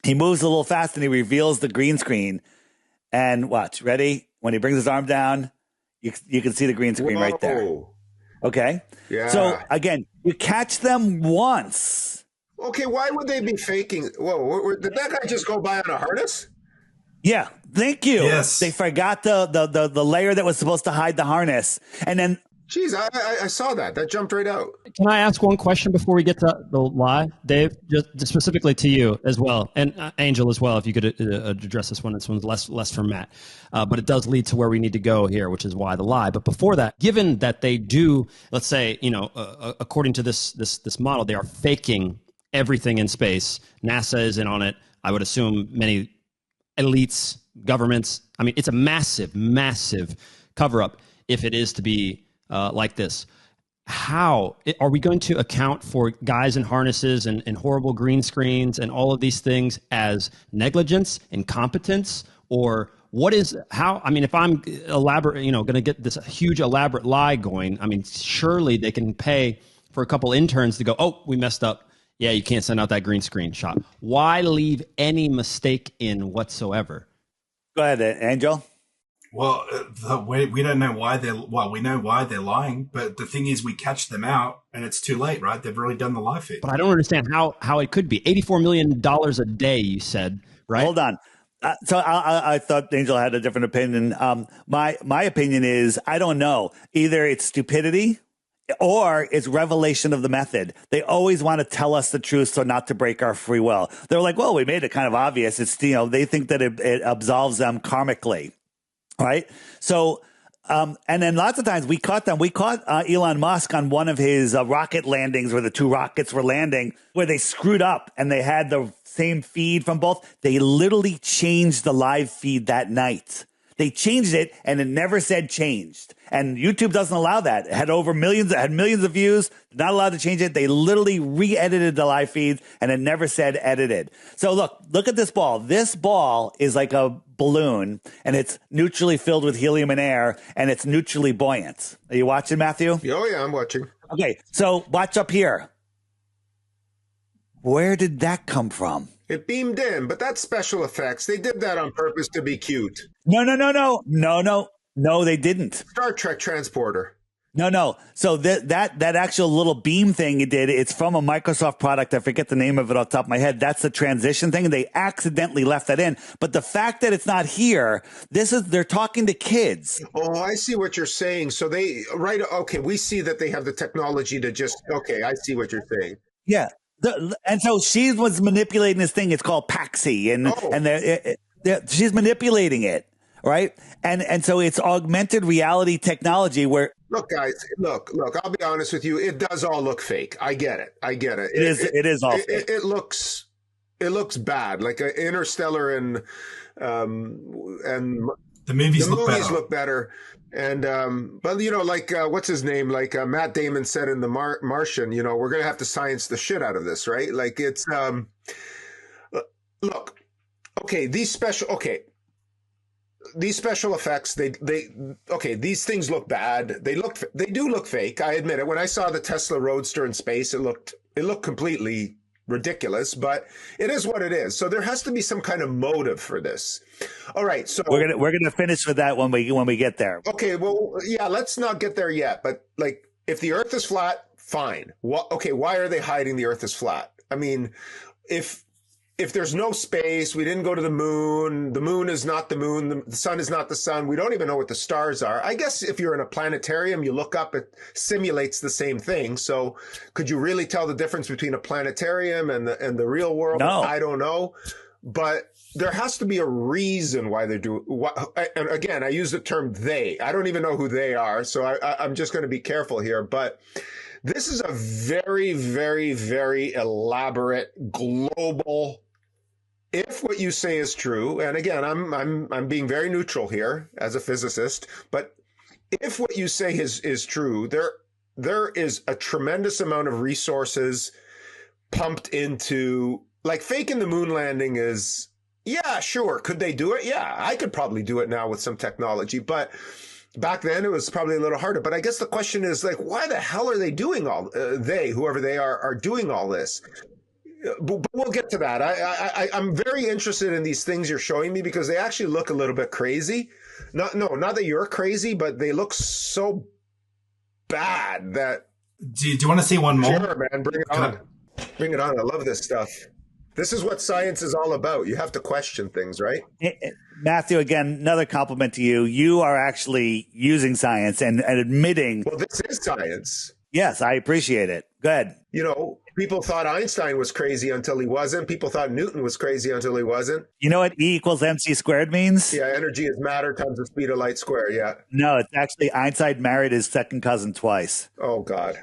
He moves a little fast and he reveals the green screen. And watch, ready? When he brings his arm down, you can see the green screen right there. Okay. Yeah. So again, you catch them once. Okay. Why would they be faking? Whoa. Did that guy just go by on a harness? Yeah. Thank you. Yes. They forgot the layer that was supposed to hide the harness. And then, geez, I saw that. That jumped right out. Can I ask one question before we get to the lie, Dave? Just specifically to you as well, and Angel as well, if you could address this one. This one's less from Matt, but it does lead to where we need to go here, which is why the lie. But before that, given that they do, let's say, according to this model, they are faking everything in space. NASA is in on it. I would assume many elites, governments. I mean, it's a massive, massive cover-up if it is to be like this. How are we going to account for guys in harnesses and horrible green screens and all of these things as negligence, incompetence, or what is how? I mean, if I'm going to get this huge elaborate lie going, I mean, surely they can pay for a couple interns to go, oh, we messed up. Yeah, you can't send out that green screen shot. Why leave any mistake in whatsoever? go ahead, Angel. Well, we don't know why we know why they're lying, but the thing is we catch them out and it's too late, right? They've already done the live feed. But I don't understand how it could be. $84 million a day, you said, right? Hold on. So I thought Angel had a different opinion. My opinion is, I don't know. Either it's stupidity or it's revelation of the method. They always want to tell us the truth so not to break our free will. They're like, well, we made it kind of obvious. It's, they think that it absolves them karmically. Right. So, and then lots of times we caught them. We caught Elon Musk on one of his rocket landings where the two rockets were landing, where they screwed up and they had the same feed from both. They literally changed the live feed that night. They changed it and it never said changed. And YouTube doesn't allow that. It had millions of views, not allowed to change it. They literally re-edited the live feeds and it never said edited. So look at this ball. This ball is like a balloon and it's neutrally filled with helium and air and it's neutrally buoyant. Are you watching, Matthew? Oh yeah, I'm watching. Okay. So watch up here. Where did that come from? It beamed in, but that's special effects. They did that on purpose to be cute. No, they didn't. Star Trek transporter. No. So that actual little beam thing you did, it's from a Microsoft product. I forget the name of it off the top of my head. That's the transition thing. They accidentally left that in. But the fact that it's not here, they're talking to kids. Oh, I see what you're saying. So okay, we see that they have the technology to okay, I see what you're saying. Yeah. And so she was manipulating this thing. It's called Paxi, and she's manipulating it, right? And so it's augmented reality technology where. Look, guys, look. I'll be honest with you. It does all look fake. I get it. It is all fake. It looks bad, like Interstellar and The movies look better. And, but like, what's his name? Like, Matt Damon said in The Martian, we're going to have to science the shit out of this, right? Like it's, look, these special effects, these things look bad. They do look fake. I admit it. When I saw the Tesla Roadster in space, it looked completely ridiculous, but it is what it is. So there has to be some kind of motive for this. All right, so we're gonna finish with that when we get there. Okay, well, yeah, let's not get there yet. But like, if the Earth is flat, fine. Why are they hiding the Earth is flat? I mean, if there's no space, we didn't go to the moon is not the moon, the sun is not the sun, we don't even know what the stars are. I guess if you're in a planetarium, you look up, it simulates the same thing. So could you really tell the difference between a planetarium and the real world? No. I don't know. But there has to be a reason why they do. And again, I use the term they. I don't even know who they are, so I'm just going to be careful here. But this is a very, very, very elaborate global. If what you say is true, and again, I'm being very neutral here as a physicist, but if what you say is true, there is a tremendous amount of resources pumped into, like, faking the moon landing is, yeah, sure. Could they do it? Yeah, I could probably do it now with some technology, but back then it was probably a little harder. But I guess the question is, like, why the hell are they doing whoever they are doing all this? But we'll get to that. I'm very interested in these things you're showing me because they actually look a little bit crazy. Not that you're crazy, but they look so bad that. Do you want to see one more? Sure, man. Bring it on. Bring it on. I love this stuff. This is what science is all about. You have to question things, right? Matthew, again, another compliment to you. You are actually using science and admitting. Well, this is science. Yes, I appreciate it. Go ahead. People thought Einstein was crazy until he wasn't. People thought Newton was crazy until he wasn't. You know what E equals MC squared means? Yeah, energy is matter times the speed of light squared. Yeah. No, it's actually Einstein married his second cousin twice. Oh, God.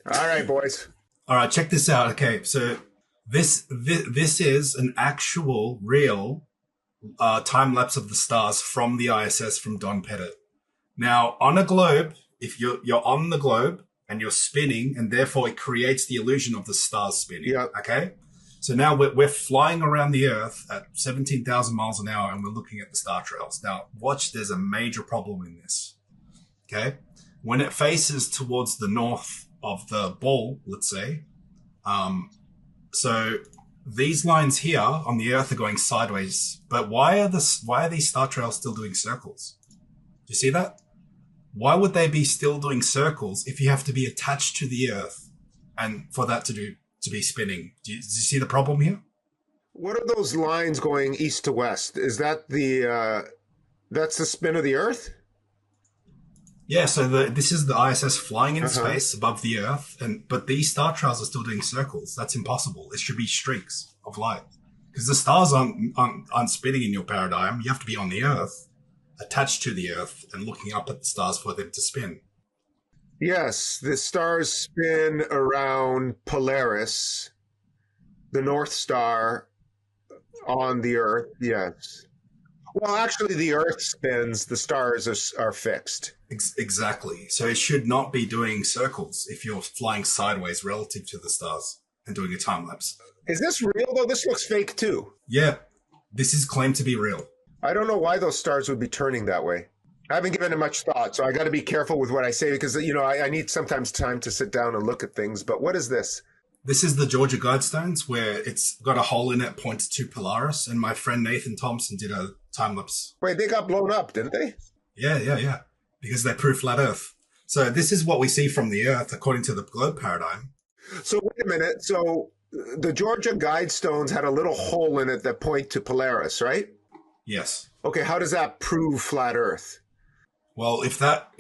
All right, boys. All right, check this out. Okay, so this is an actual real time lapse of the stars from the ISS from Don Pettit. Now, on a globe, if you're on the globe, and you're spinning, and therefore it creates the illusion of the stars spinning. Yeah. Okay. So now we're flying around the Earth at 17,000 miles an hour, and we're looking at the star trails. Now, watch. There's a major problem in this. Okay. When it faces towards the north of the ball, let's say, so these lines here on the Earth are going sideways. But why are these star trails still doing circles? Do you see that? Why would they be still doing circles if you have to be attached to the Earth and for that to be spinning? Do you see the problem here? What are those lines going east to west? Is that that's the spin of the Earth? Yeah, so this is the ISS flying in space above the Earth, but these star trails are still doing circles. That's impossible. It should be streaks of light because the stars aren't spinning in your paradigm. You have to be on the Earth, attached to the Earth and looking up at the stars for them to spin. Yes, the stars spin around Polaris, the North Star on the Earth, yes. Well, actually, the Earth spins, the stars are fixed. Exactly. So it should not be doing circles if you're flying sideways relative to the stars and doing a time lapse. Is this real, though? This looks fake, too. Yeah, this is claimed to be real. I don't know why those stars would be turning that way. I haven't given it much thought, so I got to be careful with what I say because, I need sometimes time to sit down and look at things. But what is this? This is the Georgia Guidestones where it's got a hole in it pointed to Polaris. And my friend Nathan Thompson did a time lapse. Wait, they got blown up, didn't they? Yeah. Because they prove flat Earth. So this is what we see from the Earth according to the globe paradigm. So wait a minute. So the Georgia Guidestones had a little hole in it that point to Polaris, right? Yes. Okay, how does that prove flat Earth? Well, if that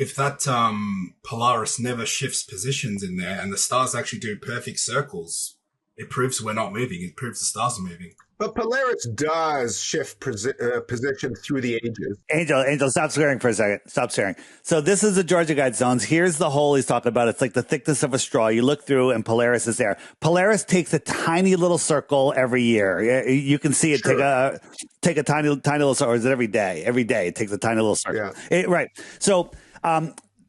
Polaris never shifts positions in there and the stars actually do perfect circles, it proves we're not moving. It proves the stars are moving. But Polaris does shift position through the ages. Angel, stop swearing for a second. Stop swearing. So this is the Georgia Guidestones. Here's the hole he's talking about. It's like the thickness of a straw. You look through and Polaris is there. Polaris takes a tiny little circle every year. You can see it Sure. take a tiny little circle. Or is it every day? Every day it takes a tiny little circle. Yeah. Right. So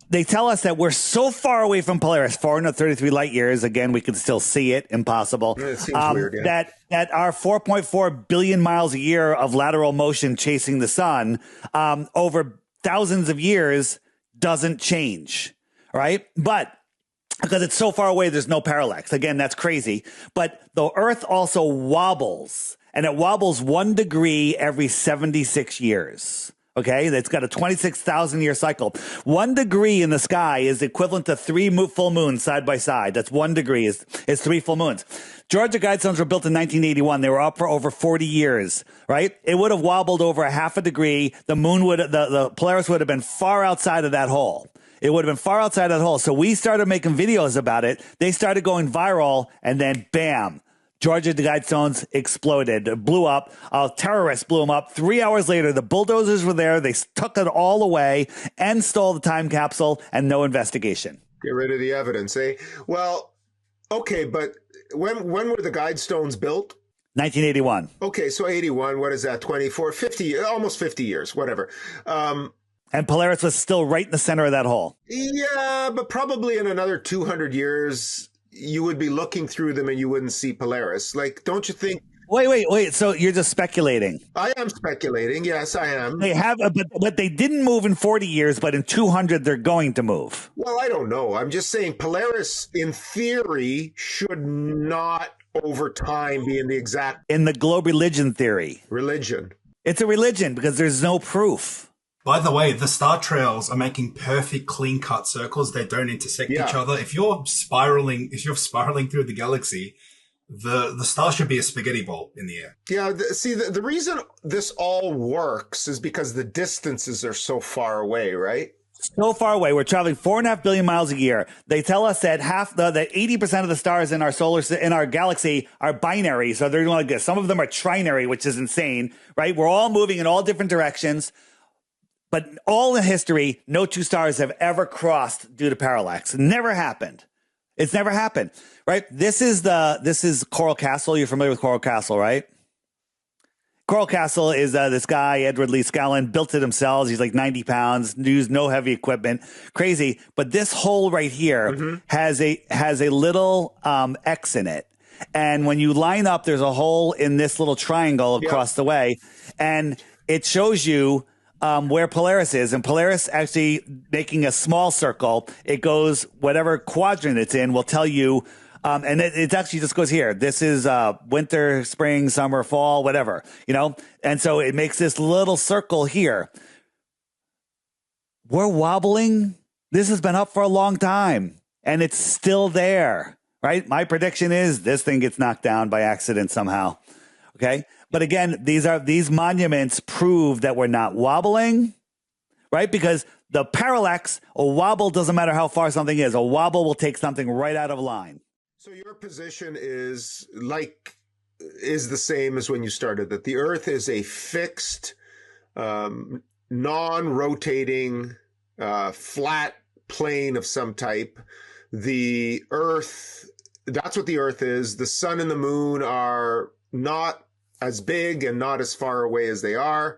they tell us that we're so far away from Polaris, 433 light years. Again, we can still see it. Impossible. It seems weird, yeah. That our 4.4 billion miles a year of lateral motion chasing the sun over thousands of years doesn't change, right? But because it's so far away, there's no parallax. Again, that's crazy. But the Earth also wobbles, and it wobbles 1 degree every 76 years. Okay, it's got a 26,000 year cycle. 1 degree in the sky is equivalent to 3 full moons side by side. That's 1 degree is 3 full moons. Georgia Guidestones were built in 1981. They were up for over 40 years, right? It would have wobbled over a half a degree. The moon the Polaris would have been far outside of that hole. It would have been far outside of that hole. So we started making videos about it. They started going viral, and then bam. Georgia Guidestones exploded, blew up. Terrorists blew them up. 3 hours later, the bulldozers were there. They took it all away and stole the time capsule, and no investigation. Get rid of the evidence, eh? Well, okay, but when were the Guidestones built? 1981. Okay, so 81, what is that, 24, 50, almost 50 years, whatever. And Polaris was still right in the center of that hole. Yeah, but probably in another 200 years, you would be looking through them and you wouldn't see Polaris. Like, don't you think? Wait. So you're just speculating. I am speculating. Yes, I am. They have, but they didn't move in 40 years, but in 200, they're going to move. Well, I don't know. I'm just saying Polaris, in theory, should not over time be in the exact. In the globe religion theory. Religion. It's a religion because there's no proof. By the way, the star trails are making perfect clean-cut circles. They don't intersect each other. If you're spiraling through the galaxy, the star should be a spaghetti ball in the air. Yeah. The reason this all works is because the distances are so far away, right? So far away. We're traveling 4.5 billion miles a year. They tell us that that 80% of the stars in our galaxy are binary. So they're like this. Some of them are trinary, which is insane, right? We're all moving in all different directions. But all in history, no two stars have ever crossed due to parallax. It never happened. It's never happened, right? This is Coral Castle. You're familiar with Coral Castle, right? Coral Castle is this guy, Edward Lee Scallon, built it himself. He's like 90 pounds, used no heavy equipment. Crazy. But this hole right here has a little X in it. And when you line up, there's a hole in this little triangle across the way. And it shows you where Polaris is, and Polaris actually making a small circle. It goes whatever quadrant it's in will tell you, and it actually just goes here. This is winter, spring, summer, fall, whatever, and so it makes this little circle here. We're wobbling. This has been up for a long time, and it's still there, right? My prediction is this thing gets knocked down by accident somehow. Okay. But again, these monuments prove that we're not wobbling, right? Because the parallax, a wobble doesn't matter how far something is. A wobble will take something right out of line. So your position is the same as when you started, that the Earth is a fixed, non-rotating, flat plane of some type. The Earth, that's what the Earth is. The sun and the moon are not as big and not as far away as they are.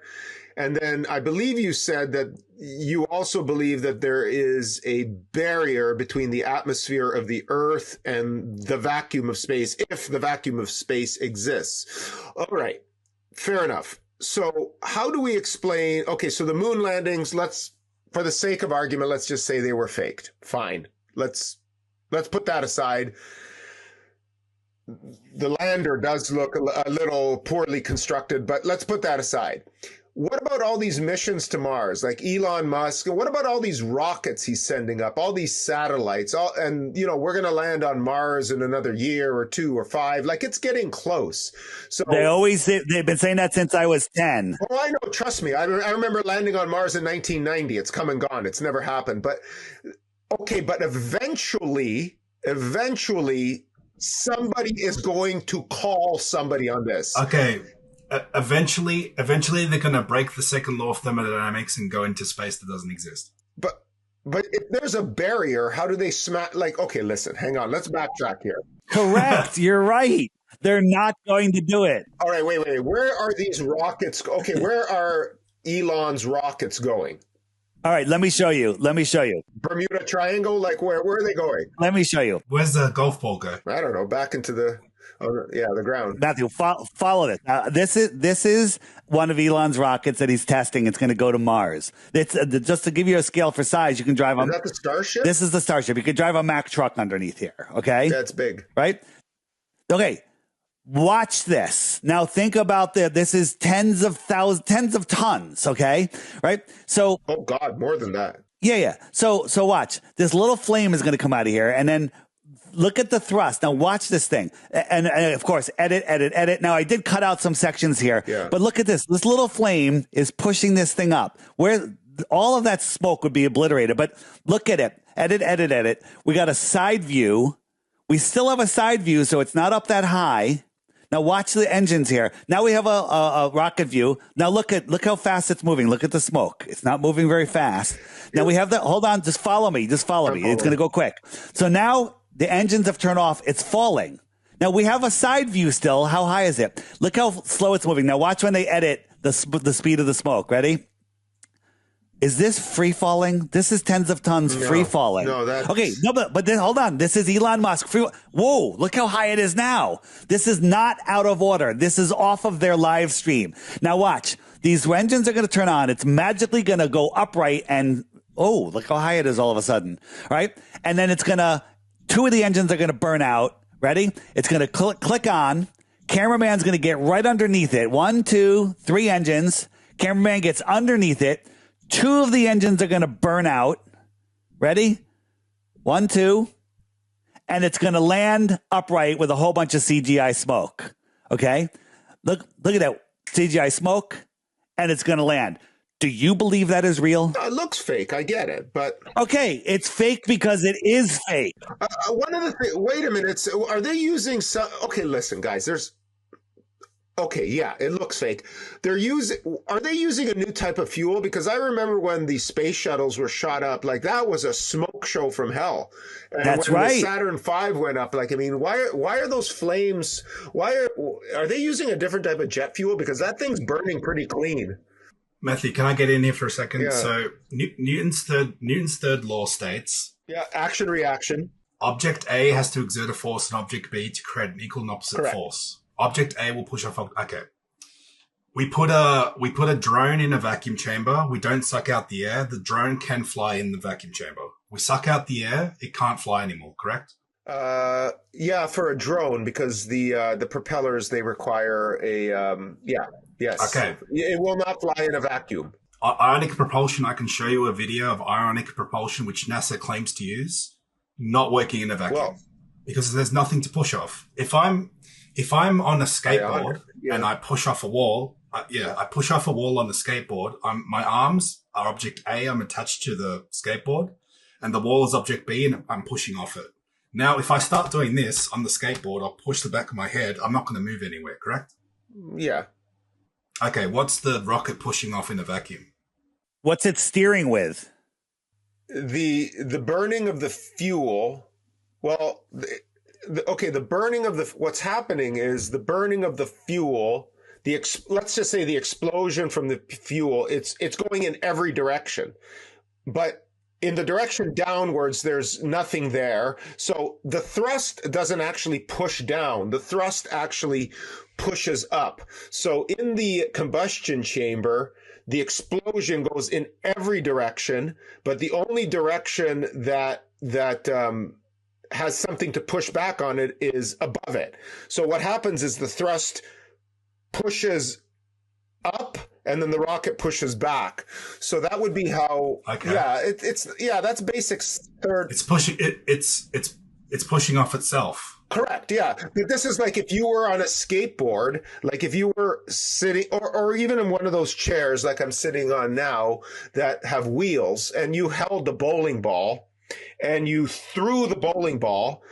And then I believe you said that you also believe that there is a barrier between the atmosphere of the Earth and the vacuum of space, if the vacuum of space exists. All right. Fair enough. So how do we explain? Okay. So the moon landings, for the sake of argument, let's just say they were faked. Fine. Let's put that aside. The lander does look a little poorly constructed, but let's put that aside. What about all these missions to Mars, like Elon Musk? And what about all these rockets he's sending up, all these satellites? We're going to land on Mars in another year or 2 or 5. Like, it's getting close. So they've been saying that since I was 10. Oh, I know. Trust me. I remember landing on Mars in 1990. It's come and gone. It's never happened. But okay, but eventually, Somebody is going to call somebody on this. Okay. Eventually they're going to break the second law of thermodynamics and go into space that doesn't exist. But if there's a barrier, how do they smash? Like, okay, listen, hang on. Let's backtrack here. Correct. You're right. They're not going to do it. All right, wait. Where are these rockets? Okay, where are Elon's rockets going? All right, let me show you. Bermuda Triangle? Like, where are they going? Let me show you. Where's the golf ball go? I don't know. Back into the ground. Matthew, follow this. This is one of Elon's rockets that he's testing. It's going to go to Mars. It's just to give you a scale for size. You can drive on. Is that the Starship? This is the Starship. You could drive a Mack truck underneath here. Okay, that's big, right? Okay, watch this. Now think about this is tens of tons. Okay, right? So, oh God, more than that. Yeah. So watch. This little flame is going to come out of here, and then. Look at the thrust. Now watch this thing. And of course, edit. Now I did cut out some sections here, but look at this. This little flame is pushing this thing up where all of that smoke would be obliterated. But look at it. Edit. We got a side view. We still have a side view, so it's not up that high. Now watch the engines here. Now we have a rocket view. Now look how fast it's moving. Look at the smoke. It's not moving very fast. Now we have hold on. Just follow me. It's going to go quick. So now, the engines have turned off. It's falling. Now we have a side view still. How high is it? Look how slow it's moving. Now watch when they edit the speed of the smoke. Ready? Is this free falling? This is tens of tons free falling. No, that's... Okay. No, but then hold on. This is Elon Musk. Whoa, look how high it is now. This is not out of order. This is off of their live stream. Now watch. These engines are going to turn on. It's magically going to go upright and, oh, look how high it is all of a sudden. Right? And then it's going to, two of the engines are going to burn out. Ready? It's going to click on. Cameraman's going to get right underneath it. 1, 2, 3 engines. Cameraman gets underneath it. 2 of the engines are going to burn out. Ready? 1, 2. And it's going to land upright with a whole bunch of CGI smoke. Okay? Look at that CGI smoke. And it's going to land. Do you believe that is real? It looks fake. I get it, but okay, it's fake because it is fake. One of the things. Wait a minute. Are they using some? Okay, listen, guys. Okay, yeah, it looks fake. Are they using a new type of fuel? Because I remember when the space shuttles were shot up, like that was a smoke show from hell. And that's when right. The Saturn V went up, like, I mean, why are those flames? Are they using a different type of jet fuel? Because that thing's burning pretty clean. Matthew, can I get in here for a second? Yeah. So Newton's third law states, action reaction. Object A has to exert a force on object B to create an equal and opposite Correct. force. Object A will push off. Okay. We put a drone in a vacuum chamber. We don't suck out the air. The drone can fly in the vacuum chamber. We suck out the air. It can't fly anymore. Correct? Yeah, for a drone, because the propellers, they require a yes. Okay. It will not fly in a vacuum. Ionic propulsion. I can show you a video of ionic propulsion, which NASA claims to use, not working in a vacuum because there's nothing to push off. If I'm on a skateboard and I push off a wall, I push off a wall on the skateboard. My arms are object A. I'm attached to the skateboard, and the wall is object B, and I'm pushing off it. Now, if I start doing this on the skateboard, I'll push the back of my head. I'm not going to move anywhere, correct? Yeah. Okay, what's the rocket pushing off in a vacuum? What's it steering with? The burning of the fuel. Well, the burning of what's happening is the burning of the fuel. Let's just say the explosion from the fuel. It's going in every direction, but in the direction downwards, there's nothing there. So the thrust doesn't actually push down. The thrust actually pushes up. So in the combustion chamber, the explosion goes in every direction, but the only direction that has something to push back on it is above it. So what happens is the thrust pushes up, and then the rocket pushes back. So that would be how. Okay. Yeah, that's basic third. It's pushing. It's pushing off itself. Correct. Yeah, but this is like if you were on a skateboard, like if you were sitting, or even in one of those chairs like I'm sitting on now that have wheels, and you held the bowling ball, and you threw the bowling ball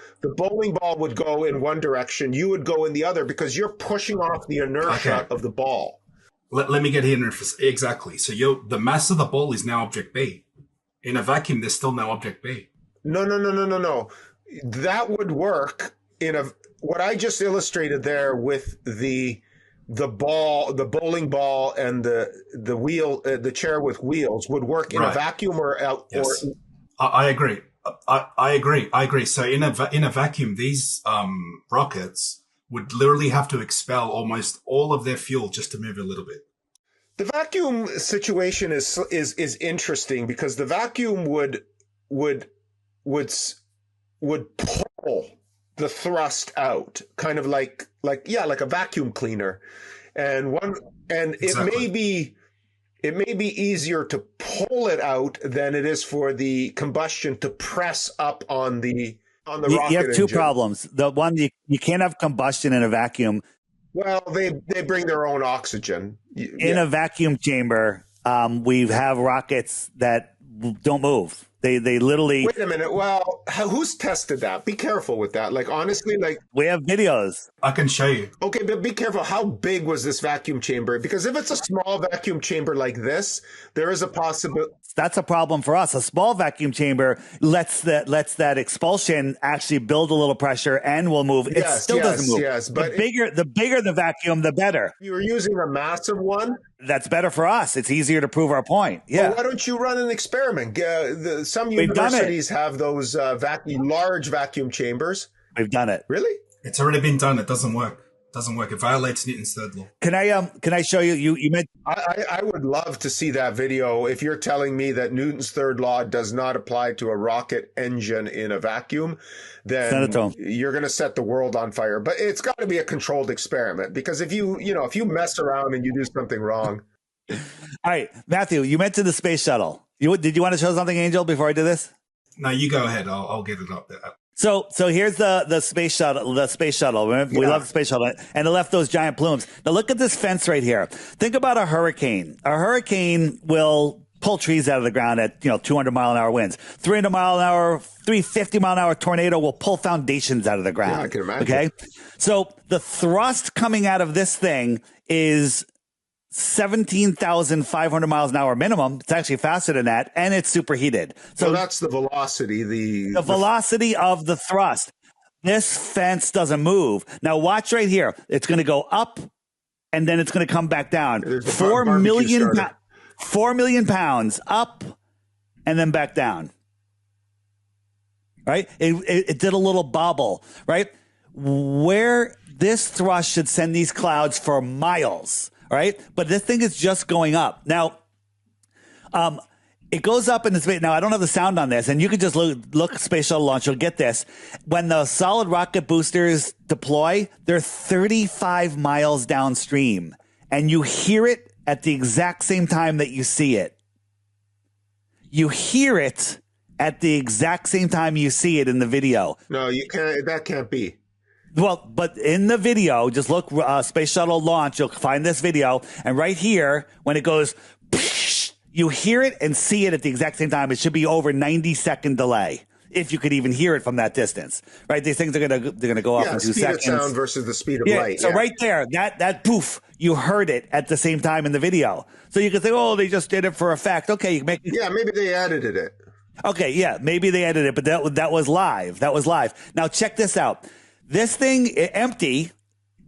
would go in one direction, you would go in the other because you're pushing off the inertia of the ball. Let me get here. Exactly. So the mass of the ball is now object B. In a vacuum, there's still no object B. No. That would work what I just illustrated there with the bowling ball and the wheel, the chair with wheels would work in a vacuum or out. Yes. I agree. I agree. So in a vacuum, these rockets would literally have to expel almost all of their fuel just to move a little bit. The vacuum situation is interesting because the vacuum would pull the thrust out, kind of like a vacuum cleaner, and exactly. It may be easier to pull it out than it is for the combustion to press up on the rocket engine. You have two problems. The one, you can't have combustion in a vacuum. Well, they bring their own oxygen. In a vacuum chamber, we have rockets that don't move. They literally. Wait a minute. Well, who's tested that? Be careful with that. Like, honestly, we have videos. I can show you. Okay, but be careful. How big was this vacuum chamber? Because if it's a small vacuum chamber like this, there is a possibility. That's a problem for us. A small vacuum chamber lets that expulsion actually build a little pressure and will move. It still doesn't move. Yes, but the bigger the vacuum, the better. If you were using a massive one, that's better for us. It's easier to prove our point. Yeah. Well, why don't you run an experiment? Some universities have those large vacuum chambers. We've done it. Really? It's already been done. It doesn't work. It violates Newton's third law. Can I show you? You meant I would love to see that video. If you're telling me that Newton's third law does not apply to a rocket engine in a vacuum, then you're going to set the world on fire. But it's got to be a controlled experiment, because if you mess around and you do something wrong. All right, Matthew, you mentioned the space shuttle. Did you want to show something, Angel, before I do this? No, you go ahead. I'll get it up there. So here's the space shuttle. The space shuttle. We love the space shuttle, and it left those giant plumes. Now look at this fence right here. Think about a hurricane. A hurricane will pull trees out of the ground at 200-mile-an-hour winds. 300-mile-an-hour, 350-mile-an-hour tornado will pull foundations out of the ground. Yeah, I can imagine. Okay, so the thrust coming out of this thing is 17,500 miles an hour minimum. It's actually faster than that, and it's superheated. So that's the velocity, the velocity of the thrust. This fence doesn't move. Now watch right here. It's going to go up, and then it's going to come back down. 4 million pounds up, and then back down. Right? It did a little bobble. Right? Where this thrust should send these clouds for miles. Right? But this thing is just going up. Now, it goes up in space. Now, I don't have the sound on this, and you can just look Space Shuttle launch. You'll get this. When the solid rocket boosters deploy, they're 35 miles downstream, and you hear it at the exact same time that you see it. You hear it at the exact same time you see it in the video. No, you can't. That can't be. Well, but in the video, just look, Space Shuttle launch, you'll find this video. And right here, when it goes, you hear it and see it at the exact same time. It should be over 90-second delay, if you could even hear it from that distance. Right? These things are they're gonna go off in 2 seconds. Speed of sound versus the speed of light. So right there, that poof, you heard it at the same time in the video. So you could say, oh, they just did it for effect. Okay, you make it. Yeah, maybe they edited it. Okay, yeah, maybe they edited it, but that was live. That was live. Now check this out. This thing, empty,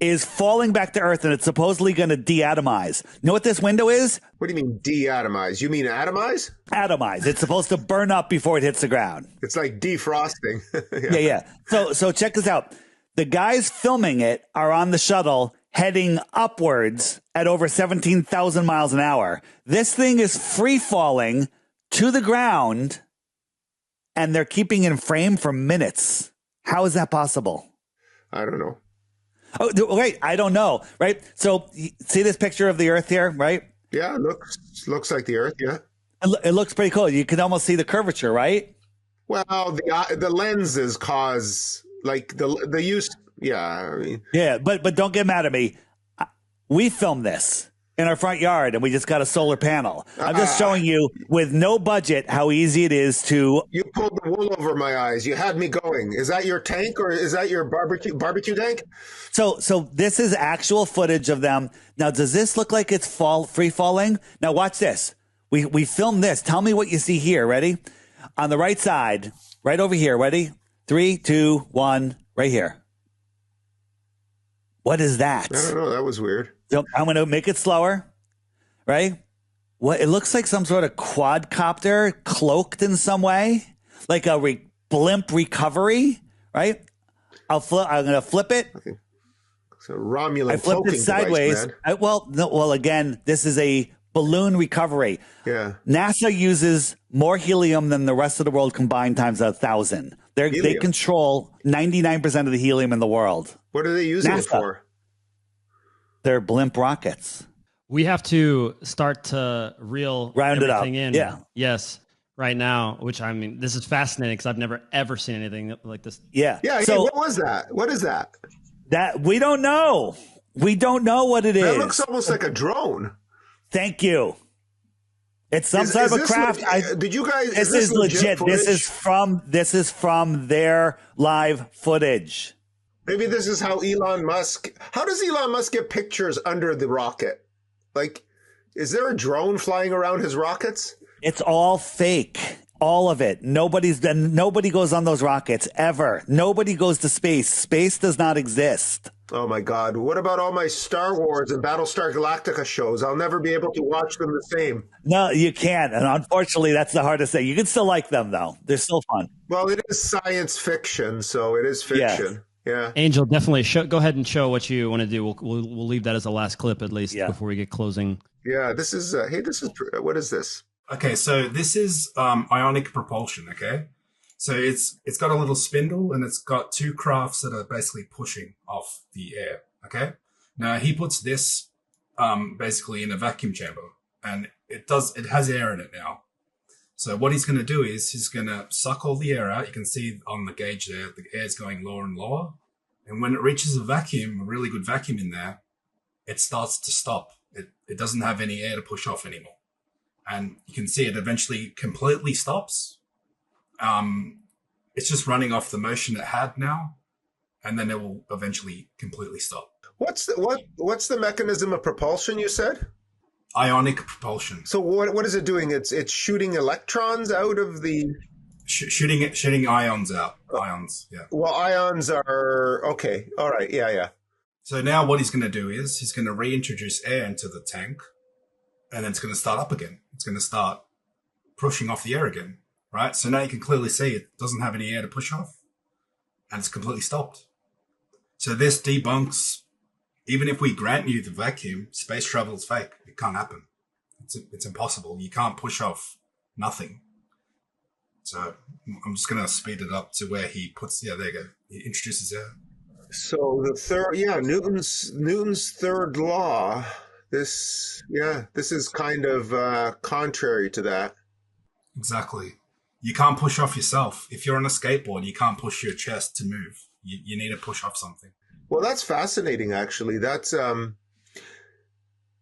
is falling back to Earth, and it's supposedly going to deatomize. You know what this window is? What do you mean deatomize? You mean atomize? Atomize. It's supposed to burn up before it hits the ground. It's like defrosting. Yeah. So check this out. The guys filming it are on the shuttle heading upwards at over 17,000 miles an hour. This thing is free falling to the ground, and they're keeping it in frame for minutes. How is that possible? I don't know. Oh, wait, I don't know, right? So see this picture of the Earth here, right? Yeah, it looks like the Earth, yeah. It looks pretty cool. You can almost see the curvature, right? Well, the lenses cause, like, the use, yeah. I mean. Yeah, but don't get mad at me. We filmed this. in our front yard, and we just got a solar panel. I'm just showing you with no budget how easy it is to. You pulled the wool over my eyes. You had me going. Is that your tank or is that your barbecue tank? So this is actual footage of them. Now, does this look like it's free falling? Now, watch this. We filmed this. Tell me what you see here. Ready? On the right side, right over here. Ready? 3, 2, 1. Right here. What is that? I don't know. That was weird. So I'm going to make it slower, right? What it looks like some sort of quadcopter cloaked in some way, like a blimp recovery, right? I'm going to flip it. Okay. So Romulan I flipped it sideways. Again, this is a balloon recovery. Yeah. NASA uses more helium than the rest of the world combined times 1,000. They control 99% of the helium in the world. What are they using it for? They're blimp rockets. We have to start to round it up. in. Yeah. Yes. Right now, which I mean, this is fascinating because I've never ever seen anything like this. Yeah. Yeah. So what was that? What is that? That we don't know. We don't know what it is. That looks almost like a drone. Thank you. It's some type of craft. Did you guys? This is legit. This is from their live footage. Maybe this is how Elon Musk. How does Elon Musk get pictures under the rocket? Like, is there a drone flying around his rockets? It's all fake. All of it. Nobody goes on those rockets ever. Nobody goes to space. Space does not exist. Oh my God. What about all my Star Wars and Battlestar Galactica shows? I'll never be able to watch them the same. No, you can't. And unfortunately, that's the hardest thing. You can still like them, though. They're still fun. Well, it is science fiction, so it is fiction. Yeah. Angel, definitely go ahead and show what you want to do. We'll leave that as the last clip at least before we get closing. Yeah, this is what is this? Okay, so this is ionic propulsion, okay? So it's got a little spindle and it's got two crafts that are basically pushing off the air, okay? Now he puts this basically in a vacuum chamber and it has air in it now. So what he's going to do is he's going to suck all the air out. You can see on the gauge there, the air's going lower and lower. And when it reaches a really good vacuum in there, it starts to stop. It doesn't have any air to push off anymore. And you can see it eventually completely stops. It's just running off the motion it had now, and then it will eventually completely stop. What's the mechanism of propulsion you said? Ionic propulsion. So what is it doing? It's shooting electrons out of the shooting ions out. Ions, yeah. Well, ions are okay. All right, yeah. So now what he's going to do is he's going to reintroduce air into the tank, and then it's going to start up again. It's going to start pushing off the air again, right? So now you can clearly see it doesn't have any air to push off, and it's completely stopped. So this debunks, even if we grant you the vacuum, space travel is fake. It can't happen. It's impossible. You can't push off nothing. So I'm just going to speed it up to where he puts, there you go. He introduces air. So the third, Newton's third law. This is kind of contrary to that. Exactly. You can't push off yourself. If you're on a skateboard, you can't push your chest to move. You need to push off something. Well, that's fascinating, actually. That's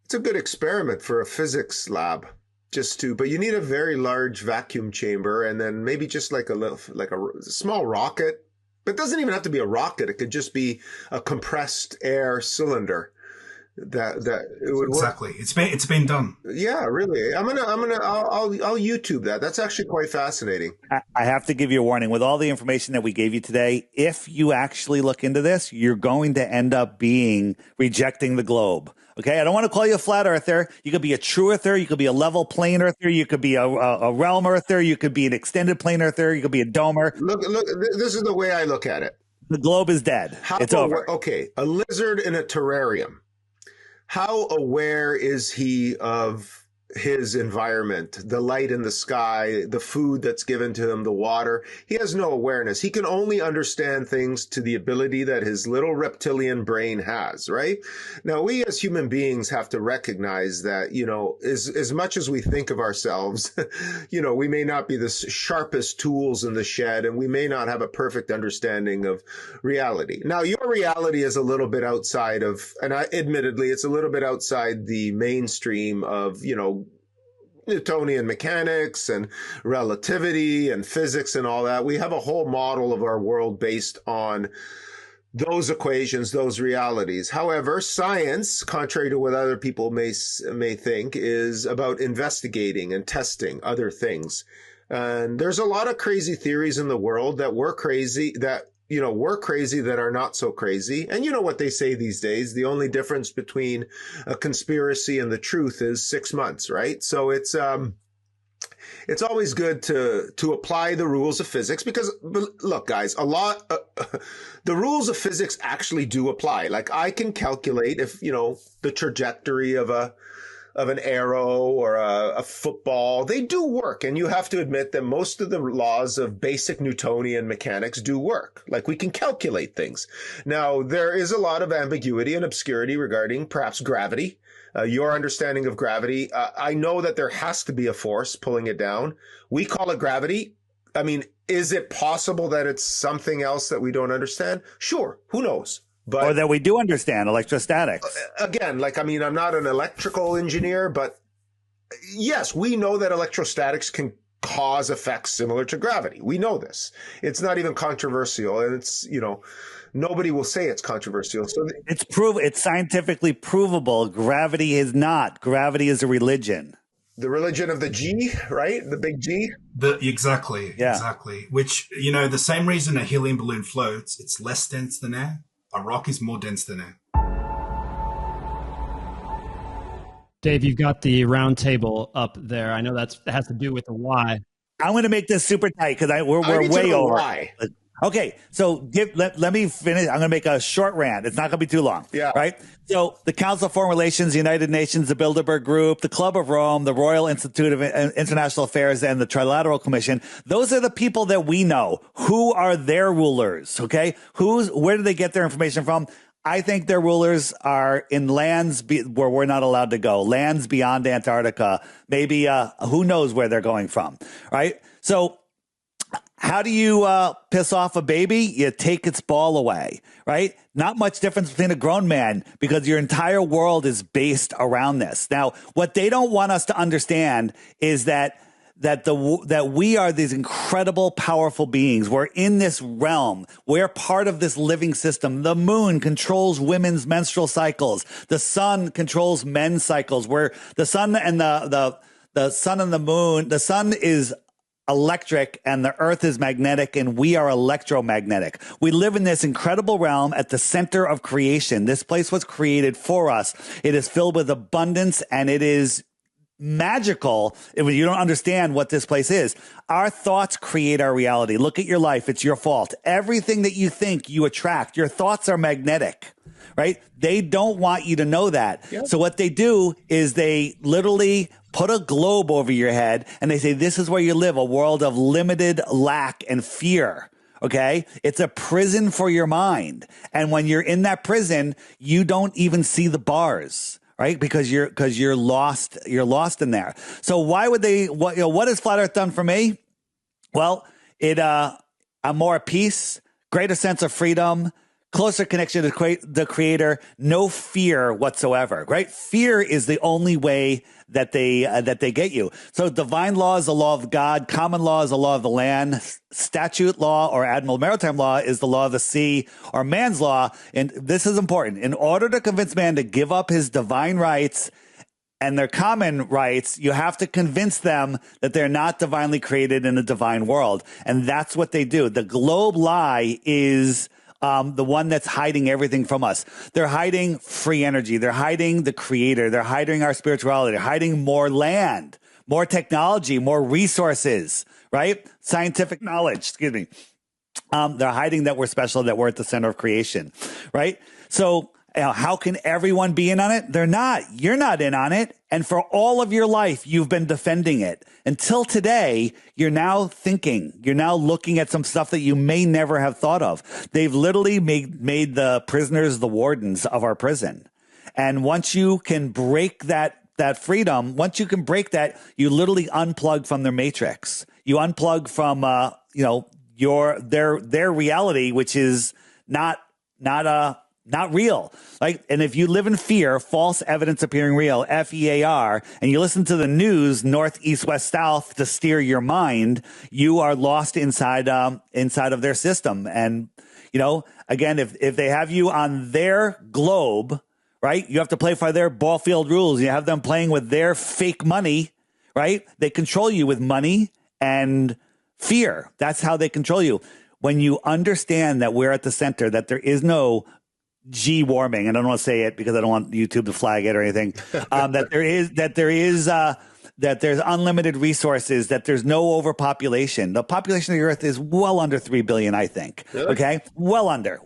it's a good experiment for a physics lab. But you need a very large vacuum chamber, and then maybe just like a small rocket. But it doesn't even have to be a rocket. It could just be a compressed air cylinder. That it would work. Exactly. It's been done. Yeah, really. I'll YouTube that. That's actually quite fascinating. I have to give you a warning. With all the information that we gave you today, if you actually look into this, you're going to end up rejecting the globe. Okay, I don't want to call you a flat earther. You could be a true earther. You could be a level plane earther. You could be a realm earther. You could be an extended plane earther. You could be a domer. Look. This is the way I look at it. The globe is dead. It's over. Okay, a lizard in a terrarium. How aware is he of his environment, the light in the sky, the food that's given to him, the water. He has no awareness. He can only understand things to the ability that his little reptilian brain has, right? Now, we as human beings have to recognize that, as much as we think of ourselves, we may not be the sharpest tools in the shed, and we may not have a perfect understanding of reality. Now, your reality is a little bit outside of, and admittedly, it's a little bit outside the mainstream of, Newtonian mechanics and relativity and physics and all that. We have a whole model of our world based on those equations, those realities. However, science, contrary to what other people may think, is about investigating and testing other things. And there's a lot of crazy theories in the world that we're crazy, that are not so crazy. And you know what they say these days, the only difference between a conspiracy and the truth is 6 months, right? So it's always good to apply the rules of physics, because look, guys, the rules of physics actually do apply. Like, I can calculate if, the trajectory of an arrow or a football, they do work. And you have to admit that most of the laws of basic Newtonian mechanics do work. Like, we can calculate things. Now, there is a lot of ambiguity and obscurity regarding perhaps gravity. Your understanding of gravity. I know that there has to be a force pulling it down. We call it gravity. I mean, is it possible that it's something else that we don't understand? Sure. Who knows? But, or that we do understand, electrostatics. Again, I'm not an electrical engineer, but yes, we know that electrostatics can cause effects similar to gravity. We know this. It's not even controversial, and it's, nobody will say it's controversial. So it's scientifically provable. Gravity is not. Gravity is a religion. The religion of the G, right? The big G. Exactly. Yeah. Exactly. Which, the same reason a helium balloon floats, it's less dense than air. A rock is more dense than air. Dave, you've got the round table up there. I know that has to do with the why. I'm going to make this super tight because we're way over. Why. Okay, so let me finish. I'm going to make a short rant. It's not going to be too long. Yeah. Right? So the Council of Foreign Relations, the United Nations, the Bilderberg Group, the Club of Rome, the Royal Institute of International Affairs, and the Trilateral Commission, those are the people that we know. Who are their rulers? Okay? Where do they get their information from? I think their rulers are in lands where we're not allowed to go, lands beyond Antarctica. Maybe who knows where they're going from, right? So how do you piss off a baby? You take its ball away, right? Not much difference between a grown man, because your entire world is based around this. Now, what they don't want us to understand is that we are these incredible, powerful beings. We're in this realm. We're part of this living system. The moon controls women's menstrual cycles. The sun controls men's cycles. Where the sun and the sun and the moon, the sun is electric and the earth is magnetic, and we are electromagnetic. We live in this incredible realm at the center of creation. This place was created for us. It is filled with abundance, and it is magical if you don't understand what this place is. Our thoughts create our reality. Look at your life. It's your fault. Everything that you think, you attract. Your thoughts are magnetic, right? They don't want you to know that. Yep. So what they do is they literally put a globe over your head and they say, this is where you live, a world of limited lack and fear. Okay. It's a prison for your mind. And when you're in that prison, you don't even see the bars. Right? Because you're lost in there. So why would they, what has Flat Earth done for me? Well, I'm more at peace, greater sense of freedom, closer connection to the creator, no fear whatsoever, right? Fear is the only way that they get you. So divine law is the law of God. Common law is the law of the land. Statute law or admiral maritime law is the law of the sea, or man's law. And this is important. In order to convince man to give up his divine rights and their common rights, you have to convince them that they're not divinely created in a divine world. And that's what they do. The globe lie is the one that's hiding everything from us. They're hiding free energy. They're hiding the creator. They're hiding our spirituality. They're hiding more land, more technology, more resources, right? Scientific knowledge, excuse me. They're hiding that we're special, that we're at the center of creation, right? So how can everyone be in on it? They're not. You're not in on it. And for all of your life, you've been defending it. Until today, you're now thinking, you're now looking at some stuff that you may never have thought of. They've literally made the prisoners the wardens of our prison. And once you can break that freedom, once you can break that, you literally unplug from their matrix. You unplug from, their reality, which is not real. Like, and if you live in fear, false evidence appearing real, FEAR, and you listen to the news, north, east, west, south to steer your mind, you are lost inside of their system. And, again, if they have you on their globe, right, you have to play by their ball field rules. You have them playing with their fake money, right? They control you with money and fear. That's how they control you. When you understand that we're at the center, that there is no G warming, and I don't want to say it because I don't want YouTube to flag it or anything, that there's unlimited resources, that there's no overpopulation. The population of the earth is well under 3 billion, I think. Really? Okay. Well under.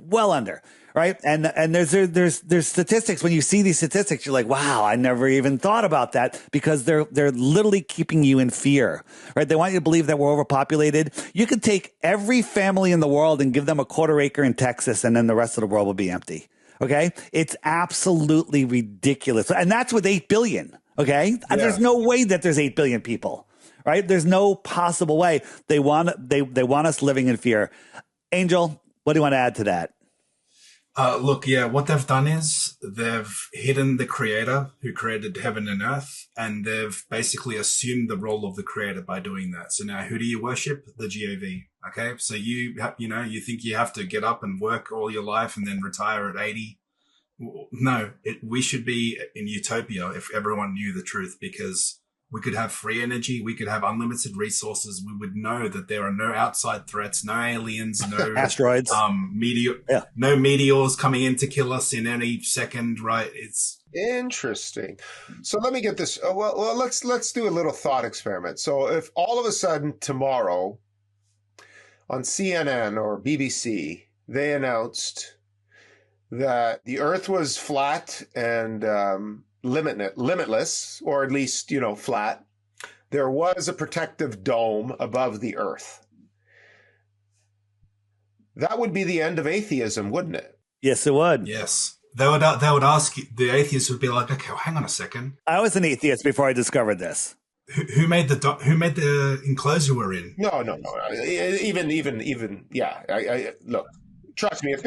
Right. And there's statistics. When you see these statistics, you're like, wow, I never even thought about that, because they're literally keeping you in fear. Right. They want you to believe that we're overpopulated. You could take every family in the world and give them a quarter acre in Texas, and then the rest of the world will be empty. Okay. It's absolutely ridiculous. And that's with 8 billion. Okay. Yeah. There's no way that there's 8 billion people. Right. There's no possible way. They want us living in fear. Angel, what do you want to add to that? What they've done is they've hidden the creator who created heaven and earth, and they've basically assumed the role of the creator by doing that. So now who do you worship? The GAV. Okay. So you think you have to get up and work all your life and then retire at 80. No, we should be in utopia if everyone knew the truth, because we could have free energy. We could have unlimited resources. We would know that there are no outside threats, no aliens, no asteroids, no meteors coming in to kill us in any second. Right? It's interesting. So let me get this. Well, let's do a little thought experiment. So if all of a sudden tomorrow on CNN or BBC they announced that the Earth was flat and limitless, or at least, flat, there was a protective dome above the Earth, that would be the end of atheism, wouldn't it? Yes, it would. Yes. They would ask you, the atheists would be like, okay, well, hang on a second. I was an atheist before I discovered this. Who made the enclosure we're in? No. Even, yeah. Look, trust me, if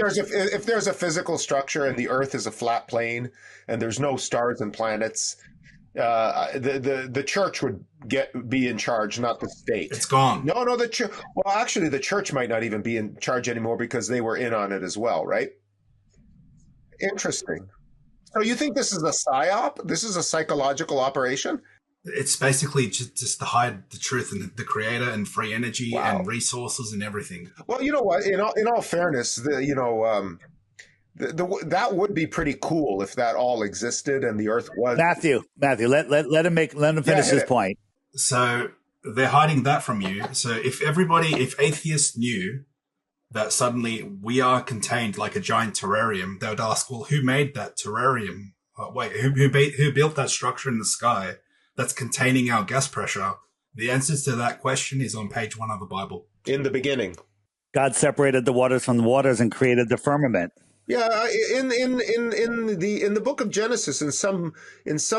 there's a physical structure and the Earth is a flat plane and there's no stars and planets, the church would be in charge, not the state. It's gone. No, the church. Well, actually, the church might not even be in charge anymore because they were in on it as well, right? Interesting. So you think this is a psyop? This is a psychological operation? It's basically just to hide the truth and the creator and free energy and resources and everything. Well, you know what? In all fairness, that would be pretty cool if that all existed and the Earth was. Matthew, let him finish his point. So they're hiding that from you. So if atheists knew that suddenly we are contained like a giant terrarium, they would ask, well, who made that terrarium? Who built that structure in the sky that's containing our gas pressure? The answers to that question is on page 1 of the Bible. In the beginning, God separated the waters from the waters and created the firmament. Yeah, in the book of Genesis, in some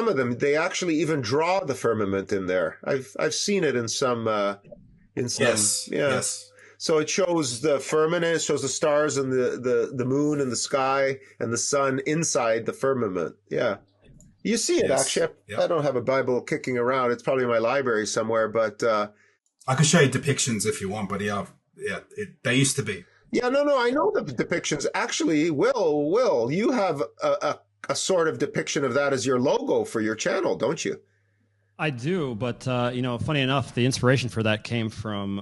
of them, they actually even draw the firmament in there. I've seen it in some. Yes. Yeah. Yes. So it shows the firmament, it shows the stars and the moon and the sky and the sun inside the firmament. Yeah. You see it, actually. I don't have a Bible kicking around. It's probably in my library somewhere, but... I can show you depictions if you want, but they used to be. Yeah, no, I know the depictions. Actually, Will, you have a sort of depiction of that as your logo for your channel, don't you? I do, but, funny enough, the inspiration for that came from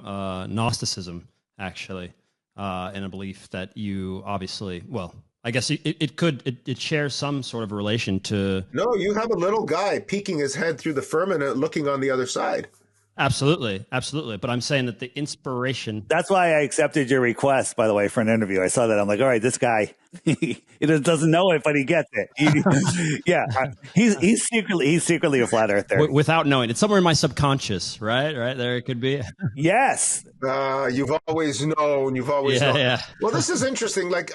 Gnosticism, actually, and a belief that you obviously, well... I guess it shares some sort of relation to... No, you have a little guy peeking his head through the firmament looking on the other side. Absolutely. But I'm saying that the inspiration... That's why I accepted your request, by the way, for an interview. I saw that. I'm like, all right, this guy, He just doesn't know it, but he gets it. He's secretly a flat earther. Without knowing, it's somewhere in my subconscious, right? Right there, it could be. Yes. You've always known. You've always known. Yeah. Well, this is interesting. Like,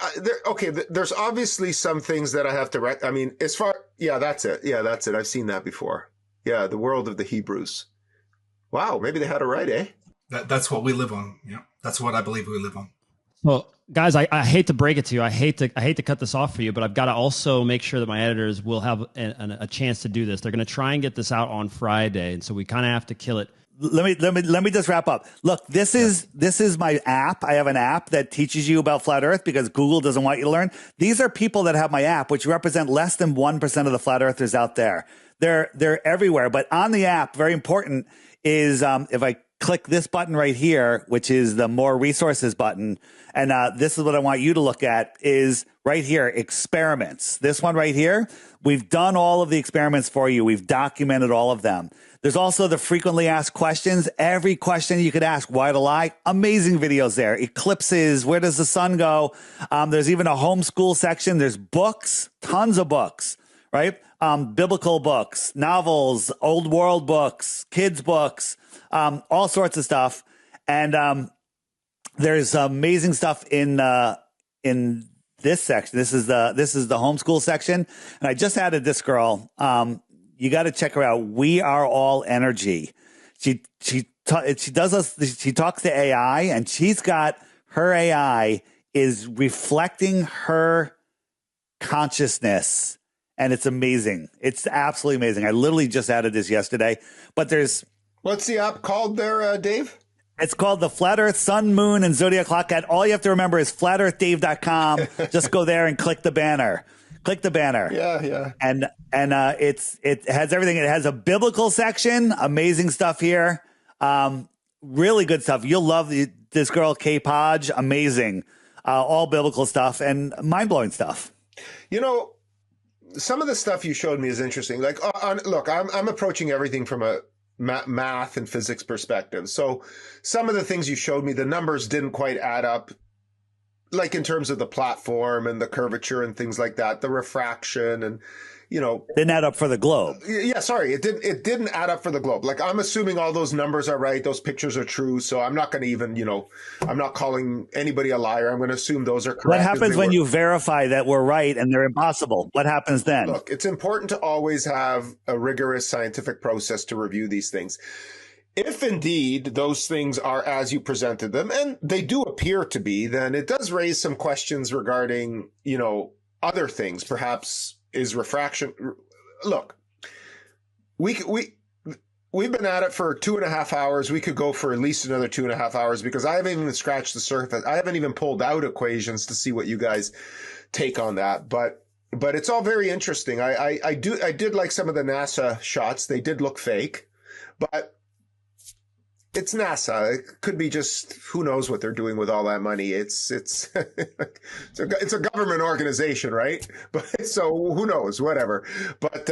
there's obviously some things that I have to. I mean, that's it. Yeah, that's it. I've seen that before. Yeah, the world of the Hebrews. Wow, maybe they had it right, eh? That's what we live on. Yeah, that's what I believe we live on. Well, guys, I hate to break it to you. I hate to cut this off for you, but I've got to also make sure that my editors will have a chance to do this. They're going to try and get this out on Friday, and so we kind of have to kill it. Let me just wrap up. Look, this is my app. I have an app that teaches you about flat Earth because Google doesn't want you to learn. These are people that have my app, which represent less than 1% of the flat earthers out there. They're everywhere, but on the app, very important is if I click this button right here, which is the more resources button. And this is what I want you to look at is right here, experiments. This one right here, we've done all of the experiments for you. We've documented all of them. There's also the frequently asked questions. Every question you could ask, why to lie? Amazing videos there. Eclipses, where does the sun go? There's even a homeschool section. There's books, tons of books, right? Biblical books, novels, old world books, kids books, all sorts of stuff. And there's amazing stuff in this section. This is the homeschool section. And I just added this girl. You got to check her out. We Are All Energy. She talks to AI, and she's got her AI is reflecting her consciousness. And it's amazing. It's absolutely amazing. I literally just added this yesterday. But what's the app called there, Dave? It's called the Flat Earth Sun, Moon, and Zodiac Clock. All you have to remember is flatearthdave.com. Just go there and click the banner. Click the banner. Yeah. And it has everything. It has a biblical section. Amazing stuff here. Really good stuff. You'll love this girl, Kay Podge. Amazing. All biblical stuff and mind-blowing stuff. You know, some of the stuff you showed me is interesting. Like, look, I'm approaching everything from a math and physics perspective. So some of the things you showed me, the numbers didn't quite add up, like in terms of the platform and the curvature and things like that, the refraction and, you know. Didn't add up for the globe. Yeah, sorry. It didn't add up for the globe. Like, I'm assuming all those numbers are right. Those pictures are true. So I'm not going to even, I'm not calling anybody a liar. I'm going to assume those are correct. What happens when you verify that we're right and they're impossible? What happens then? Look, it's important to always have a rigorous scientific process to review these things. If indeed those things are as you presented them, and they do appear to be, then it does raise some questions regarding, other things. Perhaps is refraction. Look, we've been at it for 2.5 hours. We could go for at least another 2.5 hours because I haven't even scratched the surface. I haven't even pulled out equations to see what you guys take on that. But it's all very interesting. I did like some of the NASA shots. They did look fake, but it's NASA. It could be just who knows what they're doing with all that money. It's it's a government organization, right? But so who knows? Whatever. But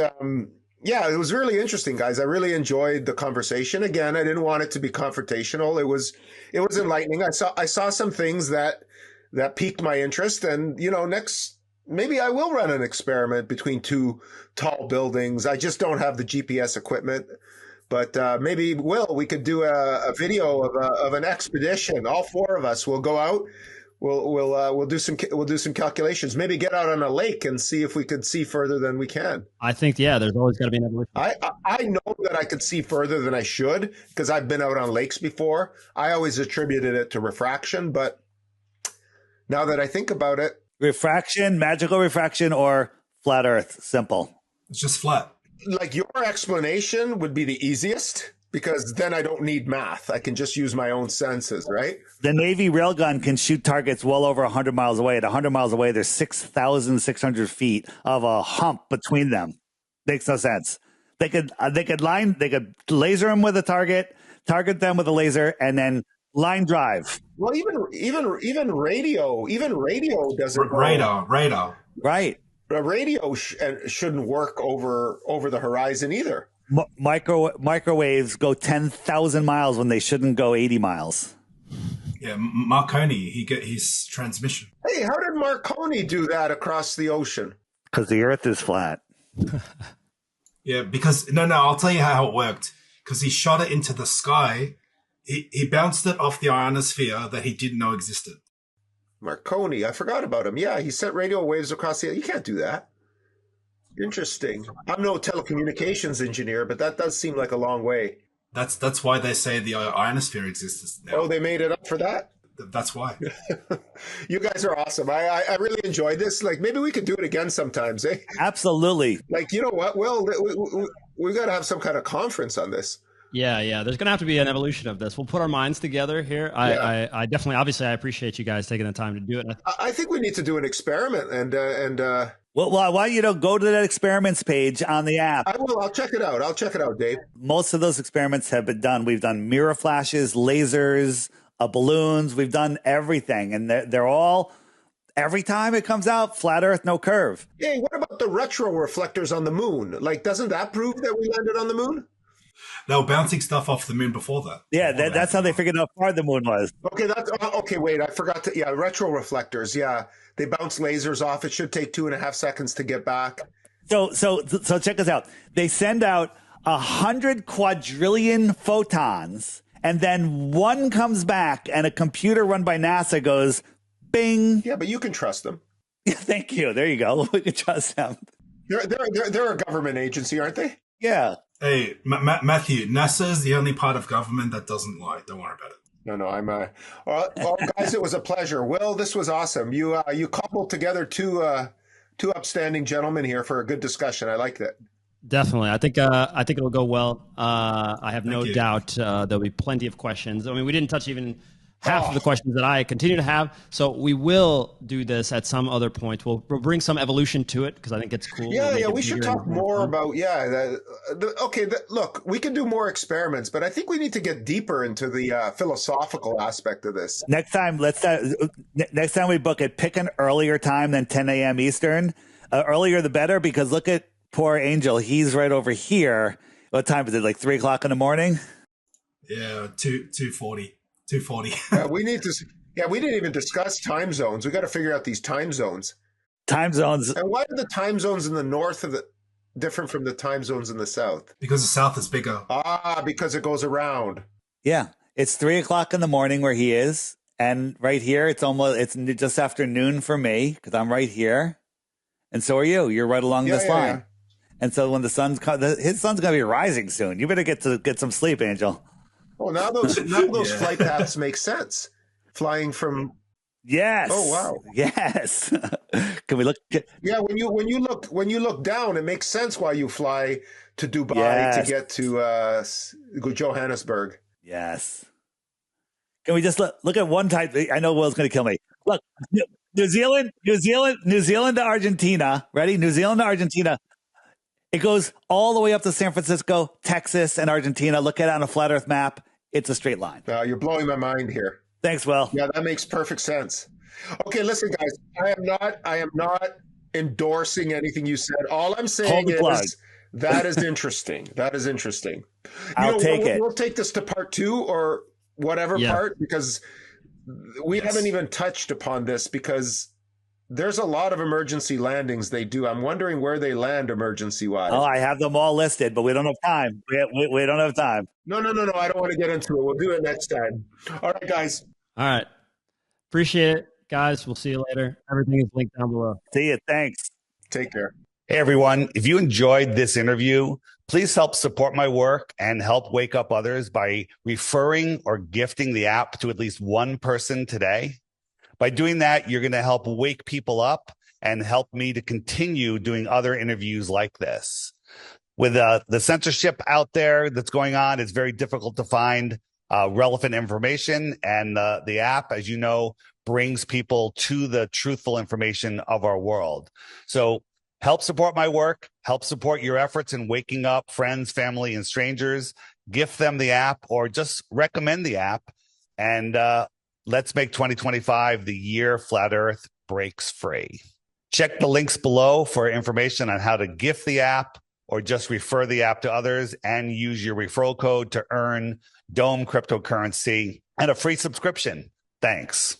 yeah, it was really interesting, guys. I really enjoyed the conversation. Again, I didn't want it to be confrontational. It was enlightening. I saw some things that piqued my interest, and next maybe I will run an experiment between two tall buildings. I just don't have the GPS equipment. But maybe we could do a video of an expedition. All four of us will go out. We'll do some calculations. Maybe get out on a lake and see if we could see further than we can. I think there's always got to be an evolution. I know that I could see further than I should because I've been out on lakes before. I always attributed it to refraction, but now that I think about it, refraction, magical refraction, or flat Earth, simple. It's just flat. Like, your explanation would be the easiest because then I don't need math. I can just use my own senses, right? The Navy railgun can shoot targets well over 100 miles away. At 100 miles away, there's 6,600 feet of a hump between them. Makes no sense. They could laser them with a target them with a laser, and then line drive. Well, even radio doesn't radar. Right. A radio shouldn't work over the horizon either. Microwaves go 10,000 miles when they shouldn't go 80 miles. Yeah, Marconi, he get his transmission. Hey, how did Marconi do that across the ocean? Because the Earth is flat. Yeah, because no, I'll tell you how it worked. Because he shot it into the sky, he bounced it off the ionosphere that he didn't know existed. Marconi, I forgot about him. Yeah, he sent radio waves across the. You can't do that. Interesting. I'm no telecommunications engineer, but that does seem like a long way. That's why they say the ionosphere exists now. Oh, they made it up for that? That's why. You guys are awesome. I really enjoyed this. Like, maybe we could do it again sometimes, eh? Absolutely. Like, you know what? Well, we got to have some kind of conference on this. Yeah. There's going to have to be an evolution of this. We'll put our minds together here. I definitely, obviously, I appreciate you guys taking the time to do it. I think we need to do an experiment and Well, I want you to go to that experiments page on the app. I will. I'll check it out, Dave. Most of those experiments have been done. We've done mirror flashes, lasers, balloons. We've done everything. And they're all, every time it comes out, flat Earth, no curve. Hey, what about the retro reflectors on the moon? Like, doesn't that prove that we landed on the moon? They were bouncing stuff off the moon before that. Yeah, that's how they figured out how far the moon was. Okay, okay. Wait, I forgot to. Yeah, retro reflectors. Yeah, they bounce lasers off. It should take 2.5 seconds to get back. So check this out. They send out 100 quadrillion photons, and then one comes back, and a computer run by NASA goes, "Bing." Yeah, but you can trust them. Thank you. There you go. We can trust them. They're a government agency, aren't they? Yeah. Hey, Matthew, NASA is the only part of government that doesn't lie. Don't worry about it. No, I'm. Well, guys, it was a pleasure. Will, this was awesome. You cobbled together two upstanding gentlemen here for a good discussion. I liked it. Definitely. I think it'll go well. I have no doubt there'll be plenty of questions. I mean, we didn't touch even half of the questions that I continue to have. So we will do this at some other point. We'll bring some evolution to it because I think it's cool. Yeah, we should talk more about, look, we can do more experiments, but I think we need to get deeper into the philosophical aspect of this. Next time we book it, pick an earlier time than 10 a.m. Eastern. Earlier the better, because look at poor Angel. He's right over here. What time is it? Like 3 o'clock in the morning? Yeah, 2:40. 2:40. We didn't even discuss time zones. We got to figure out these time zones. Time zones. And why are the time zones in the north different from the time zones in the south? Because the south is bigger. Because it goes around. Yeah. It's 3 o'clock in the morning where he is. And right here, it's just after noon for me because I'm right here. And so are you. You're right along this line. Yeah. And so when the his sun's going to be rising soon. You better get some sleep, Angel. Oh, now those flight paths make sense. Flying from. Yes. Oh wow. Yes. Can we look? Yeah. When you look down, it makes sense why you fly to Dubai to get to Johannesburg. Yes. Can we just look at one type? I know Will's going to kill me. Look, New Zealand to Argentina. Ready? New Zealand to Argentina. It goes all the way up to San Francisco, Texas, and Argentina. Look at it on a flat Earth map. It's a straight line. You're blowing my mind here. Thanks, Will. Yeah, that makes perfect sense. Okay, listen, guys. I am not endorsing anything you said. All I'm saying is that is interesting. That is interesting. I'll take it. We'll take this to part 2 or whatever part, because we haven't even touched upon this, because there's a lot of emergency landings they do. I'm wondering where they land emergency-wise. Oh, I have them all listed, but we don't have time. We don't have time. No. I don't want to get into it. We'll do it next time. All right, guys. All right. Appreciate it, guys. We'll see you later. Everything is linked down below. See you. Thanks. Take care. Hey, everyone. If you enjoyed this interview, please help support my work and help wake up others by referring or gifting the app to at least one person today. By doing that, you're going to help wake people up and help me to continue doing other interviews like this. With the censorship out there that's going on, it's very difficult to find relevant information. And the app, as you know, brings people to the truthful information of our world. So help support my work, help support your efforts in waking up friends, family, and strangers. Gift them the app or just recommend the app. And let's make 2025 the year Flat Earth breaks free. Check the links below for information on how to gift the app or just refer the app to others, and use your referral code to earn Dome cryptocurrency and a free subscription. Thanks.